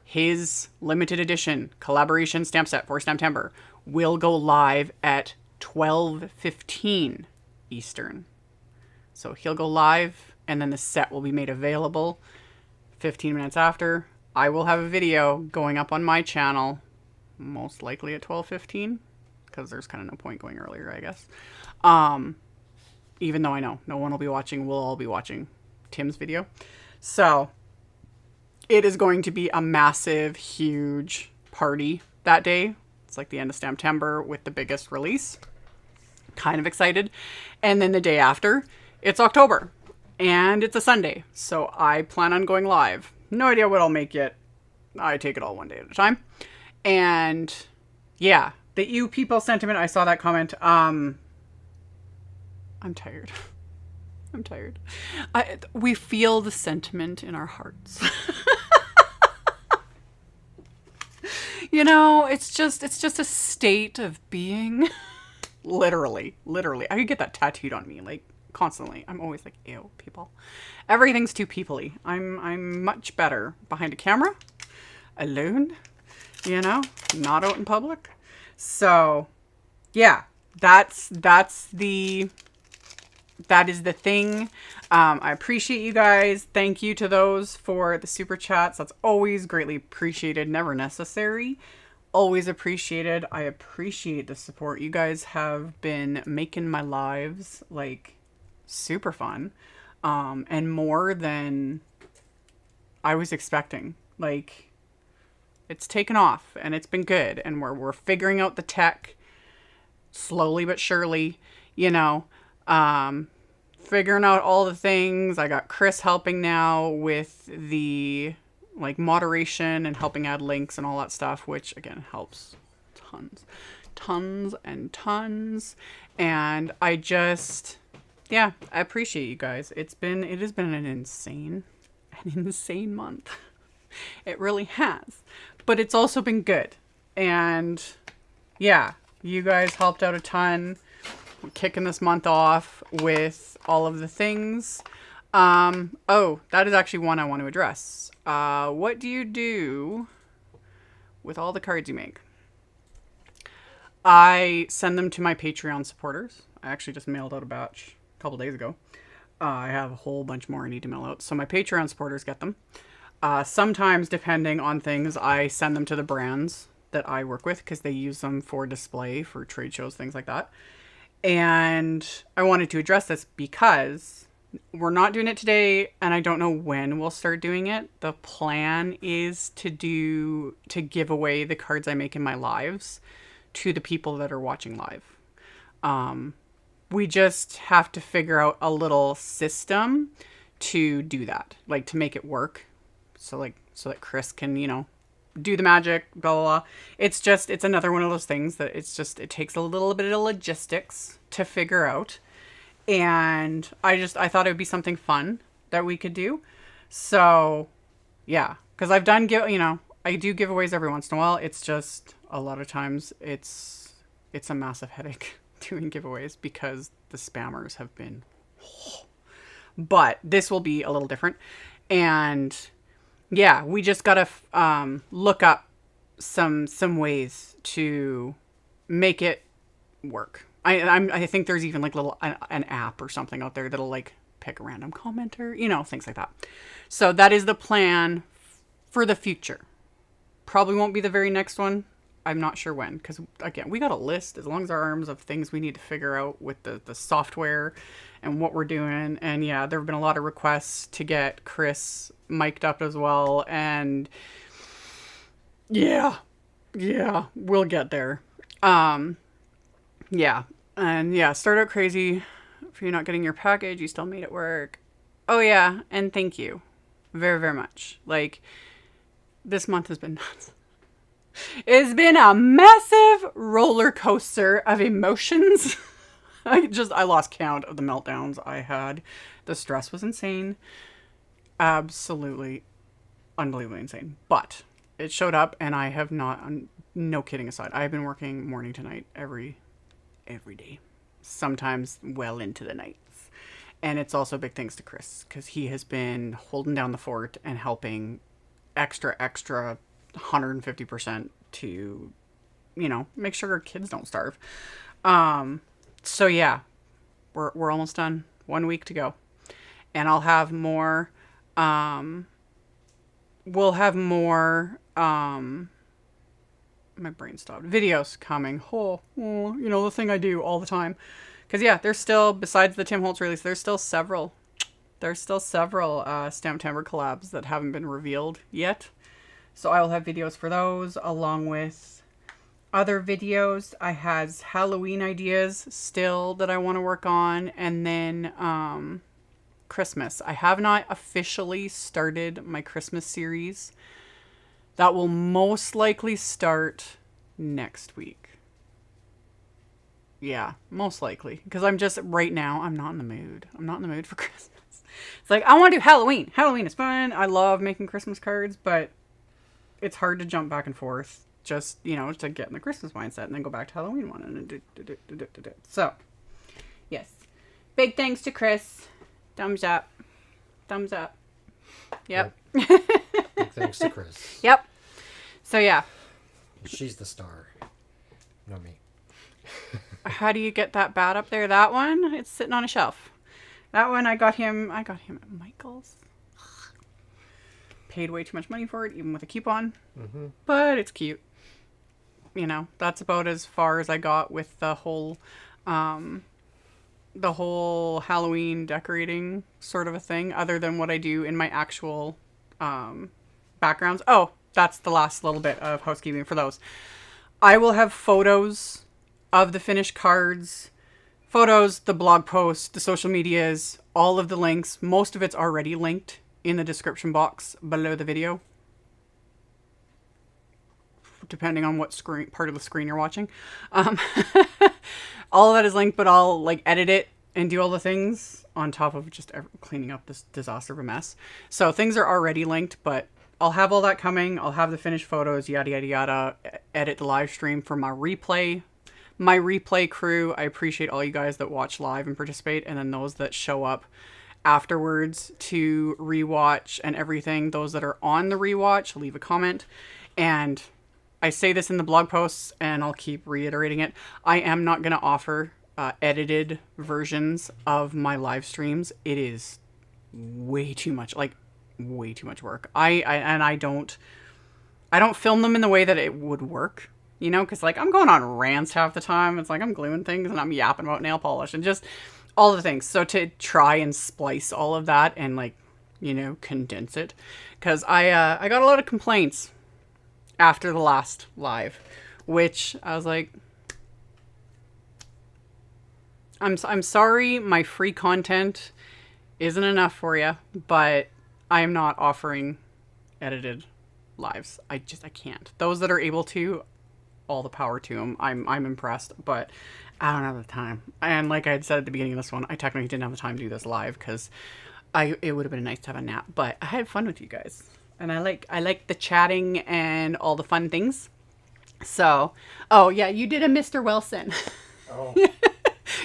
His limited edition collaboration stamp set for Stamptember will go live at 12:15 Eastern. So he'll go live, and then the set will be made available 15 minutes after. I will have a video going up on my channel most likely at 12:15, because there's kind of no point going earlier, I guess. Even though I know no one will be watching, we'll all be watching Tim's video. So it is going to be a massive, huge party that day. It's like the end of September with the biggest release. Kind of excited. And then the day after, it's October. And it's a Sunday. So I plan on going live. No idea what I'll make yet. I take it all one day at a time. And yeah, the you people sentiment, I saw that comment. I'm tired. I'm tired. We feel the sentiment in our hearts. You know, it's just a state of being. Literally. I could get that tattooed on me, like, constantly. I'm always like, ew, people. Everything's too people-y. I'm much better behind a camera, alone, you know, not out in public. So, yeah, that is the thing. I appreciate you guys. Thank you to those for the super chats. That's always greatly appreciated. Never necessary. Always appreciated. I appreciate the support. You guys have been making my lives like super fun. And more than I was expecting. Like, it's taken off and it's been good. And we're figuring out the tech slowly but surely, you know. Figuring out all the things. I got Chris helping now with the like moderation and helping add links and all that stuff, which again helps tons and tons. And I just, yeah, I appreciate you guys. It has been an insane month. It really has, but it's also been good. And yeah, you guys helped out a ton. We're kicking this month off with all of the things. Oh, that is actually one I want to address. What do you do with all the cards you make? I send them to my Patreon supporters. I actually just mailed out a batch a couple days ago. I have a whole bunch more I need to mail out. So my Patreon supporters get them. Sometimes, depending on things, I send them to the brands that I work with because they use them for display for trade shows, things like that. And I wanted to address this because we're not doing it today, and I don't know when we'll start doing it. The plan is to give away the cards I make in my lives to the people that are watching live. We just have to figure out a little system to do that, like to make it work. So that Chris can, you know, do the magic, blah, blah, blah. It's another one of those things that it takes a little bit of logistics to figure out. And I thought it would be something fun that we could do. So yeah, because I've done, I do giveaways every once in a while. It's just a lot of times it's a massive headache doing giveaways because the spammers have been, but this will be a little different. And yeah, we just gotta look up some ways to make it work. I think there's even like an app or something out there that'll like pick a random commenter, you know, things like that. So that is the plan for the future. Probably won't be the very next one. I'm not sure when, because again, we got a list as long as our arms of things we need to figure out with the software and what we're doing. And yeah, there have been a lot of requests to get Chris mic'd up as well. And yeah, we'll get there. Yeah. And yeah, start out crazy. If you're not getting your package, you still made it work. Oh yeah. And thank you very, very much. Like, this month has been nuts. It's been a massive roller coaster of emotions. I lost count of the meltdowns I had. The stress was insane. Absolutely, unbelievably insane. But it showed up, and I have not, no kidding aside, I've been working morning to night every day. Sometimes well into the nights. And it's also big thanks to Chris, because he has been holding down the fort and helping extra 150% to, you know, make sure our kids don't starve. So yeah, we're almost done. 1 week to go. And I'll have more, we'll have more, My brain stopped. Videos coming. You know, the thing I do all the time. Because, yeah, there's still, besides the Tim Holtz release, there's still several Stamptember collabs that haven't been revealed yet. So I will have videos for those, along with other videos. I has Halloween ideas still that I want to work on. And then Christmas. I have not officially started my Christmas series. That will most likely start next week. Yeah, most likely. Because I'm just, right now, I'm not in the mood. I'm not in the mood for Christmas. It's like, I want to do Halloween. Halloween is fun. I love making Christmas cards, but it's hard to jump back and forth just, you know, to get in the Christmas mindset and then go back to Halloween one. And so, yes. Big thanks to Chris. Thumbs up. Thumbs up. Yep. Big thanks to Chris. Yep. So, yeah. She's the star. Not me. How do you get that bat up there? That one? It's sitting on a shelf. That one, I got him at Michael's. Paid way too much money for it, even with a coupon. Mm-hmm. But it's cute. You know, that's about as far as I got with the whole Halloween decorating sort of a thing, other than what I do in my actual backgrounds. Oh, that's the last little bit of housekeeping for those. I will have photos of the finished cards, photos, the blog posts, the social medias, all of the links. Most of it's already linked in the description box below the video, depending on what part of the screen you're watching. All of that is linked, but I'll like edit it and do all the things on top of just cleaning up this disaster of a mess. So things are already linked, but I'll have all that coming. I'll have the finished photos, yada, yada, yada, edit the live stream for my replay crew. I appreciate all you guys that watch live and participate, and then those that show up afterwards to rewatch and everything. Those that are on the rewatch, leave a comment. And I say this in the blog posts, and I'll keep reiterating it. I am not going to offer edited versions of my live streams. It is way too much, way too much work. I don't film them in the way that it would work, you know, because like I'm going on rants half the time. It's like I'm gluing things and I'm yapping about nail polish and just all the things. So to try and splice all of that and like, you know, condense it, because I got a lot of complaints after the last live, which I was like, I'm sorry, my free content isn't enough for you, but I'm not offering edited lives. I can't. Those that are able to, all the power to them. I'm impressed, but I don't have the time. And like I had said at the beginning of this one, I technically didn't have the time to do this live because it would have been nice to have a nap, but I had fun with you guys. And I like the chatting and all the fun things. So, oh yeah, you did a Mr. Wilson. Oh.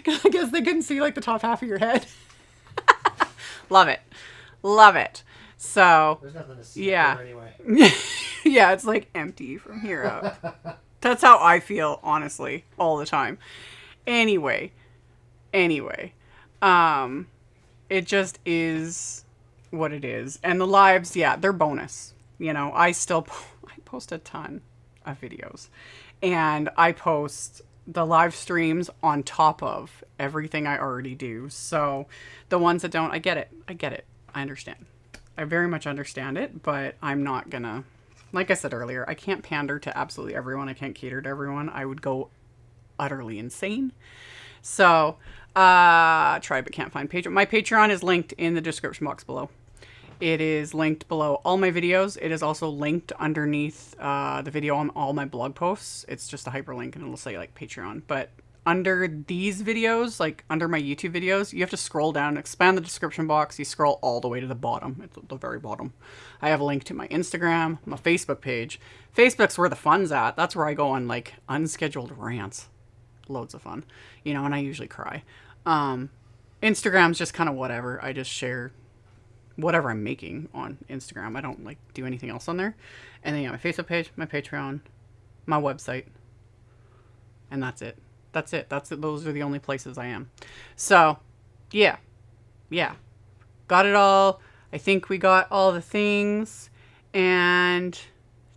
I guess they couldn't see like the top half of your head. Love it. Love it. So, there's nothing to see yeah. there anyway. Yeah, it's like empty from here up. That's how I feel, honestly, all the time. Anyway, it just is what it is. And the lives, yeah, they're bonus. You know, I post a ton of videos, and I post the live streams on top of everything I already do. So the ones that don't, I get it. I understand. I very much understand it, but I'm not gonna, like I said earlier, I can't pander to absolutely everyone. I can't cater to everyone. I would go utterly insane. So, try but can't find Patreon. My Patreon is linked in the description box below. It is linked below all my videos. It is also linked underneath the video on all my blog posts. It's just a hyperlink and it'll say like Patreon. But under these videos, like under my YouTube videos, you have to scroll down, expand the description box. You scroll all the way to the bottom, at the very bottom. I have a link to my Instagram, my Facebook page. Facebook's where the fun's at. That's where I go on like unscheduled rants. Loads of fun, you know, and I usually cry. Instagram's just kind of whatever. I just share whatever I'm making on Instagram. I don't like do anything else on there. And then yeah, my Facebook page, my Patreon, my website, and that's it. That's it. Those are the only places I am. So yeah, got it all. I think we got all the things, and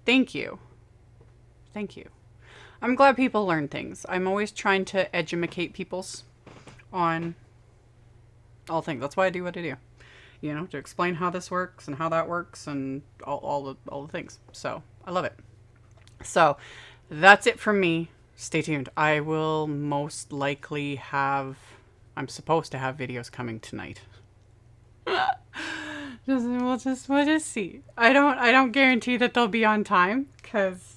thank you I'm glad people learn things. I'm always trying to educate peoples on all things. That's why I do what I do. You know, to explain how this works and how that works and all the things. So I love it. So that's it from me. Stay tuned. I will most likely have, I'm supposed to have videos coming tonight. We'll just see. I don't guarantee that they'll be on time, because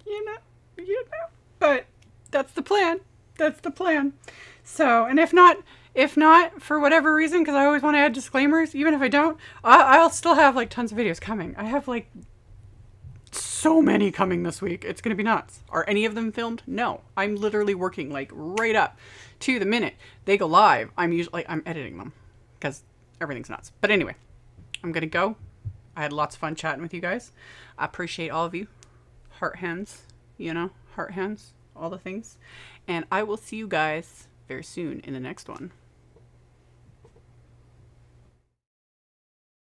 you know, but that's the plan. That's the plan. So, and if not for whatever reason, because I always want to add disclaimers, even if I don't, I'll still have like tons of videos coming. I have like so many coming this week. It's going to be nuts. Are any of them filmed? No. I'm literally working like right up to the minute they go live. I'm editing them because everything's nuts. But anyway, I'm going to go. I had lots of fun chatting with you guys. I appreciate all of you. Heart hands, you know, heart hands, all the things. And I will see you guys very soon in the next one.